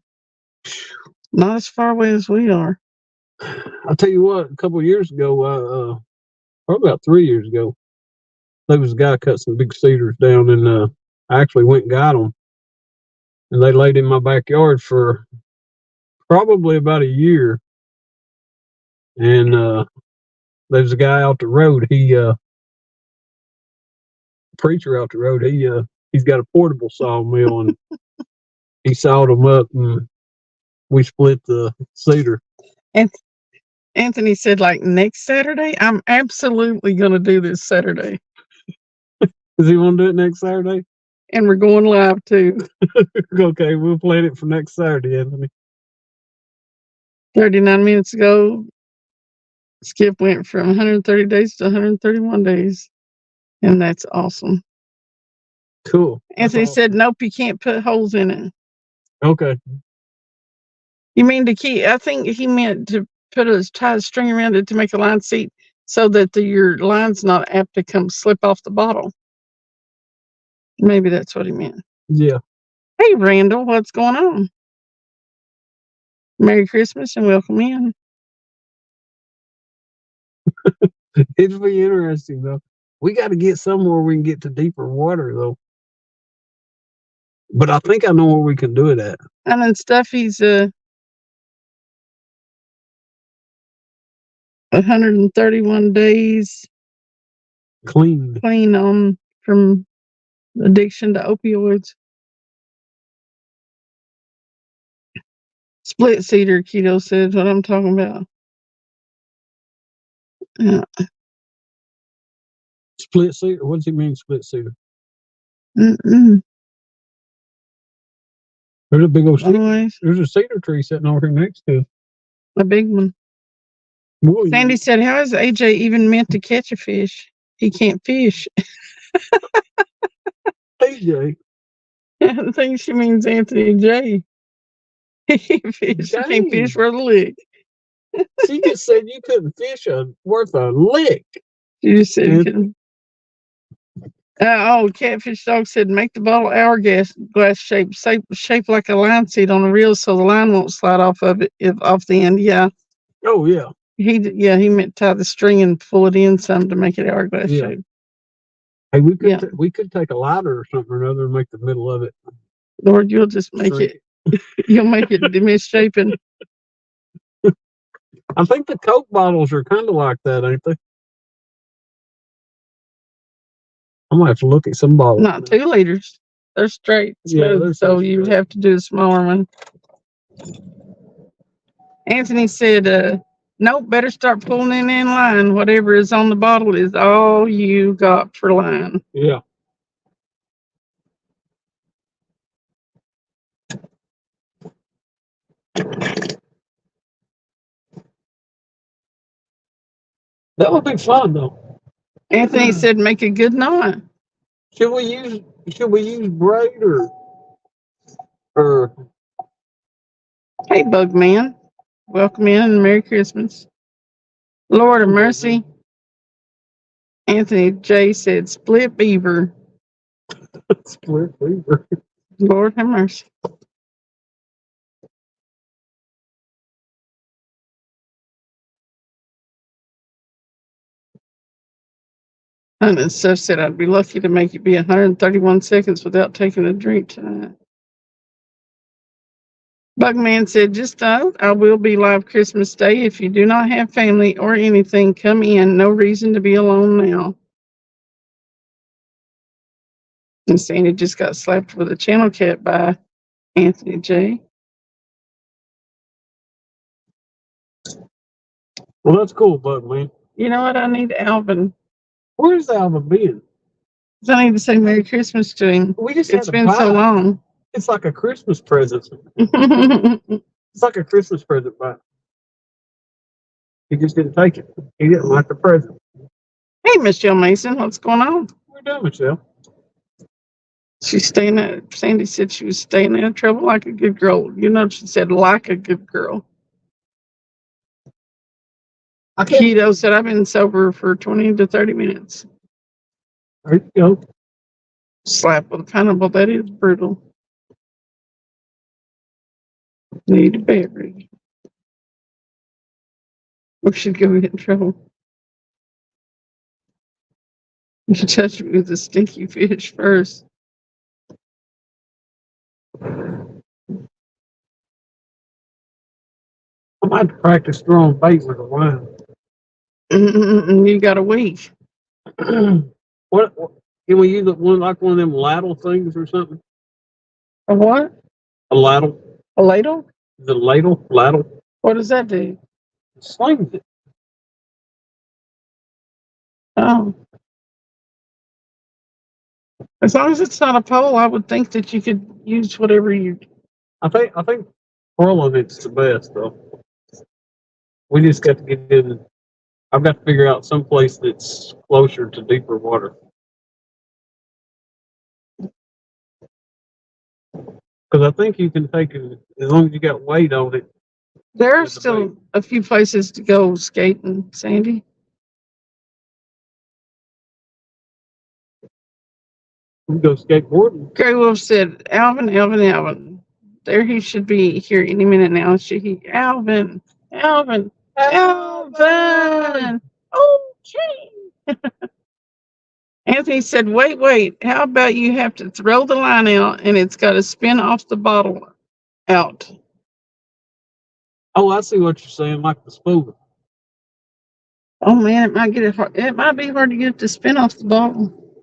Not as far away as we are. I'll tell you what, a couple of years ago, probably about 3 years ago, there was a guy cut some big cedars down, and I actually went and got them. And they laid in my backyard for probably about a year. And there's a guy out the road. Preacher out the road. He's got a portable sawmill, and he sawed them up, and we split the cedar. And Anthony said, like, next Saturday? I'm absolutely going to do this Saturday. Does he want to do it next Saturday? And we're going live too. Okay, we'll plan it for next Saturday, Anthony. 39 minutes ago, Skip went from 130 days to 131 days. And that's awesome. Cool. Anthony said, nope, you can't put holes in it. Okay. You mean to keep, I think he meant to tie a string around it to make a line seat so that your line's not apt to come slip off the bottle. Maybe that's what he meant. Yeah. Hey, Randall, what's going on? Merry Christmas and welcome in. It'll be interesting, though. We got to get somewhere we can get to deeper water, though. But I think I know where we can do it at. And then Stuffy's 131 days clean on from addiction to opioids. Split cedar, Keto said, what I'm talking about. Yeah. Split cedar? What does he mean, split cedar? Mm-mm. There's a big old cedar. There's a cedar tree sitting over here next to us. A big one. Boy, Sandy said, how is AJ even meant to catch a fish? He can't fish. AJ? I think she means Anthony J. He can't fish for a lick. She just said you couldn't fish worth a lick. She just said you couldn't. Catfish Dog said, make the bottle hourglass shape like a line seat on a reel so the line won't slide off of it, off the end. Yeah. Oh, yeah. He meant tie the string and pull it in some to make it hourglass shape. Hey, we could take a lighter or something or another and make the middle of it. Lord, you'll just make it. You'll make it misshapen. I think the Coke bottles are kind of like that, ain't they? I'm gonna have to look at some bottles. Not 2 liters. They're straight Yeah, smooth, they're so so you would straight. have to do a smaller one. Anthony said, nope, better start pulling it in line. Whatever is on the bottle is all you got for line. Yeah. That would be fun though. Anthony said, make a good knot. Should we use braid or Hey, Bug Man. Welcome in and Merry Christmas. Lord of mercy. Anthony J said, split beaver. split beaver? Lord have mercy. And Seth said, I'd be lucky to make it be 131 seconds without taking a drink tonight. Bugman said, just know I will be live Christmas Day. If you do not have family or anything, come in. No reason to be alone now. And Sandy just got slapped with a channel cat by Anthony J. Well, that's cool, Bugman. You know what? I need Alvin. Where's Alvin been? I need to say Merry Christmas to him. We just It's had to been buy so it. long. It's like a Christmas present. Hey, It's like a Christmas present, but he just didn't take it. He didn't like the present. Michelle Mason, what's going on? We're done, Michelle. She's staying out. Sandy said she was staying out of trouble like a good girl. You know, she said like a good girl. Keto said, I've been sober for 20 to 30 minutes. There you go. Slap with a pineapple, that is brutal. Need a beverage. Or she'd go get in trouble. You should touch me with a stinky fish first. I might have to practice throwing bait with a line. You got a week. What can we use? One of them ladle things or something? A what? A ladle? A ladle? The ladle? Ladle? What does that do? Slings it. Oh. As long as it's not a pole, I would think that you could use whatever you. I think twirling it's the best though. We just got to get in. I've got to figure out some place that's closer to deeper water. Because I think you can take it as long as you got weight on it. There are still a few places to go skating, Sandy. We can go skateboarding. Gray Wolf said, Alvin. There he should be here any minute now. Should he? Alvin. Okay. Anthony said, wait. How about you have to throw the line out and it's got to spin off the bottle out? Oh, I see what you're saying, like the spool. Oh man, it might be hard to get it to spin off the bottle.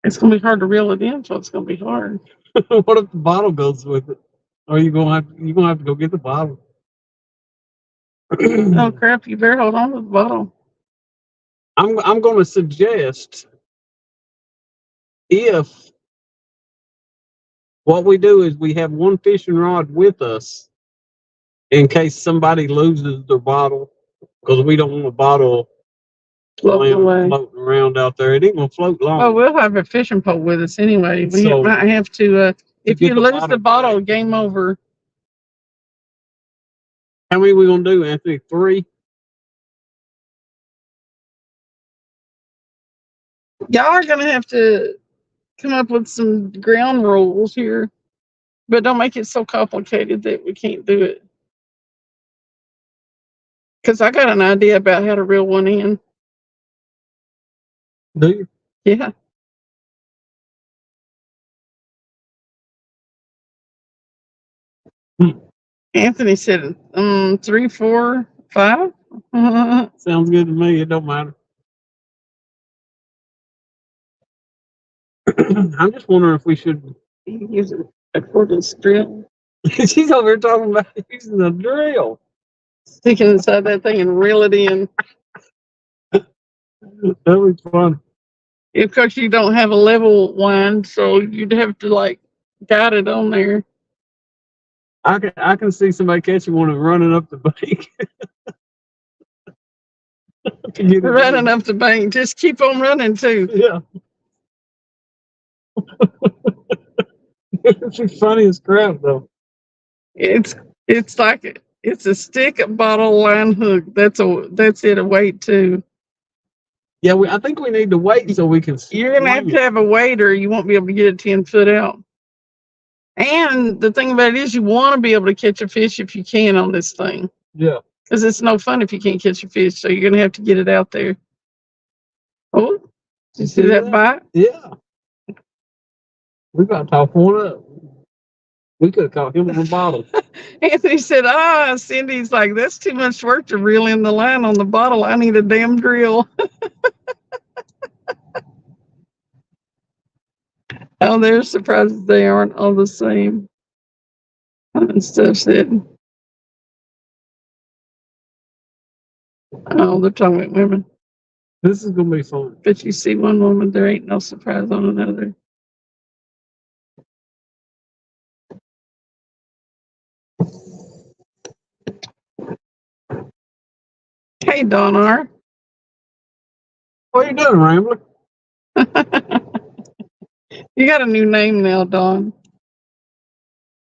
It's gonna be hard to reel it in, so it's gonna be hard. What if the bottle goes with it? Or you're gonna have to go get the bottle. Oh crap, you better hold on to the bottle. I'm gonna suggest if what we do is we have one fishing rod with us in case somebody loses their bottle, because we don't want a bottle floating around out there. It ain't gonna float long. Oh, we'll have a fishing pole with us anyway. We might have to. If you lose the bottle, game over. How many we gonna do, Anthony? 3? Y'all are gonna have to come up with some ground rules here, but don't make it so complicated that we can't do it. Because I got an idea about how to reel one in. Do you? Yeah. Anthony said, 3, 4, 5. Sounds good to me. It don't matter. I'm just wondering if we should. Use a cordless drill. She's over here talking about using a drill. Stick it inside that thing and reel it in. That was fun. Of course, you don't have a level wind, so you'd have to like guide it on there. I can see somebody catching one and running up the bank. Running up the bank, just keep on running too. Yeah. It's funny as crap though. It's like it's a stick, a bottle, line, hook. That's it. A weight too. Yeah, I think we need to wait so we can. You're gonna have to have a weight, or you won't be able to get it 10 foot out. And the thing about it is, you want to be able to catch a fish if you can on this thing. Yeah. Because it's no fun if you can't catch a fish. So you're gonna have to get it out there. Oh, did you see that bite? Yeah. We got to talk one up. We could have caught him with a bottle. Anthony said, Cindy's like, that's too much work to reel in the line on the bottle. I need a damn drill. Oh, they're surprised they aren't all the same. And stuff said, oh, they're talking about women. This is going to be fun. But you see one woman, there ain't no surprise on another. Hey, Don R. What are you doing, Rambler? You got a new name now, Don.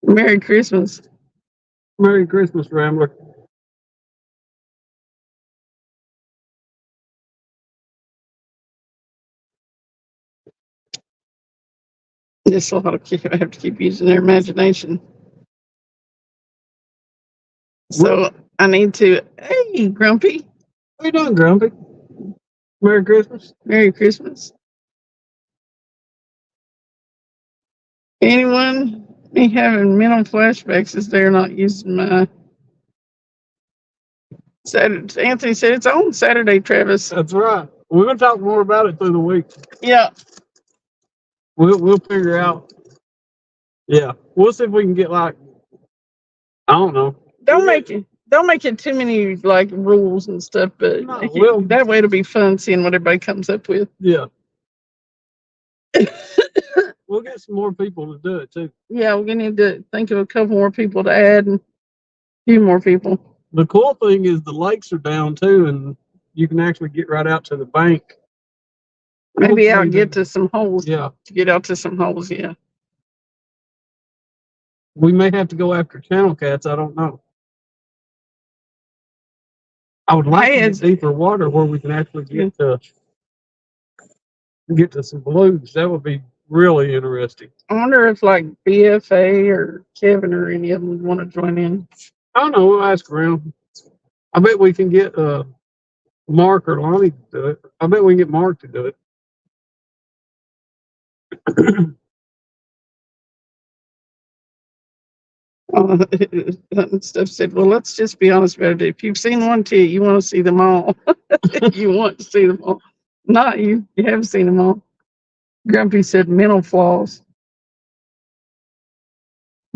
Merry Christmas. Merry Christmas, Rambler. This will have to keep using their imagination. So I need to. Hey, Grumpy. What are you doing, Grumpy? Merry Christmas. Merry Christmas. Anyone be having mental flashbacks as they're not using my Saturday? Anthony said it's on Saturday, Travis. That's right. We're going to talk more about it through the week. Yeah. We'll figure out. Yeah. We'll see if we can get like, I don't know. Don't make it too many like rules and stuff, but that way it'll be fun seeing what everybody comes up with. Yeah. We'll get some more people to do it too. Yeah, we're gonna need to think of a couple more people to add and a few more people. The cool thing is the lakes are down too, and you can actually get right out to the bank. Maybe get to some holes. Yeah. To get out to some holes, yeah. We may have to go after channel cats. I don't know. I would like to get deeper water where we can actually get to some blues. That would be really interesting. I wonder if like BFA or Kevin or any of them would want to join in. I don't know. We'll ask around. I bet we can get Mark or Lonnie to do it. I bet we can get Mark to do it. Stuff said, well, let's just be honest about it. If you've seen one tit, you want to see them all. You want to see them all. Not you. You haven't seen them all. Grumpy said mental flaws.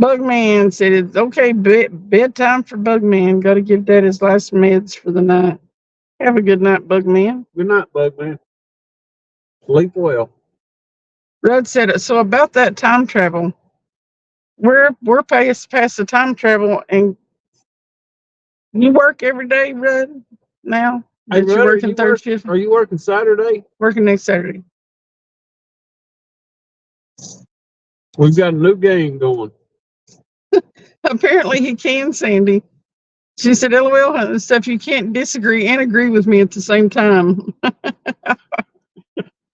Bugman said it's okay. Bedtime for Bugman. Got to give Dad his last meds for the night. Have a good night, Bugman. Good night, Bugman. Sleep well. Rudd said, so about that time travel. We're past the time travel, and you work every day, Rudd. Now that you're working third shift. Are you working Saturday? Working next Saturday. We've got a new game going. Apparently he can, Sandy. She said, LOL and stuff. You can't disagree and agree with me at the same time.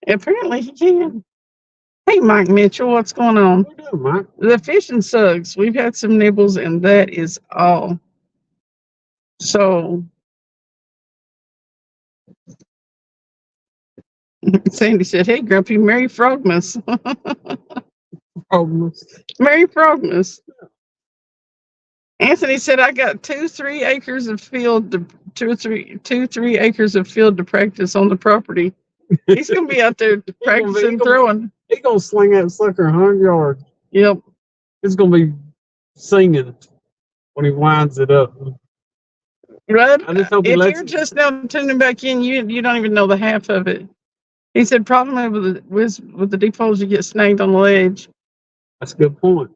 Apparently he can. Hey, Mike Mitchell, what's going on? What are you doing, Mike? The fishing sucks. We've had some nibbles, and that is all. So, Sandy said, hey, Grumpy, Merry Frogmas. Frogmas. Merry Frogmas. Anthony said, I got 3 acres of field to 3 acres of field to practice on the property. He's gonna be out there practicing throwing. He's gonna sling that sucker 100 yards. Yep. It's gonna be singing when he winds it up. Rudd, I just hope he if lets you're just now tuning back in, you don't even know the half of it. He said, problem with the deep holes, you get snagged on the ledge. That's a good point.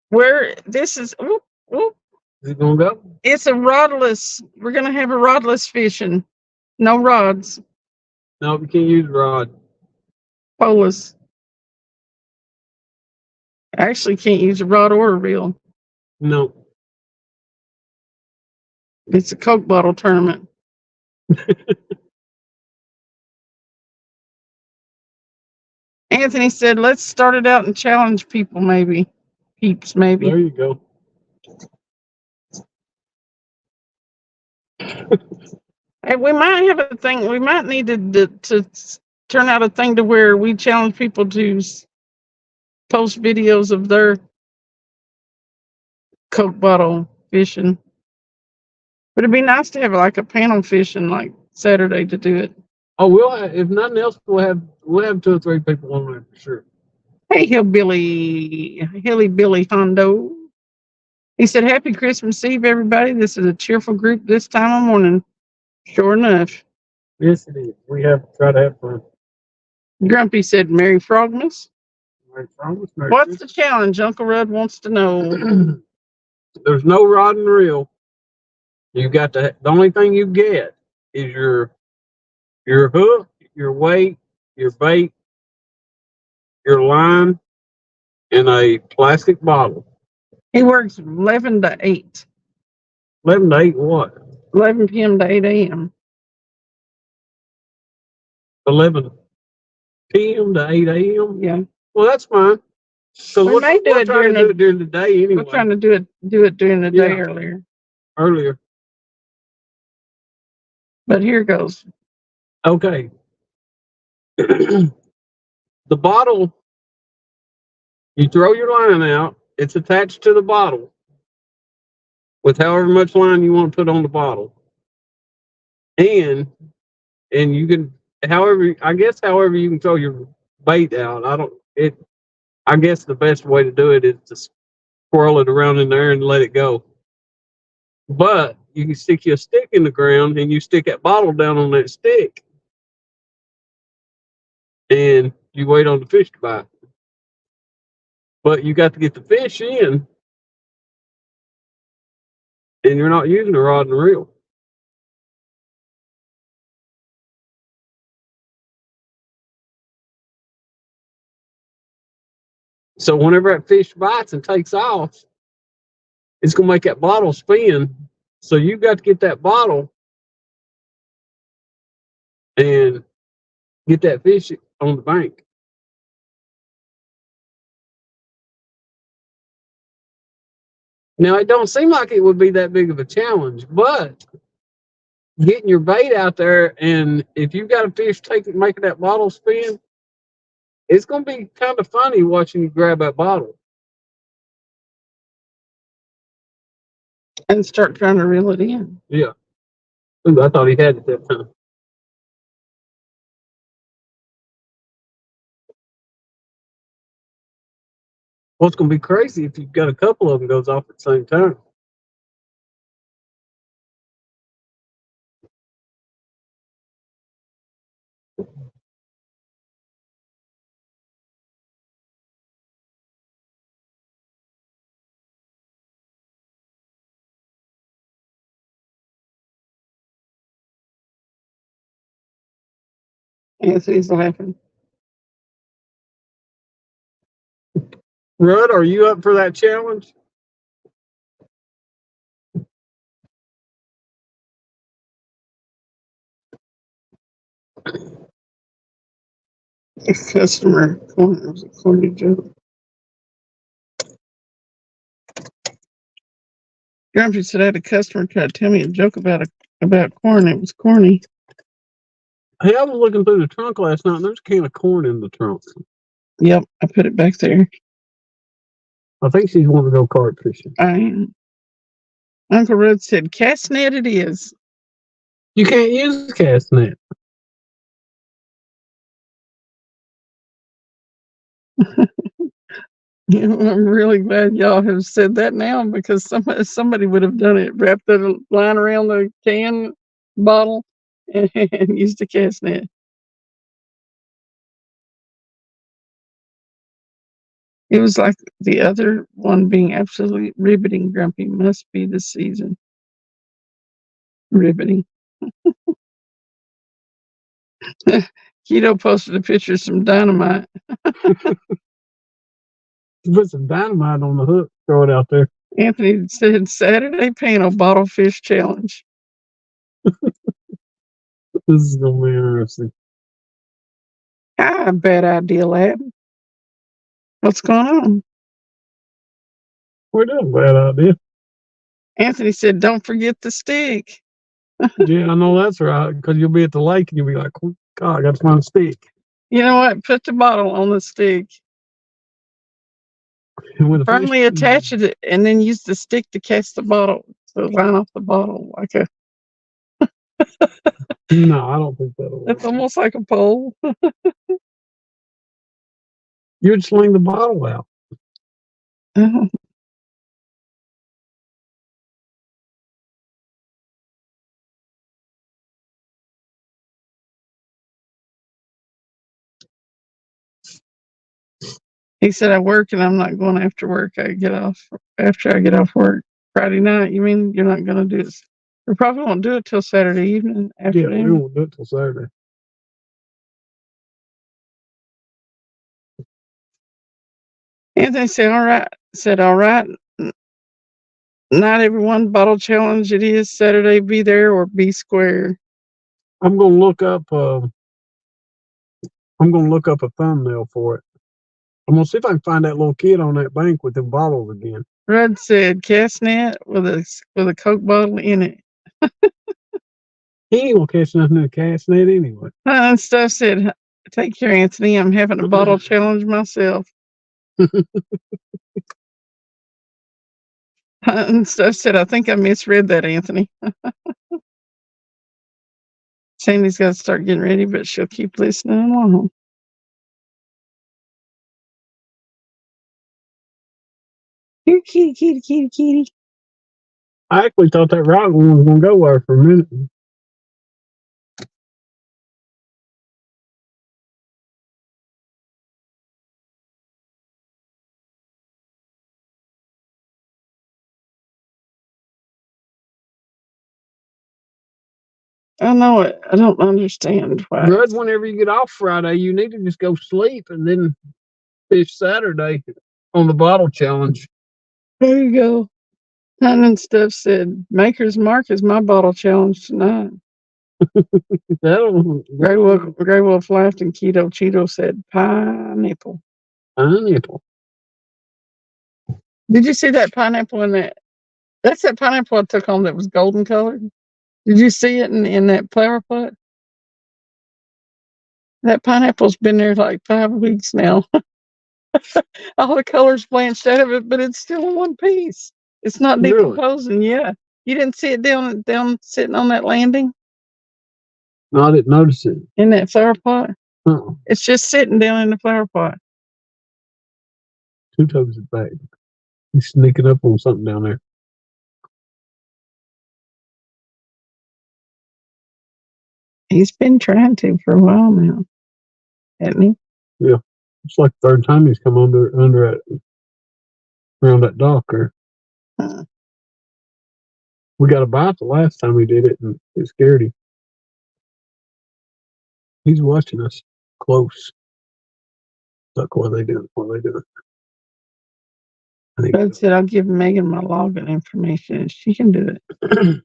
Where this is, whoop, whoop, Is it gonna go? it's a rodless. We're gonna have a rodless fishing. No rods. No, we can't use a rod. Poleless. Actually, can't use a rod or a reel. No. It's a Coke bottle tournament. Anthony said, let's start it out and challenge people, maybe. Peeps, maybe. There you go. Hey, we might have a thing. We might need to turn out a thing to where we challenge people to post videos of their Coke bottle fishing. But it'd be nice to have like a panel fishing like Saturday to do it. Oh, we'll have, if nothing else, we'll have 2 or 3 people on there for sure. Hey, Hilly Billy Hondo. He said, Happy Christmas Eve, everybody. This is a cheerful group this time of morning. Sure enough. Yes, it is. We have to try to have fun. Grumpy said, Merry Frogmas. Merry Christmas, Merry What's the challenge? Uncle Rudd wants to know. There's no rod and reel. You got the only thing you get is your hook, your weight, your bait, your line, and a plastic bottle. He works 11 to 8. 11 to 8 what? 11 p.m. to 8 a.m. 11 p.m. to 8 a.m.? Yeah. Well, that's fine. So We may do it trying to do it during the day anyway. We're trying to do it during the day earlier. But here goes. Okay. The bottle, you throw your line out, it's attached to the bottle with however much line you want to put on the bottle. And you can, however you can throw your bait out. I guess the best way to do it is to swirl it around in there and let it go. But you can stick your stick in the ground and you stick that bottle down on that stick. And you wait on the fish to bite. But you got to get the fish in. And you're not using a rod and reel. So whenever that fish bites and takes off, it's going to make that bottle spin. So you've got to get that bottle and get that fish on the bank. Now, it don't seem like it would be that big of a challenge, but getting your bait out there, and if you've got a fish making that bottle spin, it's going to be kind of funny watching you grab that bottle. And start trying to reel it in. Yeah. Ooh, I thought he had it that time. Well, it's going to be crazy if you've got a couple of them goes off at the same time. Anthony's laughing. Rudd, are you up for that challenge? Customer corner was a corny joke. Grumpy said I had a customer try to tell me a joke about corn. It was corny. Hey, I was looking through the trunk last night, and there's a can of corn in the trunk. Yep, I put it back there. I think she's wanting to go carp fishing. I am. Uncle Rudd said, "Castnet it is." You can't use Castnet. I'm really glad y'all have said that now because somebody would have done it, wrapped the line around the can bottle and used a Castnet. It was like the other one being absolutely riveting, Grumpy. Must be the season. Riveting. Keto posted a picture of some dynamite. Put some dynamite on the hook, throw it out there. Anthony said, "Saturday panel bottle fish challenge." This is gonna be interesting. Bad idea, lad. What's going on? We're doing a bad idea. Anthony said, "Don't forget the stick." Yeah, I know that's right. Because you'll be at the lake and you'll be like, oh, God, I got to find a stick. You know what? Put the bottle on the stick. And when the Firmly fish, attach it and then use the stick to catch the bottle, to line off the bottle like a. No, I don't think that'll work. It's almost like a pole. You'd sling the bottle out. Uh-huh. He said, "I work and I'm not going after work. I get off after I get off work Friday night." You mean you're not going to do it? We probably won't do it till Saturday evening, Yeah, afternoon. we won't do it till Saturday. Anthony said, "All right." Said, "All right. Not everyone bottle challenge. It is Saturday. Be there or be square." I'm gonna look up. I'm gonna look up a thumbnail for it. I'm gonna see if I can find that little kid on that bank with them bottles again. Rudd said, "Castnet with a Coke bottle in it." He ain't gonna catch nothing in the Castnet anyway. And Stuff said, "Take care, Anthony. I'm having a bottle challenge myself." And Stuff said, "I think I misread that, Anthony." Sandy's got to start getting ready, but she'll keep listening along. Here, kitty, kitty, kitty, kitty. I actually thought that rock one was gonna go there for a minute. I know it. I don't understand why. Rudd, whenever you get off Friday, you need to just go sleep and then fish Saturday on the bottle challenge. There you go. Hun and Stuff said, "Maker's Mark is my bottle challenge tonight." Grey Wolf laughed and Keto Cheeto said, "Pineapple." Pineapple. Did you see that pineapple in that? That's that pineapple I took home that was golden colored. Did you see it in that flower pot? That pineapple's been there like 5 weeks now. All the colors blanched out of it, but it's still in one piece. It's not Really? decomposing. Yeah, you didn't see it down sitting on that landing No, I didn't notice it. in that flower pot. Uh-uh. It's just sitting down in the flower pot. Two toes it back. He's sneaking up on something down there. He's been trying to for a while now, hasn't he? Yeah, it's like the third time he's come under it around that dock there. Huh. We got a bite the last time we did it, and it scared him. He's watching us close. Look, what are they doing? What are they doing? Bud said, "I'll give Megan my login information and she can do it."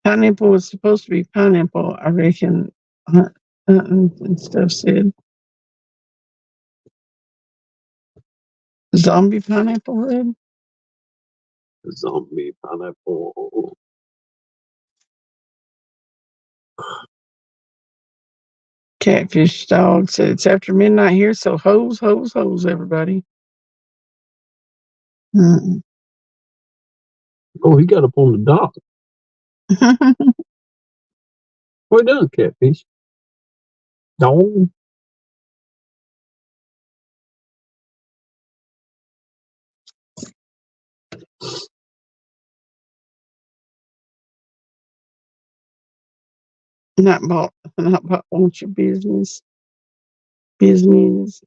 Pineapple was supposed to be pineapple, I reckon. And Stuff said, "Zombie pineapple red." Zombie pineapple. Catfish Dog said, "It's after midnight here, so hose, hose, hose, everybody." Oh, he got up on the dock. What you doing, catfish? Dog. Not bought, want your business. Business.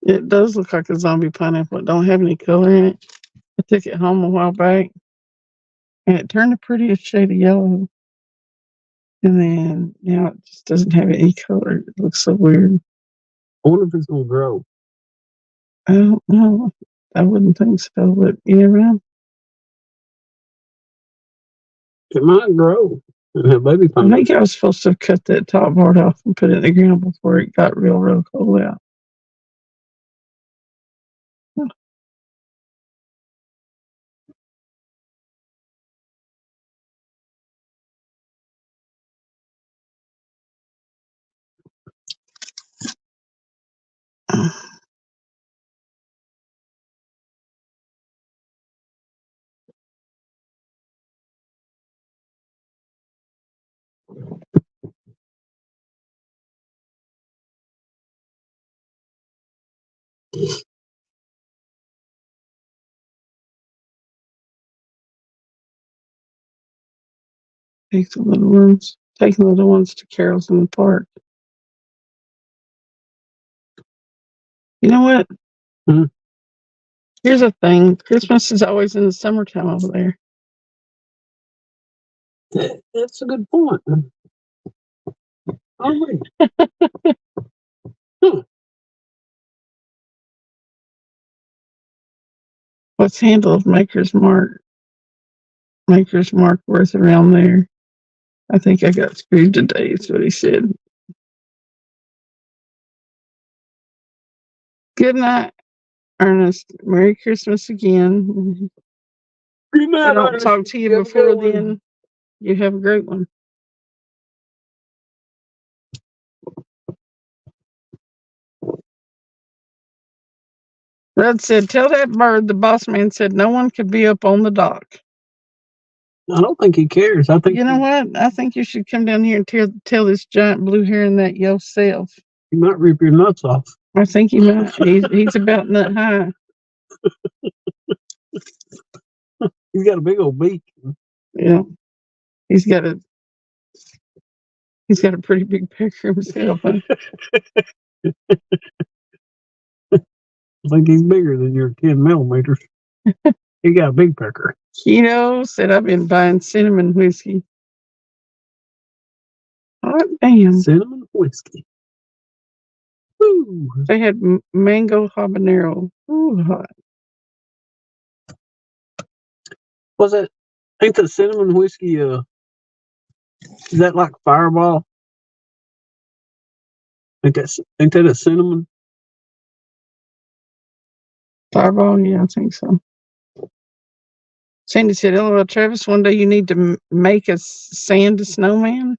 It does look like a zombie pineapple. It don't have any color in it. I took it home a while back, and it turned a prettiest shade of yellow. And then now it just doesn't have any color. It looks so weird. I wonder if it's gonna grow. I don't know. I wouldn't think so, but you never know. It might grow and have baby I pineapple. think I was supposed to have cut that top part off and put it in the ground before it got real cold out. Taking the little ones to Carol's in the park. You know what? Hmm. Here's a thing. Christmas is always in the summertime over there. That's a good point. Oh, wait. What's handle of Maker's Mark? Maker's Mark worth around there. I think I got screwed today, is what he said. Good night, Ernest. Merry Christmas again. Good If night, I don't Ernest. talk to you have a before good one. then, you have a great one. Rudd said, tell that bird the boss man said no one could be up on the dock. I don't think he cares. I think You know what? I think you should come down here and tell this giant blue heron that yourself. he might rip your nuts off. I think he might. He's about nut high. He's got a big old beak. Yeah. He's got a pretty big pecker himself. Huh? I think he's bigger than your 10 millimeters. He got a big pecker. Keno said I've been buying cinnamon whiskey. Hot damn. Cinnamon whiskey. Ooh. They had mango habanero. Ooh, hot. Was it? Ain't the cinnamon whiskey? Is that like Fireball? Ain't that a cinnamon? Fireball? Yeah, I think so. Sandy said, "LOL, Travis. One day you need to make a sand snowman."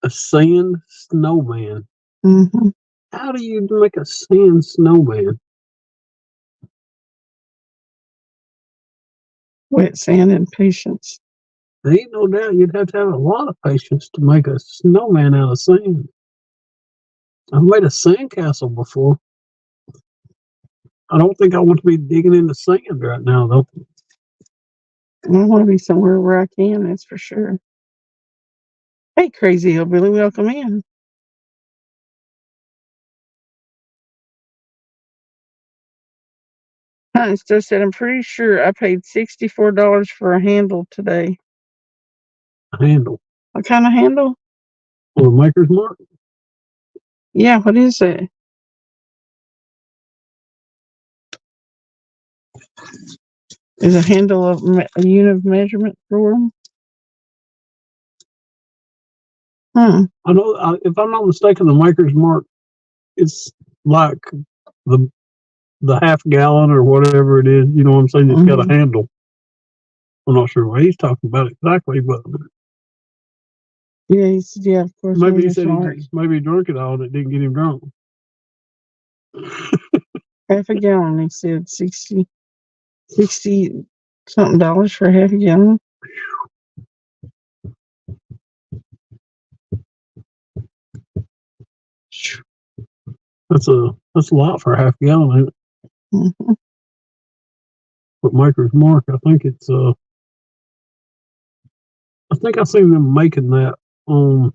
A sand snowman. Mm-hmm. How do you make a sand snowman? Wet sand and patience. There ain't no doubt you'd have to have a lot of patience to make a snowman out of sand. I've made a sandcastle before. I don't think I want to be digging into sand right now, though. I want to be somewhere where I can, that's for sure. Hey, crazy hillbilly, welcome in. Hunter still said, I'm pretty sure I paid $64 for a handle today. A handle. What kind of handle? Well, the Maker's Mark. Yeah, what is that? Is a handle of a unit of measurement for them? I know, if I'm not mistaken, the Maker's Mark, it's like the half gallon or whatever it is. You know what I'm saying? It's got a handle. I'm not sure what he's talking about exactly, but yeah, of course. maybe he said maybe he drank it all and it didn't get him drunk. Half a gallon, he said 60. $60 something for half a gallon. That's a lot for a half gallon. Mm-hmm. But Maker's Mark, I think it's I think I've seen them making that on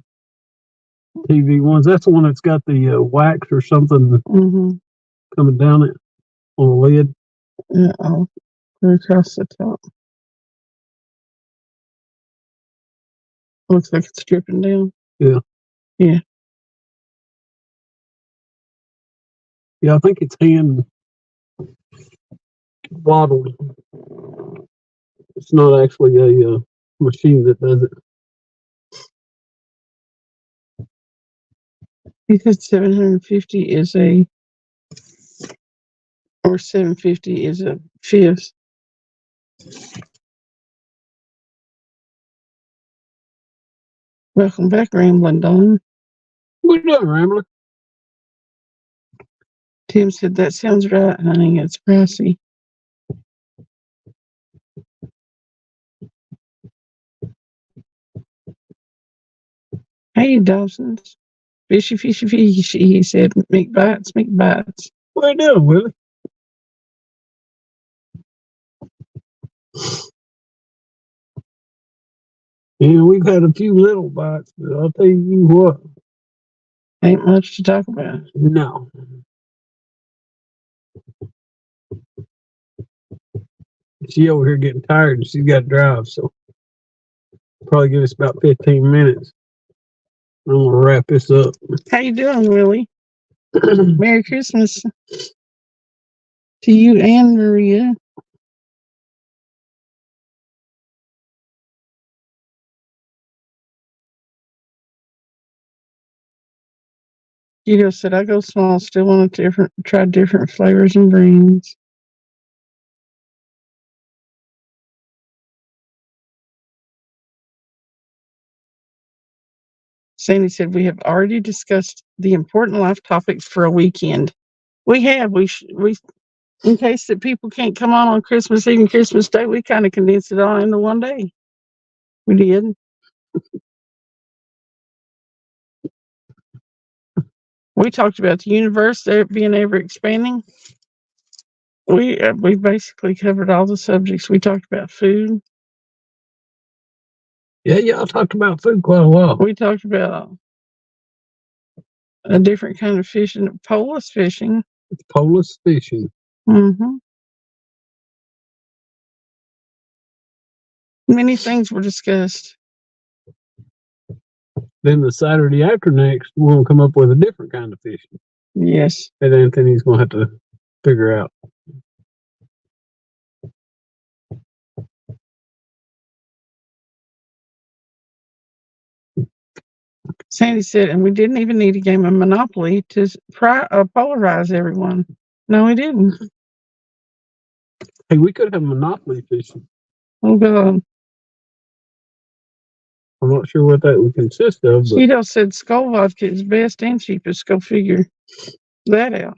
TV ones. That's the one that's got the wax or something coming down it on the lid. Yeah, I'll go across the top. Looks like it's dripping down. Yeah. Yeah. Yeah, I think it's hand bottled. It's not actually a machine that does it. Because 750 is a, or 750 is a fifth. Welcome back, Rambling Don. What you doing, Rambler? Tim said, that sounds right, honey. It's pricey. Hey, Dawson's. Fishy, fishy, fishy. He said, make bites, make bites. What are you doing, Willie? Yeah, we've had a few little bites, but I'll tell you what. Ain't much to talk about. No. She over here getting tired and she's got to drive, so probably give us about 15 minutes. I'm gonna wrap this up. How you doing, Willie? Merry Christmas to you and Maria. Guido said, I go small, still want to try different flavors and brands. Sandy said, we have already discussed the important life topics for a weekend. We have. We in case that people can't come on Christmas Eve and Christmas Day, we kind of condensed it all into one day. We did. We talked about the universe being ever expanding. We basically covered all the subjects. We talked about food. Yeah, y'all talked about food quite a while. We talked about a different kind of fishing, Polish fishing. It's Polish fishing. Mm-hmm. Many things were discussed. Then the Saturday after next, we're gonna come up with a different kind of fishing. Yes. That Anthony's gonna have to figure out. Sandy said, and we didn't even need a game of Monopoly to polarize everyone. No, we didn't. Hey, we could have Monopoly fishing. Oh, God. I'm not sure what that would consist of. But Cheeto said Skull vodka is best and cheapest. Go figure that out.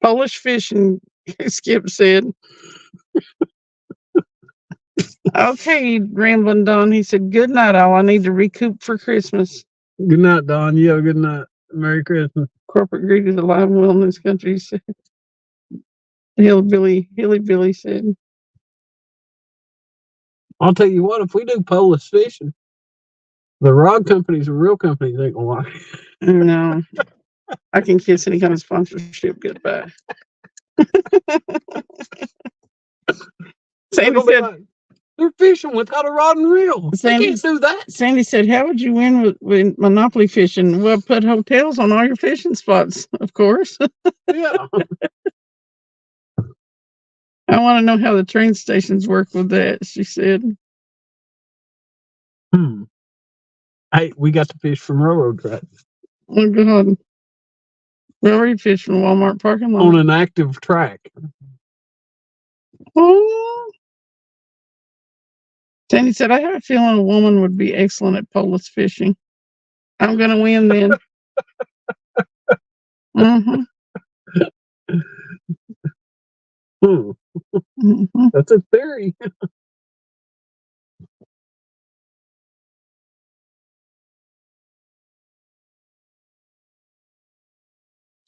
Polish fishing, Skip said. Okay, Rambling Don. He said, good night, all. I need to recoup for Christmas. Good night, Don. You have a good night. Merry Christmas. Corporate greed is alive and well in this country, he said. Hilly Billy said. I'll tell you what, if we do Polish fishing, the rod companies and real companies ain't gonna like it. No. I can kiss any kind of sponsorship goodbye. Sandy said, like, they're fishing without a rod and reel. They can't do that. Sandy said, how would you win with Monopoly fishing? Well, put hotels on all your fishing spots, of course. Yeah. I want to know how the train stations work with that, she said. Hey, we got to fish from railroad tracks. Oh, God. We already fished from Walmart parking lot. On an active track. Oh. Sandy said, I have a feeling a woman would be excellent at Polish fishing. I'm going to win then. Mm-hmm. Mhm. That's a theory.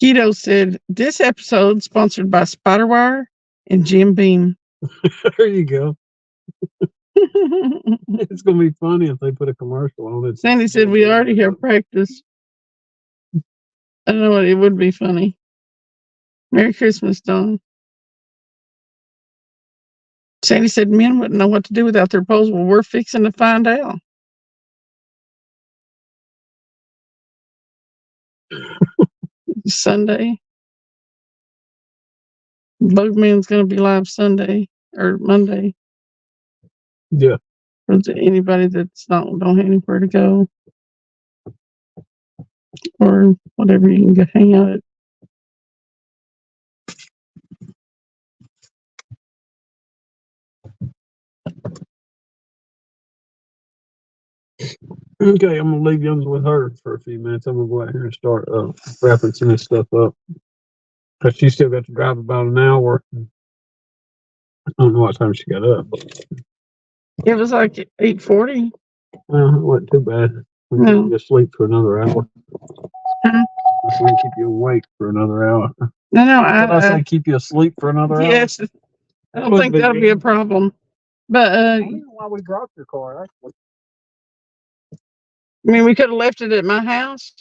Keto said, this episode sponsored by Spiderwire and Jim Beam. There you go. It's gonna be funny if they put a commercial on it. Sandy said, we already have practice. I don't know what, it would be funny. Merry Christmas, Don. Sandy said, men wouldn't know what to do without their poles. Well, we're fixing to find out. Sunday. Bugman's going to be live Sunday or Monday. Yeah. For anybody that's don't have anywhere to go or whatever, you can go hang out at. Okay, I'm gonna leave you with her for a few minutes. I'm gonna go out here and start wrapping some of this stuff up. Cause she still got to drive about an hour. I don't know what time she got up. It was like 8:40. Well, it wasn't too bad. We No. can just sleep for another hour. Huh? We can keep you awake for another hour. No, Did I say keep you asleep for another hour? yes. I don't think that'll be a problem. But I don't know why we dropped your car. Actually, I mean, we could have left it at my house.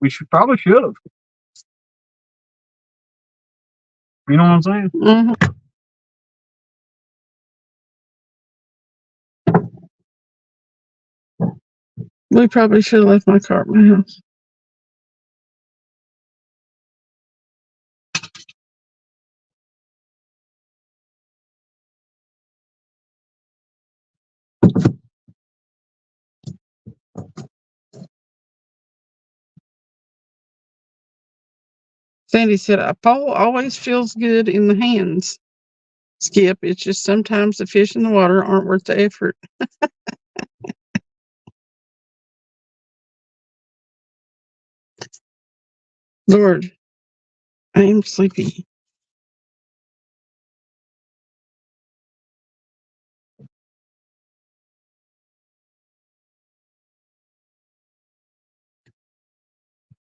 we probably should have. You know what I'm saying? Mm-hmm. We probably should have left my car at my house. Sandy said, a pole always feels good in the hands. Skip, it's just sometimes the fish in the water aren't worth the effort. Lord, I am sleepy.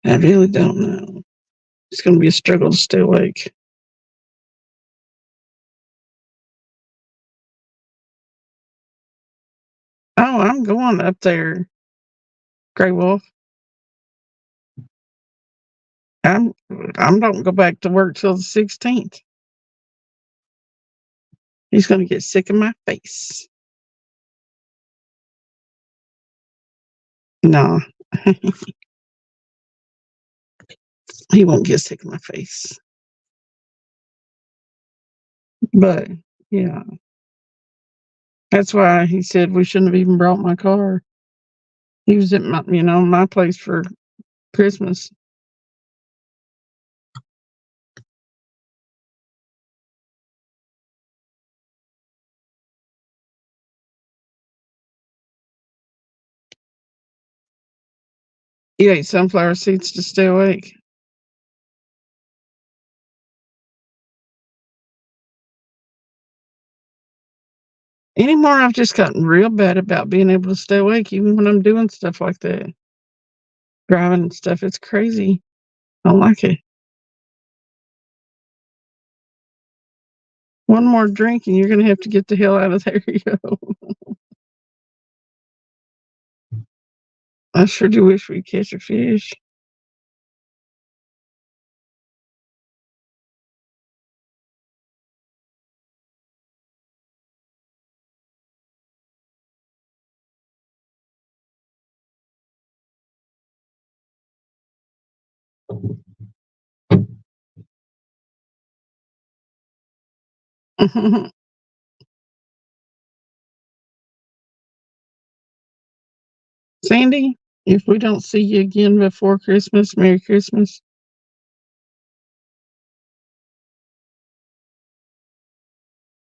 I really don't know. It's going to be a struggle to stay awake. Oh, I'm going up there, Grey Wolf. I don't go back to work till the 16th. He's going to get sick of my face. No, he won't get sick of my face. But yeah, that's why he said we shouldn't have even brought my car. He was at my, my place for Christmas. You ate sunflower seeds to stay awake. Anymore, I've just gotten real bad about being able to stay awake, even when I'm doing stuff like that. Driving and stuff. It's crazy. I don't like it. One more drink and you're going to have to get the hell out of there. I sure do wish we'd catch a fish. Sandy, if we don't see you again before Christmas, Merry Christmas.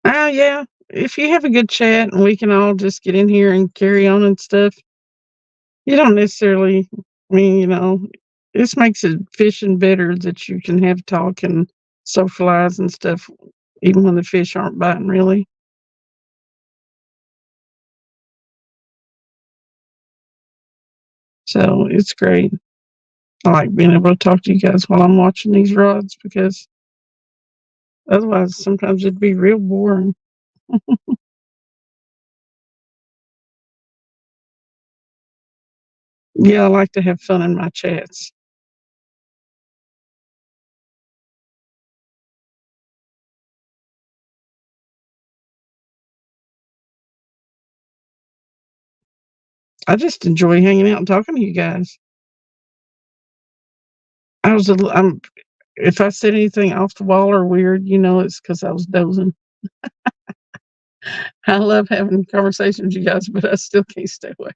Oh, yeah. If you have a good chat and we can all just get in here and carry on and stuff, you don't necessarily, this makes it fishing better that you can have talk and socialize and stuff, even when the fish aren't biting, really. So it's great. I like being able to talk to you guys while I'm watching these rods because otherwise sometimes it'd be real boring. Yeah, I like to have fun in my chats. I just enjoy hanging out and talking to you guys. I'm if I said anything off the wall or weird, it's because I was dozing. I love having conversations with you guys, but I still can't stay awake.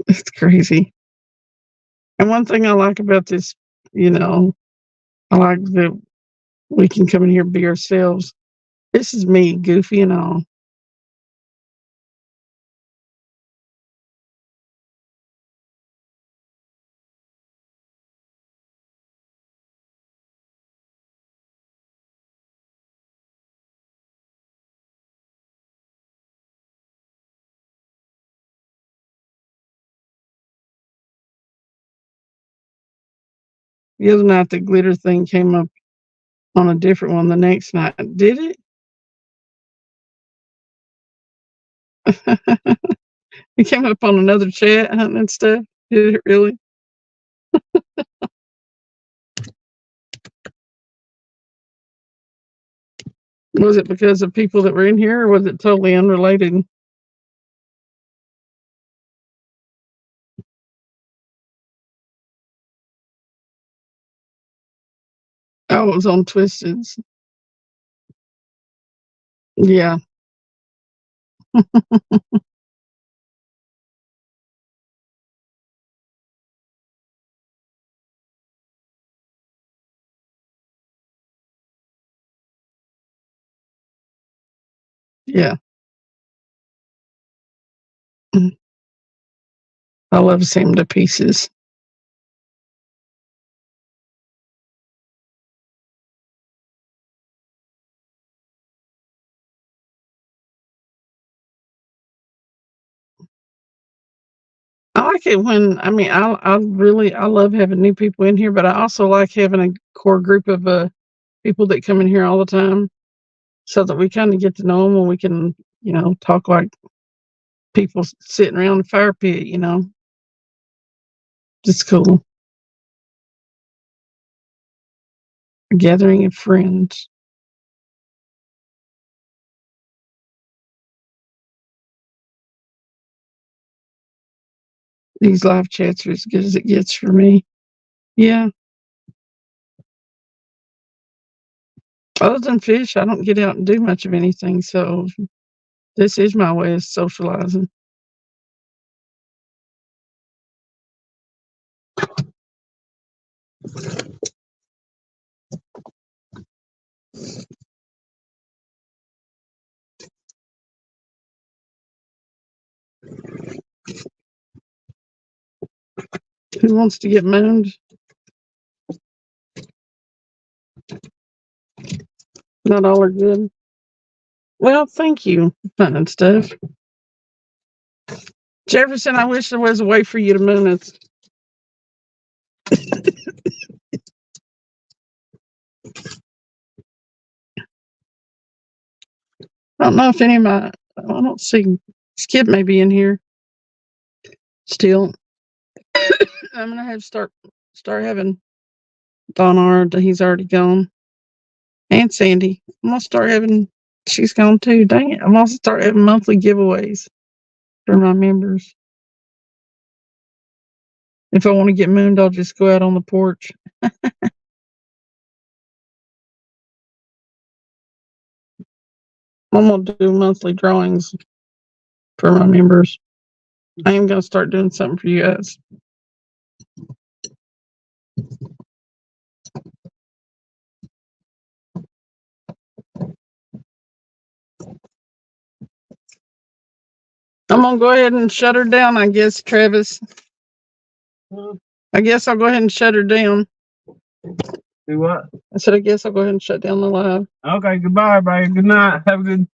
It's crazy. And one thing I like about this, you know, I like that we can come in here and be ourselves. This is me, goofy and all. The other night, the glitter thing came up on a different one the next night. Did it? It came up on another chat hunting and stuff. Did it really? Was it because of people that were in here, or was it totally unrelated? Oh, it was on Twisteds. Yeah, yeah. Mm, I love Sam to pieces. I like it when I love having new people in here, but I also like having a core group of people that come in here all the time, so that we kind of get to know them and we can talk like people sitting around the fire pit. Just cool. A gathering of friends. These live chats are as good as it gets for me. Yeah. Other than fish, I don't get out and do much of anything, so this is my way of socializing. Who wants to get mooned? Not all are good. Well, thank you, fun and stuff. Jefferson, I wish there was a way for you to moon us. I don't know if any of my, I don't see, Skip may be in here still. I'm gonna have to start having Donard. He's already gone, and Sandy. I'm gonna start having. She's gone too. Dang it! I'm gonna start having monthly giveaways for my members. If I want to get mooned, I'll just go out on the porch. I'm gonna do monthly drawings for my members. I am gonna start doing something for you guys. I'm gonna go ahead and shut her down, I guess, Travis. I guess I'll go ahead and shut her down. Do what? I said, I guess I'll go ahead and shut down the live. Okay, goodbye, everybody. Good night. Have a good.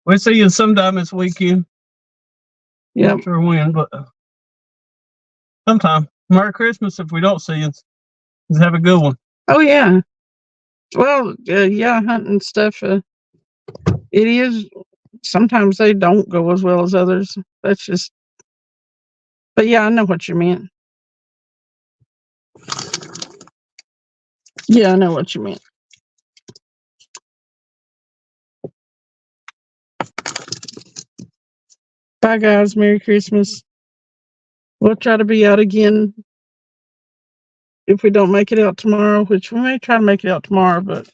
We'll see you sometime this weekend. Yep. Not sure when, but sometime. Merry Christmas if we don't see you. Just have a good one. Oh, yeah. Well, yeah, hunting stuff. It is. Sometimes they don't go as well as others. That's just. But yeah, I know what you meant. Yeah, I know what you meant. Bye, guys. Merry Christmas. We'll try to be out again if we don't make it out tomorrow, which we may try to make it out tomorrow, but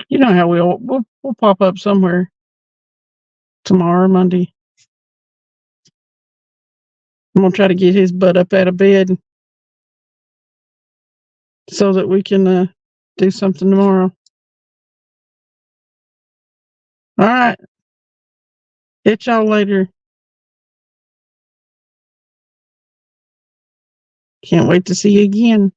you know how we'll pop up somewhere tomorrow or Monday. I'm gonna try to get his butt up out of bed so that we can do something tomorrow. All right. Hit y'all later. Can't wait to see you again.